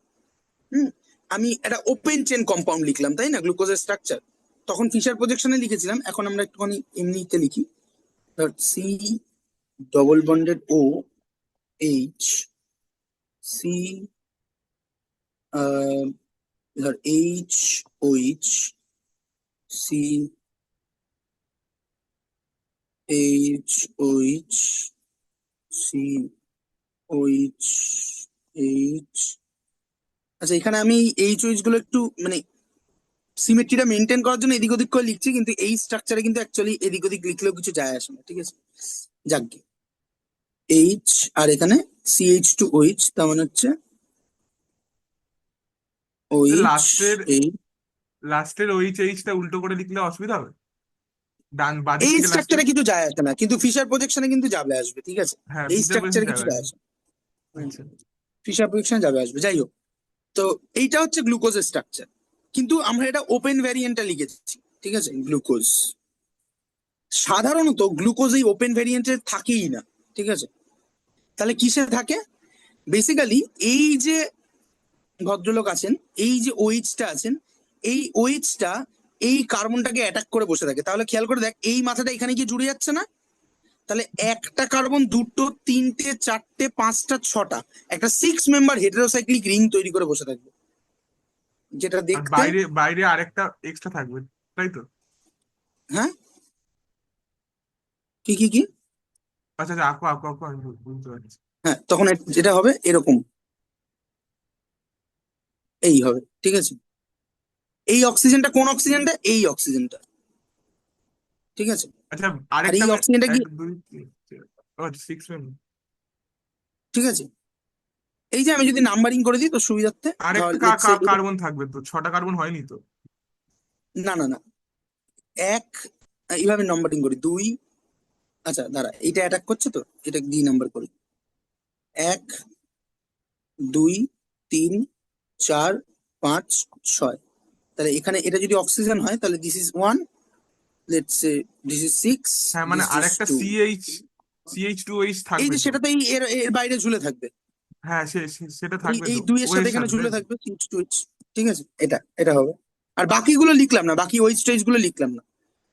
হুম, আমি একটা ওপেন চেন কম্পাউন্ড লিখলাম, তাই না, গ্লুকোজের স্ট্রাকচার। তখন ফিশার প্রজেকশনে লিখেছিলাম, এখন আমরা একটুখানি এমনিতে লিখি। C double bonded O, H, C, ধর H, OH, C, H, OH, C H H. আচ্ছা, এখানে আমি এইচ ওইচ গুলো একটু মানে সিমেট্রিটা মেনটেন করার জন্য এদিক ওদিক করে লিখছি, কিন্তু এই স্ট্রাকচারে কিন্তু অ্যাকচুয়ালি এদিক ওদিক লিখলেও কিছু যায় আসে না, ঠিক আছে। যাকগে, এইচ আর এখানে সিএইচ টু ওইচ, তার মানে হচ্ছে ওইচ লাস্টের এইচ। লাস্টের ওইচ এইচটা উল্টো করে লিখলে অসুবিধা হবে? বাদিক এই থেকে লাস্টের। স্ট্রাকচারে কিছু যায় আসে না, কিন্তু ফিশার প্রজেকশনে কিন্তু যাবে আসবে, ঠিক আছে। হ্যাঁ, এই ফিচার পজিশন স্ট্রাকচারে কিছু যাবে। যায় আসে না। আচ্ছা। ফিশার প্রজেকশনে যাবে আসবে, যাই হোক। তো এইটা হচ্ছে গ্লুকোজের স্ট্রাকচার, কিন্তু আমরা এটা ওপেন ভ্যারিয়েন্টটা লিখেছি, ঠিক আছে। গ্লুকোজ সাধারণত গ্লুকোজ এই ওপেন ভ্যারিয়েন্টে থাকেই না, ঠিক আছে। তাহলে কিসে থাকে? বেসিক্যালি এই যে ভদ্রলোক আছেন, এই যে ওইচটা আছেন, এই ওইচটা এই কার্বনটাকে অ্যাটাক করে বসে থাকে। তাহলে খেয়াল করে দেখ, এই মাথাটা এখানে গিয়ে জুড়ে যাচ্ছে না? তাহলে একটা কার্বন, দুটো, তিনটে, চারটে, পাঁচটা, ছটা, একটা 6 মেম্বার হেটেরোসাইক্লিক রিং তৈরি করে বসে থাকবে, যেটা আর দেখতে। বাইরে বাইরে আরেকটা এক্সট্রা থাকবে, তাই তো? হ্যাঁ, কি কি কি? আচ্ছা আচ্ছা, আঁকো আঁকো আঁকো, আমি বুঝতে পারছি। হ্যাঁ, তখন যেটা হবে এরকম, এই হবে, ঠিক আছে। এই অক্সিজেনটা কোন অক্সিজেনটা? এই অক্সিজেনটা, ঠিক আছে। আচ্ছা, আর আরেকটা এই অক্সিজেনটা কি? 6 ঠিক আছে, এই যে আমি যদি নাম্বারিং করে দিই তো সুবিধার্থে, ধর আরেকটা লেটস সে, কার্বন থাকবে তো, 6টা কার্বন হয়নি তো? না না না, এক, এইভাবে নাম্বারিং করি, দুই। আচ্ছা দাঁড়া, এটা অ্যাটাক করছে তো, এটা দিয়ে নাম্বার করি, এক, দুই, তিন, চার, পাঁচ, ছয়। তাহলে এখানে এটা যদি অক্সিজেন হয় তাহলে this is one, let's say this is six, হ্যাঁ, মানে দিস ইজ আরেকটা টু। CH2OH এই থাকবে যে তো? সেটা তো এই এর বাইরে ঝুলে থাকবে, হ্যাঁ, সেটা এই থাকবে এই তো, দুইয়ের ও সাথে এর এখানে সাথে, ঝুলে তাই তো? থাকবে সিক্স টু এইচ, ঠিক আছে। এটা এটা হবে। আর বাকিগুলো লিখলাম না, বাকি ওই স্টেজ গুলো লিখলাম না।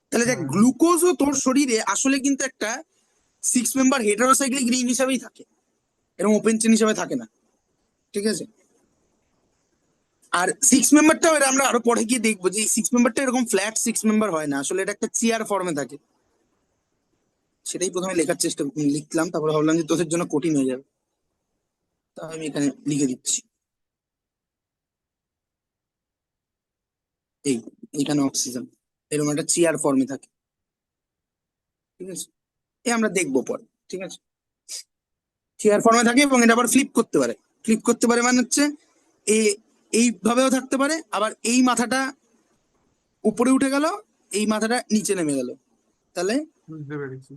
তাহলে দেখ, হ্যাঁ, গ্লুকোজও তোর শরীরে আসলে কিন্তু একটা 6 মেম্বার হেটারোসাইক্লিক রিং হিসাবেই থাকে, এরকম ওপেন চেন হিসাবে থাকে না, ঠিক আছে। আর 6 মেম্বারটা আমরা আরো পরে গিয়ে দেখবো যে এই 6 মেম্বারটা এরকম ফ্ল্যাট 6 মেম্বার হয় না, আসলে এটা একটা চেয়ার ফর্মে থাকে। সেটাই প্রথমে লেখার চেষ্টা লিখলাম, তারপরে ভাবলাম যে তোদের জন্য কঠিন হয়ে যাবে, তাই আমি এখানে লিখে দিচ্ছি। এই এখানে অক্সিজেন এরকম একটা চেয়ার ফর্মে থাকে, ঠিক আছে। এ আমরা দেখবো পরে, ঠিক আছে। চেয়ার ফর্মে থাকে এবং এটা আবার ফ্লিপ করতে পারে। ফ্লিপ করতে পারে মানে হচ্ছে এ এইভাবেও থাকতে পারে, আবার এই মাথাটা উপরে উঠে গেল, এই মাথাটা নিচে নেমে গেল, তাহলে বুঝতে পেরেছি।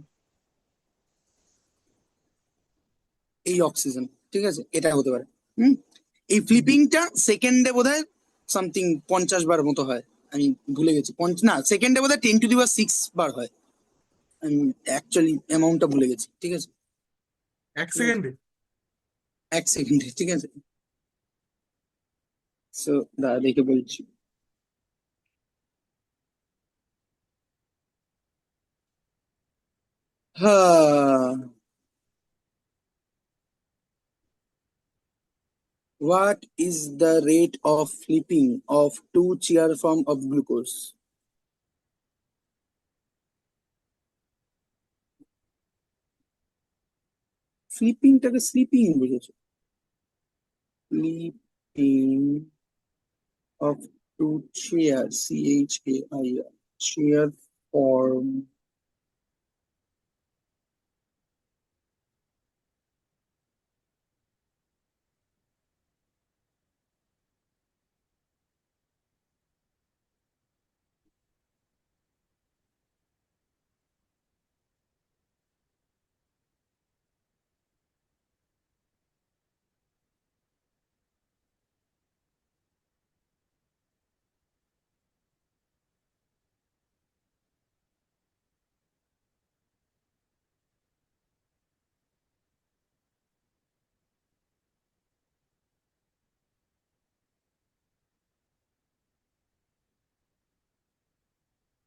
এই অক্সিজেন, ঠিক আছে, এটা হতে পারে। হুম। এই ফ্লিপিংটা সেকেন্ডে বোধহয় সামথিং 50 বার মতো হয়, আমি ভুলে গেছি। না, সেকেন্ডে বোধহয় 10⁶বার হয়, আমি অ্যাকচুয়ালি অ্যামাউন্টটা ভুলে গেছি, ঠিক আছে। ঠিক আছে, এক সেকেন্ডে? 1 সেকেন্ডে, ঠিক আছে। সো দাঁড়া দেখে বলছি। হ্যাঁ, what is the rate of flipping of two chair form of glucose? ফ্লিপিংটাকে স্লিপিং বুঝেছো? Flipping of two chair, CHAIR, chair form.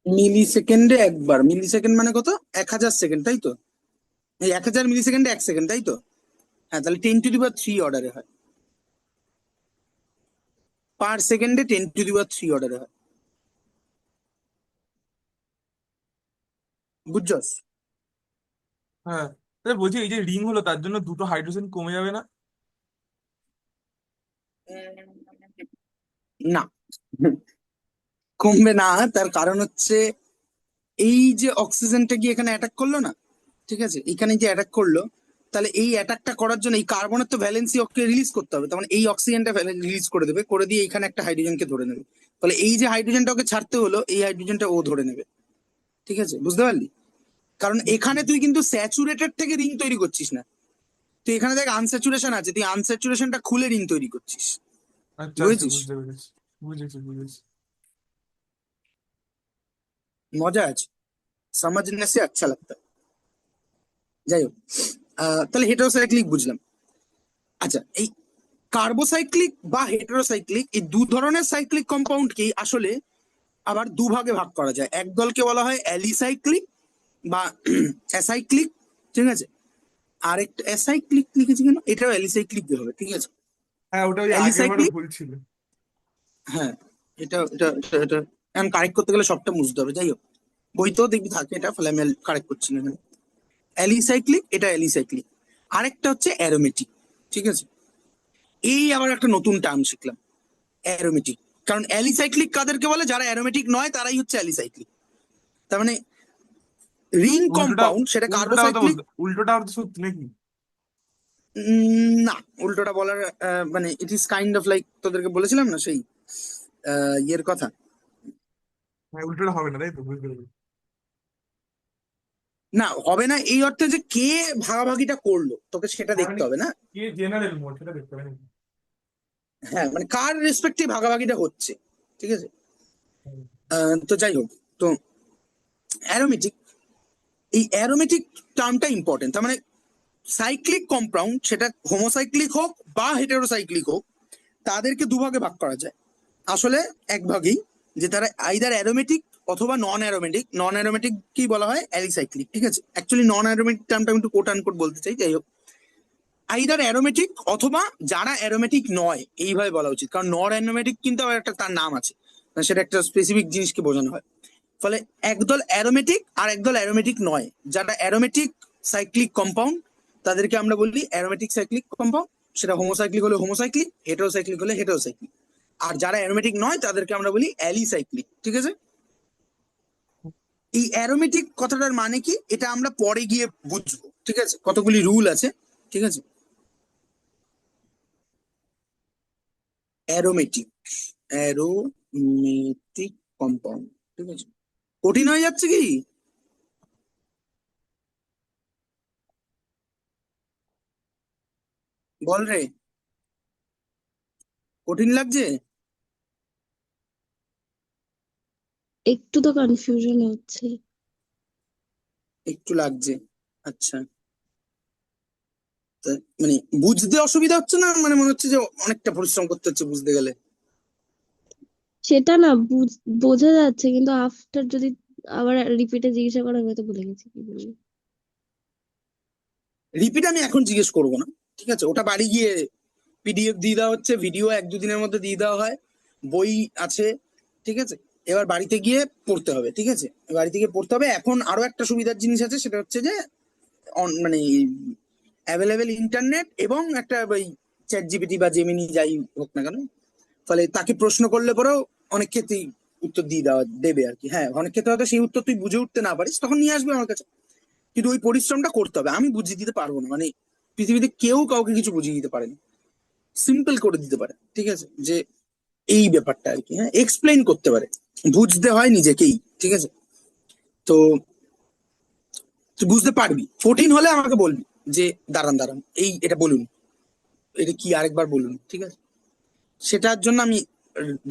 মিলি সেকেন্ডে একবার, মিলি সেকেন্ড মানে কত? 1000 সেকেন্ড, তাই তো? এই 1000 মিলি সেকেন্ডে 1 সেকেন্ড, তাই তো? হ্যাঁ, তাহলে 10⁻³ অর্ডারে হয়, পার সেকেন্ডে 10⁻³ অর্ডারে হয়, বুঝছস? হ্যাঁ। তাহলে বলছি এই যে রিং হলো তার জন্য দুটো হাইড্রোজেন কমে যাবে না? না, কমবে না। তার কারণ হচ্ছে এই যে অক্সিজেনটা গিয়ে এখানে অ্যাটাক করলো না, ঠিক আছে, এখানে যে অ্যাটাক করলো, তাহলে এই অ্যাটাকটা করার জন্য এই কার্বনের তো ভ্যালেন্সি ওকে রিলিজ করতে হবে, তখন এই অক্সিজেনটা রিলিজ করে দেবে, করে দিয়ে এখানে একটা হাইড্রোজেনকে ধরে নেবে। ফলে এই যে হাইড্রোজেনটা ওকে ছাড়তে হলো, এই হাইড্রোজেনটা ও ধরে নেবে। ঠিক আছে, বুঝতে পারলি? কারণ এখানে তুই কিন্তু স্যাচুরেটেড থেকে রিং তৈরি করছিস না, তুই এখানে দেখ আনস্যাচুরেশন আছে, তুই আনস্যাচুরেশনটা খুলে রিং তৈরি করছিস। আচ্ছা আচ্ছা, বুঝেছিস? বুঝতে পেরেছি, বুঝেছি বুঝেছি। মজা আছে, समझने से अच्छा लगता है। যাই হোক, তাহলে হেটারোসাইক্লিক বুঝলাম। আচ্ছা, এই কার্বোসাইক্লিক বা হেটারোসাইক্লিক এই দু ধরনের সাইক্লিক কম্পাউন্ডকেই আসলে আবার দুভাগে ভাগ করা যায়। এক দলকে বলা হয় অ্যালিসাইক্লিক বা অ্যাসাইক্লিক, ঠিক আছে। আর একটা অ্যাসাইক্লিক লিখেছি কেন, এটাও অ্যালিসাইক্লিক হবে, ঠিক আছে। হ্যাঁ, ওটা ওই আগের বারে অ্যালিসাইক্লিক, ভুল ছিল। হ্যাঁ, এটা এখন কারেক্ট করতে গেলে সবটা বুঝতে হবে। যাই হোক, বইতেও দেখবি থাকে এটা, ফলে আমি কারেক্ট করছি না এখানে। অ্যালিসাইক্লিক, এটা অ্যালিসাইক্লিক। আরেকটা হচ্ছে অ্যারোমেটিক, ঠিক আছে। এই আবার একটা নতুন টার্ম শিখলাম, অ্যারোমেটিক। কারণ অ্যালিসাইক্লিক কাদেরকে বলে, যারা অ্যারোমেটিক নয় তারাই হচ্ছে অ্যালিসাইক্লিক। তার মানে রিং উল্টোটা, কম্পাউন্ড সেটা উল্টোটা হতে কার্বোসাইক্লিক। বলতে, উল্টোটা হতে সত্যি নাকি? না, উল্টোটা বলার মানে it is kind of like, তোদেরকে বলেছিলাম না সেই ইয়ের কথা। হ্যাঁ, উল্টোটা হবে না, তাই তো, বুঝতে পেরেছি। না, হবে না এই অর্থে যে কে ভাগাভাগিটা করলো তোকে সেটা হ্যাঁ দেখতে মানে হবে না। কি জেনারেল মোড সেটা দেখতে হবে নাকি? হ্যাঁ, মানে কার রেসপেক্টে ভাগাভাগিটা হচ্ছে, ঠিক আছে। হুম। তো যাই হোক, তো অ্যারোমেটিক, এই অ্যারোমেটিক টার্মটা ইম্পর্টেন্ট। তার মানে সাইক্লিক কম্পাউন্ড সেটা হোমোসাইক্লিক হোক বা হেটেরোসাইক্লিক হোক, তাদেরকে দুভাগে ভাগ করা যায়। আসলে এক ভাগেই, যে তারা আইদার অ্যারোমেটিক অথবা নন অ্যারোমেটিক। নন অ্যারোমেটিক কি বলা হয়, অ্যালিসাইক্লিক, ঠিক আছে। অ্যাকচুয়ালি নন অ্যারোমেটিক টার্মটা আমি একটু কোট আনকোট বলতে চাই। যাই হোক, আইদার অ্যারোমেটিক অথবা যারা অ্যারোমেটিক নয়, এইভাবে বলা উচিত। কারণ নন অ্যারোমেটিক কিন্তু আবার একটা তার নাম আছে, মানে সেটা একটা স্পেসিফিক জিনিসকে বোঝানো হয়। ফলে একদল অ্যারোমেটিক আর একদল অ্যারোমেটিক নয়। যারা অ্যারোমেটিক সাইক্লিক কম্পাউন্ড তাদেরকে আমরা বলি অ্যারোমেটিক সাইক্লিক কম্পাউন্ড। সেটা হোমোসাইক্লিক হলে হোমোসাইক্লিক, হেটারোসাইক্লিক হলে হেটারোসাইক্লিক। আর যারা অ্যারোমেটিক নয় তাদেরকে আমরা বলি অ্যালিসাইক্লিক, ঠিক আছে। এই অ্যারোমেটিক কথাটার মানে কি, এটা আমরা পরে গিয়ে বুঝবো, ঠিক আছে। কতগুলি রুল আছে, ঠিক আছে। অ্যারোমেটিক, অ্যারোমেটিক কম্পাউন্ড, ঠিক আছে। কঠিন হয়ে যাচ্ছে কি? বল রে, কঠিন লাগছে? একটু তো কনফিউশন হচ্ছে। একটু লাগছে, আচ্ছা। তা মানে বুঝতে অসুবিধা হচ্ছে না, মানে মনে হচ্ছে যে অনেকটা পরিশ্রম করতে হচ্ছে বুঝতে গেলে? সেটা না বোঝা যাচ্ছে, কিন্তু আফটার যদি আবার রিপিটে জিজ্ঞাসা করা হয়তো ভুলে গেছি কি বলবো। রিপিট আমি এখন জিজ্ঞেস করবো না, ঠিক আছে। ওটা বাড়ি গিয়ে পিডিএফ দিয়ে দেওয়া হচ্ছে, ভিডিও এক দুদিনের মধ্যে দিয়ে দেওয়া হয়, বই আছে, ঠিক আছে। এবার বাড়িতে গিয়ে পড়তে হবে, ঠিক আছে। বাড়িতে গিয়ে পড়তে হবে। এখন আরো একটা সুবিধার জিনিস আছে, সেটা হচ্ছে যে মানে অ্যাভেলেবেল ইন্টারনেট এবং একটা ওই চ্যাট জিপিটি বা জেমিনি যাই হোক না কেন, ফলে তাকে প্রশ্ন করলে পরেও অনেক ক্ষেত্রেই উত্তর দিয়ে দেওয়া দেবে আর কি। হ্যাঁ, অনেক ক্ষেত্রে হয়তো সেই উত্তর তুই বুঝে উঠতে না পারিস, তখন নিয়ে আসবে আমার কাছে। কিন্তু ওই পরিশ্রমটা করতে হবে, আমি বুঝিয়ে দিতে পারবো না। মানে পৃথিবীতে কেউ কাউকে কিছু বুঝিয়ে দিতে পারে না, সিম্পল করে দিতে পারে, ঠিক আছে। যে এই ব্যাপারটা আর কি, হ্যাঁ, এক্সপ্লেইন করতে পারে, বুঝতে হয় নিজেকেই, ঠিক আছে। তো তুই বুঝতে পারবি, কঠিন হলে আমাকে বলবি যে দাঁড়ান দাঁড়ান, এই এটা বলুন, এটা কি আরেকবার বলুন, ঠিক আছে। সেটার জন্য আমি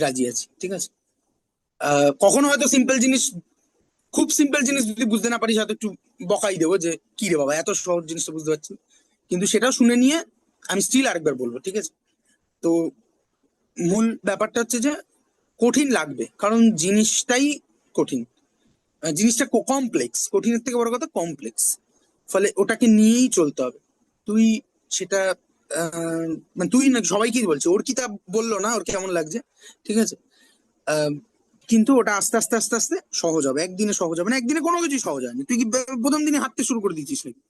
রাজি আছি, ঠিক আছে। কখনো হয়তো সিম্পল জিনিস, খুব সিম্পল জিনিস যদি বুঝতে না পারিস, হয়তো একটু বকাই দেবো যে কি রে বাবা, এত সহজ জিনিসটা বুঝতে পারছি না। কিন্তু সেটাও শুনে নিয়ে আমি স্টিল আরেকবার বলবো, ঠিক আছে। তো মূল ব্যাপারটা হচ্ছে যে কঠিন লাগবে, কারণ জিনিসটাই কঠিন। জিনিসটা কমপ্লেক্স, কঠিনের থেকে বড় কথা কমপ্লেক্স। ফলে ওটাকে নিয়েই চলতে হবে। তুই সেটা আহ, মানে তুই না, সবাইকেই বলছে, ওর কি তা বললো না, ওর কেমন লাগছে, ঠিক আছে। আহ, কিন্তু ওটা আস্তে আস্তে আস্তে আস্তে সহজ হবে। একদিনে সহজ হবে না, একদিনে কোনো কিছুই সহজ হয়নি। তুই কি প্রথম দিনে হাঁটতে শুরু করে দিচ্ছিস নাকি?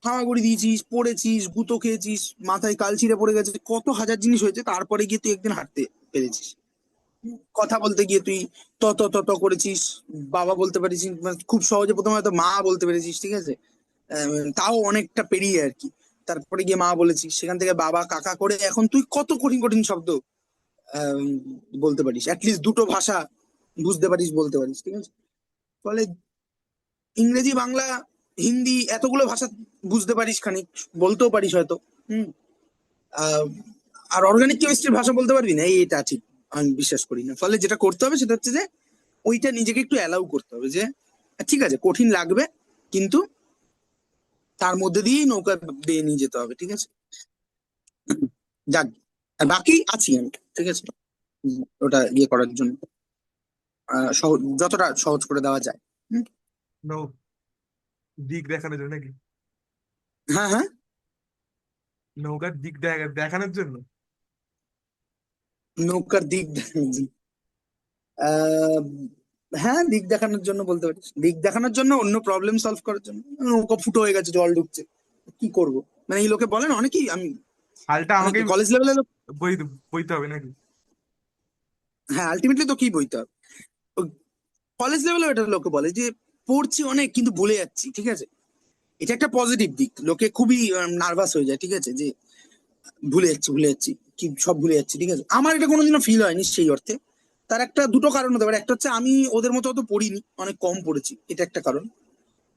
হামাগুড়ি দিয়েছিস, পড়েছিস, গুঁতো খেয়েছিস, মাথায় কাল ছিঁড়ে পড়ে গেছে, কত হাজার জিনিস হয়েছে, তারপরে গিয়ে তুই একদিন হাঁটতে পেরেছিস। কথা বলতে গিয়ে তুই ত ত ত ত করেছিস, বাবা বলতে পারিস, মানে খুব সহজে প্রথমে হয়তো মা বলতে পেরেছিস, ঠিক আছে, তাও অনেকটা পেরিয়ে আর কি। তারপরে গিয়ে মা বলেছিস, সেখান থেকে বাবা কাকা করে এখন তুই কত কঠিন কঠিন শব্দ আম, বলতে পারিস, অ্যাটলিস্ট দুটো ভাষা বুঝতে পারিস, বলতে পারিস, ঠিক আছে। ফলে ইংরেজি, বাংলা, হিন্দি এতগুলো ভাষা বুঝতে পারিস খানিক, বলতেও পারিস হয়তো। হুম। আহ, আর অর্গানিক কেমিস্ট্রির ভাষা বলতে পারবি না, এটা ঠিক আমি বিশ্বাস করি না। ফলে যেটা করতে হবে সেটা হচ্ছে যে ওইটা নিজেকে একটু অ্যালাউ করতে হবে যে ঠিক আছে কঠিন লাগবে, কিন্তু তার মধ্যে দিয়েই নৌকা বেয়ে নিয়ে যেতে হবে, ঠিক আছে। যাক, আর বাকি আছি আমি, ঠিক আছে, ওটা ইয়ে করার জন্য, যতটা সহজ করে দেওয়া যায়। হুম। নৌ দিক দেখানোর জন্য নাকি? হ্যাঁ, হ্যাঁ। নৌকার দিক দেখানোর জন্য। নৌকার দিক দেখানোর জন্য। আহ হ্যাঁ, দিক দেখানোর জন্য বলতে পারিস, দিক দেখানোর জন্য, অন্য প্রবলেম সলভ করার জন্য। নৌকা ফুটো হয়ে গেছে, জল ঢুকছে, কি করব, মানে এই লোকে বলেন অনেকেই, আমি হালটা অনেক আমাকেই কলেজ লেভেলে, বই বইতে হবে নাকি? হ্যাঁ আলটিমেটলি তো কি বইতে হবে, কলেজ লেভেলে এটা লোকে বলে যে পড়ছি অনেক কিন্তু ভুলে যাচ্ছি, ঠিক আছে। এটা একটা পজিটিভ দিক, লোকে খুবই নার্ভাস হয়ে যায়, ঠিক আছে, যে ভুলে যাচ্ছি কি সব ভুলে যাচ্ছি, ঠিক আছে। আমার এটা কোনোদিনও ফিল হয়নি সেই অর্থে। তার একটা দুটো কারণ হতে পারে, একটা হচ্ছে আমি ওদের মতো অত পড়িনি, অনেক কম পড়েছি, এটা একটা কারণ।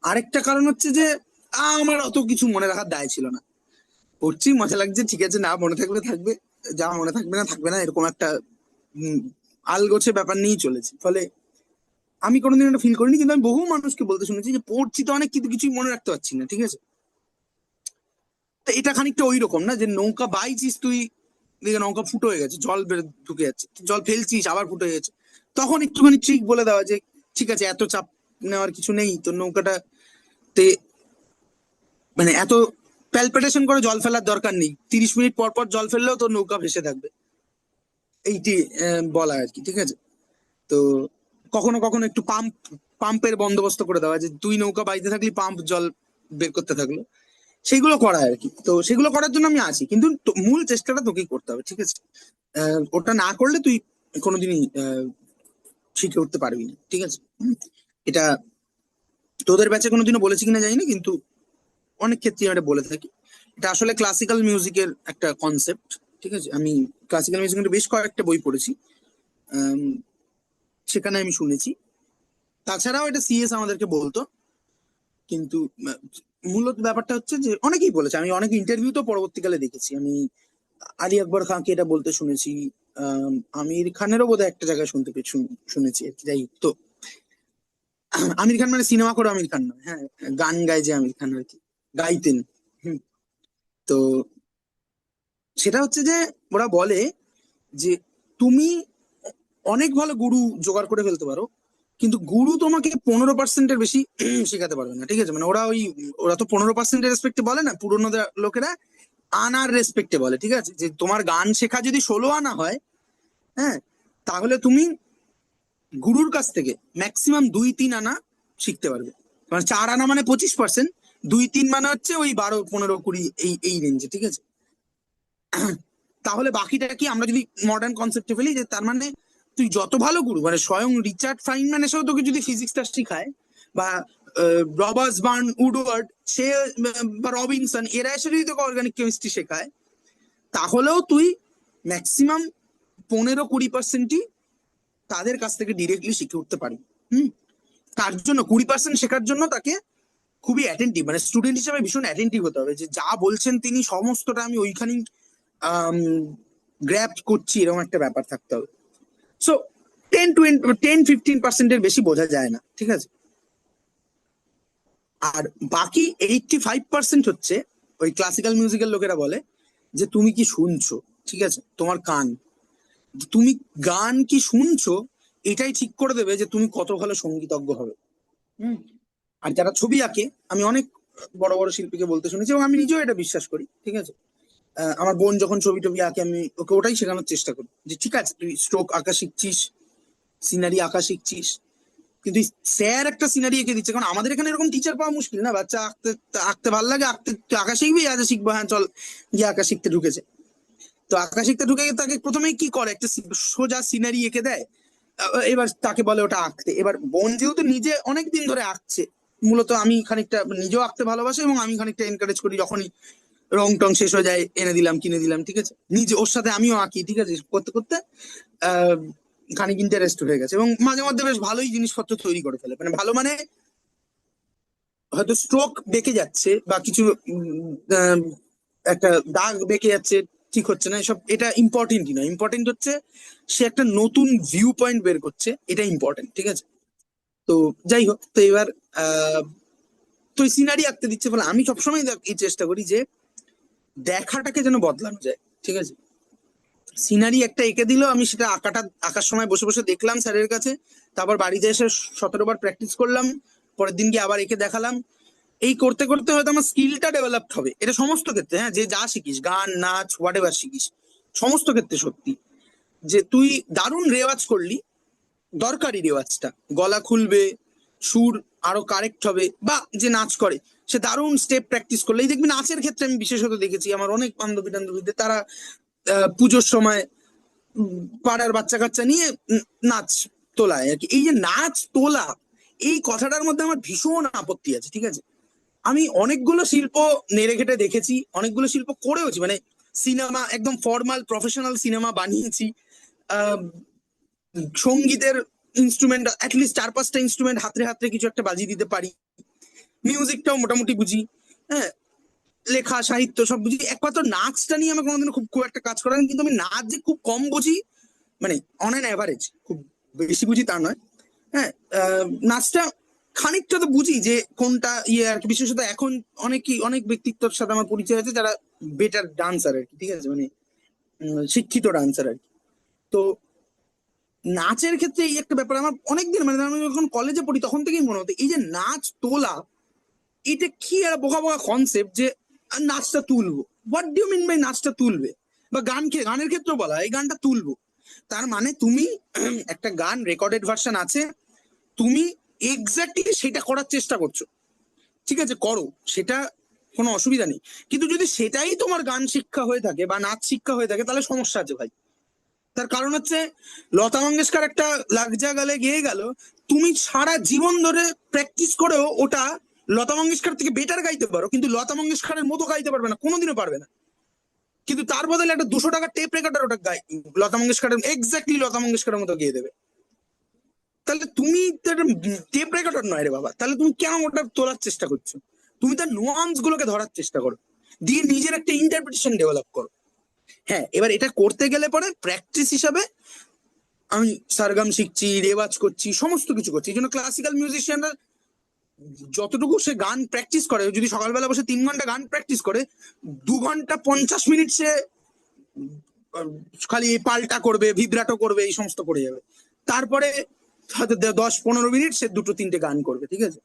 আরেকটা কারণ হচ্ছে যে আমার অত কিছু মনে রাখার দায় ছিল না, পড়ছি মজা লাগছে, ঠিক আছে, না মনে থাকলে থাকবে, যা মনে থাকবে না থাকবে না, এরকম একটা উম, আলগোছে ব্যাপার নিয়েই চলেছে। ফলে আমি কোনোদিন এটা ফিল করিনি, কিন্তু আমি বহু মানুষকে বলতে শুনেছি যে পড়ছি তো অনেক, কিন্তু কিছুই মনে রাখতে পারছি না, ঠিক আছে। তো এটা খানিকটা ওই রকম না, যে নৌকা বাইছিস তুই, দেখে নৌকা ফুটো হয়ে গেছে, জল বের ঢুকে যাচ্ছে, জল ফেলছিস আবার ফুটো হয়ে গেছে, তখন একটুখানি ট্রিক বলে দেওয়া যে ঠিক আছে, এত চাপ নেওয়ার কিছু নেই, তো নৌকাটা তে মানে এত প্যালপিটেশন করে জল ফেলার দরকার নেই, 30 মিনিট পর পর জল ফেললেও তোর নৌকা ভেসে থাকবে, এইটি বলা আর কি, ঠিক আছে। তো কখনো কখনো একটু পাম্পের বন্দোবস্ত করে দেওয়া, যে তুই নৌকা বাইতে থাকলি, পাম্প জল বের করতে থাকলো, সেগুলো করা আর কি। তো সেগুলো করার জন্য আমি আছি, কিন্তু মূল চেষ্টাটা তোকেই করতে হবে, ঠিক আছে। ওটা না করলে তুই কোনোদিনই শিখে উঠতে পারবি না, ঠিক আছে। এটা তোদের ব্যাচে কোনোদিনও বলেছি কিনা জানি না, কিন্তু অনেক ক্ষেত্রে আমি এটা বলে থাকি। এটা আসলে ক্লাসিক্যাল মিউজিকের একটা কনসেপ্ট, ঠিক আছে। আমি ক্লাসিক্যাল মিউজিকের বেশ কয়েকটা বই পড়েছি, আম, সেখানে আমি শুনেছি। তাছাড়াও এটা সিএস আমাদেরকে বলতো, কিন্তু মূলত ব্যাপারটা হচ্ছে যে অনেকেই বলেছে, আমি অনেক ইন্টারভিউ তো পরবর্তীকালে দেখেছি, আমি আলী আকবর খানকে এটা বলতে শুনেছি, আমির খানেরও বোধহয় একটা জায়গায় শুনেছি আর কি। যাই হোক, তো আমির খান মানে সিনেমা করে আমির খান নয়, হ্যাঁ, গান গায় যে আমির খান আর কি, গাইতেন। হুম। তো সেটা হচ্ছে যে ওরা বলে যে তুমি অনেক ভালো গুরু জোগাড় করে ফেলতে পারো, কিন্তু গুরু তোমাকে 15%-এর বেশি শেখাতে পারবে না, ঠিক আছে। মানে ওরা তো 15%-এর রেসপেক্টে বলে না, পুরোনো লোকেরা আনার রেসপেক্টে বলে, ঠিক আছে, যে তোমার গান শেখা যদি 16 আনা হয়, হ্যাঁ, তাহলে তুমি গুরুর কাছ থেকে ম্যাক্সিমাম 2-3 আনা শিখতে পারবে। মানে 4 আনা মানে 25%, 2-3 মানে হচ্ছে ওই 12, 15, 20, এই রেঞ্জে, ঠিক আছে। তাহলে বাকিটা কি, আমরা যদি মডার্ন কনসেপ্টে ফেলি, যে তার মানে তুই যত ভালো গুরু, মানে স্বয়ং রিচার্ড ফাইনম্যান এসেও তোকে যদি ফিজিক্সটা শিখায়, বা রবার্টস বার্ন উডওয়ার্ড, সে বা রবিনসন, এরা এসে যদি তোকে অর্গানিক কেমিস্ট্রি শেখায়, তাহলেও তুই ম্যাক্সিমাম 15-20%ই তাদের কাছ থেকে ডিরেক্টলি শিখে উঠতে পারবি। হুম। তার জন্য 20% শেখার জন্য তাকে খুবই অ্যাটেন্টিভ, মানে স্টুডেন্ট হিসেবে ভীষণ অ্যাটেন্টিভ হতে হবে, যে যা বলছেন তিনি সমস্তটা আমি ওইখানেই গ্র্যাপ করছি, এরকম একটা ব্যাপার থাকতে হবে। সো 10-15%-এর বেশি বোঝা যায় না, ঠিক আছে। আর বাকি 85% হচ্ছে ওই ক্লাসিক্যাল মিউজিকের লোকেরা বলে যে তুমি কি শুনছো, ঠিক আছে, তোমার কান, তুমি গান কি শুনছো, এটাই ঠিক করে দেবে যে তুমি কত ভালো সঙ্গীতজ্ঞ হবে। হুম। আর যারা ছবি আঁকে, আমি অনেক বড় বড় শিল্পীকে বলতে শুনেছি, এবং আমি নিজেও এটা বিশ্বাস করি, ঠিক আছে। আমার বোন যখন ছবি টবি আঁকে, আমি ওকে ওটাই শেখানোর চেষ্টা করি, যে ঠিক আছে তুই স্ট্রোক আঁকা শিখছিস, সিনারি আঁকা শিখছিস, কিন্তু স্যার একটা সিনারি এঁকে দিচ্ছে, কারণ আমাদের এখানে এরকম টিচার পাওয়া মুশকিল না, বাচ্চা আঁকতে আঁকতে ভালো লাগে, আঁকতে তুই আঁকা শিখবি, আচ্ছা শিখবো, হ্যাঁ চল গিয়ে আঁকা শিখতে ঢুকেছে। তো আঁকা শিখতে ঢুকে গিয়ে তাকে প্রথমেই কি করে, একটা সোজা সিনারি এঁকে দেয়, এবার তাকে বলে ওটা আঁকতে। এবার বোন যেহেতু নিজে অনেক দিন ধরে আঁকছে, মূলত আমি খানিকটা নিজেও আঁকতে ভালোবাসি এবং আমি খানিকটা এনকারেজ করি, যখনই রং টং শেষ হয়ে যায় এনে দিলাম, কিনে দিলাম, ঠিক আছে, নিজে ওর সাথে আমিও আঁকি, ঠিক আছে, করতে করতে আহ খানিক ইন্টারেস্ট হয়ে গেছে এবং মাঝে মধ্যে বেশ ভালোই জিনিসপত্র তৈরি করে ফেলে। মানে ভালো মানে হয়তো স্ট্রোক বেঁকে যাচ্ছে বা কিছু একটা দাগ বেঁকে যাচ্ছে, ঠিক হচ্ছে না, এসব এটা ইম্পর্টেন্টই নয়, ইম্পর্টেন্ট হচ্ছে সে একটা নতুন ভিউ পয়েন্ট বের করছে, এটা ইম্পর্টেন্ট, ঠিক আছে। তো যাই হোক, তো এবার আহ তো সিনারি আঁকতে দিচ্ছে বলে আমি সবসময় এই চেষ্টা করি যে দেখাটাকে যেন বদলানো যায়, ঠিক আছে। সিনারি একটা এঁকে দিল, আমি সেটা আঁকার সময় বসে বসে দেখলাম স্যারের কাছে, তারপর বাড়িতে এসে 17 বার প্র্যাকটিস করলাম, পরের দিন গিয়ে আবার এঁকে দেখালাম। এই করতে করতে হয়তো আমার স্কিলটা ডেভেলপড হবে, এটা সমস্ত ক্ষেত্রে, হ্যাঁ, যে যা শিখিস, গান নাচ হোয়াট এভার শিখিস, সমস্ত ক্ষেত্রে সত্যি। যে তুই দারুণ রেওয়াজ করলি, দরকারি রেওয়াজটা, গলা খুলবে, সুর আরো কারেক্ট হবে, বা যে নাচ করে সে দারুণ স্টেপ প্র্যাকটিস করলে, এই দেখবি নাচের ক্ষেত্রে আমি বিশেষত দেখেছি আমার অনেক বান্ধবী টান্ধবীদের, তারা পুজোর সময় পাড়ার বাচ্চা কাচ্চা নিয়ে নাচ তোলায় আর কি। এই যে নাচ তোলা, এই কথাটার মধ্যে আমার ভীষণ আপত্তি আছে, ঠিক আছে। আমি অনেকগুলো শিল্প নেড়ে ঘেটে দেখেছি, অনেকগুলো শিল্প করেওছি, মানে সিনেমা একদম ফর্মাল প্রফেশনাল সিনেমা বানিয়েছি, আহ সঙ্গীতের ইনস্ট্রুমেন্ট অ্যাটলিস্ট 4-5টা ইনস্ট্রুমেন্ট হাতে হাতে কিছু একটা বাজিয়ে দিতে পারি, মিউজিকটাও মোটামুটি বুঝি, হ্যাঁ, লেখা সাহিত্য সব বুঝি। একমাত্র নাচটা নিয়ে আমার কোনোদিনও খুব খুব একটা কাজ করা হয়নি, কিন্তু আমি নাচ যে খুব কম বুঝি, মানে অন অ্যান অ্যাভারেজ খুব বেশি বুঝি তা নয়, হ্যাঁ, নাচটা খানিকটা তো বুঝি যে কোনটা ইয়ে আর কি। বিশেষত এখন অনেক ব্যক্তিত্বের সাথে আমার পরিচয় আছে যারা বেটার ডান্সার আর কি, ঠিক আছে, মানে শিক্ষিত ডান্সার আর কি। তো নাচের ক্ষেত্রে এই একটা ব্যাপার আমার অনেকদিন, মানে আমি যখন কলেজে পড়ি তখন থেকেই মনে হতো, এই যে নাচ তোলা, এটা কি আর বোকা বোকা কনসেপ্ট যে নাচটা তুলবো। হোয়াট ডু মিন বাই নাচটা তুলবে? বা গানের ক্ষেত্রেও বলা হয় এই গানটা তুলবো, তার মানে তুমি একটা গান রেকর্ডেড ভার্সন আছে, তুমি এক্স্যাক্টলি সেটা করার চেষ্টা করছো, ঠিক আছে, করো, সেটা কোনো অসুবিধা নেই। কিন্তু যদি সেটাই তোমার গান শিক্ষা হয়ে থাকে বা নাচ শিক্ষা হয়ে থাকে, তাহলে সমস্যা আছে ভাই। তার কারণ হচ্ছে লতা মঙ্গেশকর একটা লাগ যা গালে গেয়ে গেল, তুমি সারা জীবন ধরে প্র্যাকটিস করেও ওটা লতা মঙ্গেশকর থেকে বেটার গাইতে পারো, কিন্তু লতা মঙ্গেশকরের মতো গাইতে পারবে না, কোনোদিনও পারবে না। কিন্তু তার বদলে একটা 200 টাকার টেপ রেকর্ডার ওটা লতা মঙ্গেশকরের এক্স্যাক্টলি লতা মঙ্গেশকরের মতো গিয়ে দেবে। তাহলে তুমি টেপ রেকর্ডার নয় রে বাবা, তাহলে তুমি কেন ওটা তোলার চেষ্টা করছো? তুমি তার নোয়ান্স গুলোকে ধরার চেষ্টা করো, দিয়ে নিজের একটা ইন্টারপ্রিটেশন ডেভেলপ করো। হ্যাঁ, এবার এটা করতে গেলে পরে প্র্যাকটিস হিসাবে আমি সারগাম শিখছি, রেওয়াজ করছি, সমস্ত কিছু করছি। এই জন্য ক্লাসিক্যাল মিউজিশিয়ানরা যতটুকু সে গান প্র্যাকটিস করে, যদি সকালবেলা বসে 3 ঘন্টা গান প্র্যাকটিস করে, 2 ঘন্টা 50 মিনিট সে খালি পাল্টা করবে, ভিব্রাটো করবে, এই সমস্ত করে যাবে। তারপরে হয়তো 10-15 মিনিট সে 2-3টে গান করবে, ঠিক আছে।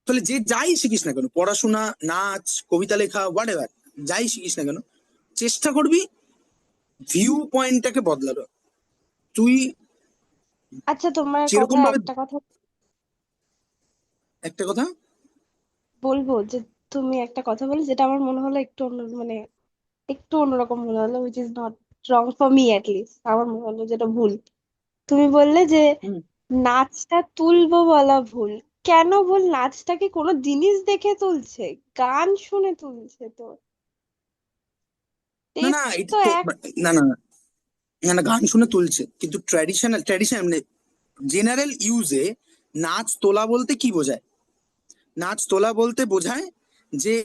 তাহলে যে যাই শিখিস না কেন, পড়াশোনা, নাচ, কবিতা লেখা, হোয়াট এভার, যাই শিখিস না কেন, চেষ্টা করবি ভিউ পয়েন্টটাকে বদলানো। তুই আচ্ছা, তোমার যেরকম কথা ভাবে, একটা কথা বলবো যে তুমি একটা কথা বলে যেটা আমার মনে হলো একটু অন্য, মানে একটু অন্যরকম মনে হলো, which is not wrong for me at least. আমার মনে হলো যেটা ভুল, তুমি বললে যে হুম, নাচটা তুলবো বলা ভুল। কেন ভুল? নাচটা কি কোনো জিনিস দেখে তুলছে? গান শুনে তুলছে তো, না না, টেস্ট এটা তো তো এক। না না না না, গান শুনে তুলছে, কিন্তু ট্র্যাডিশনাল মানে জেনারেল ইউজে নাচ তোলা বলতে কি বোঝায়? নাচ তোলা বলতে বোঝায় যে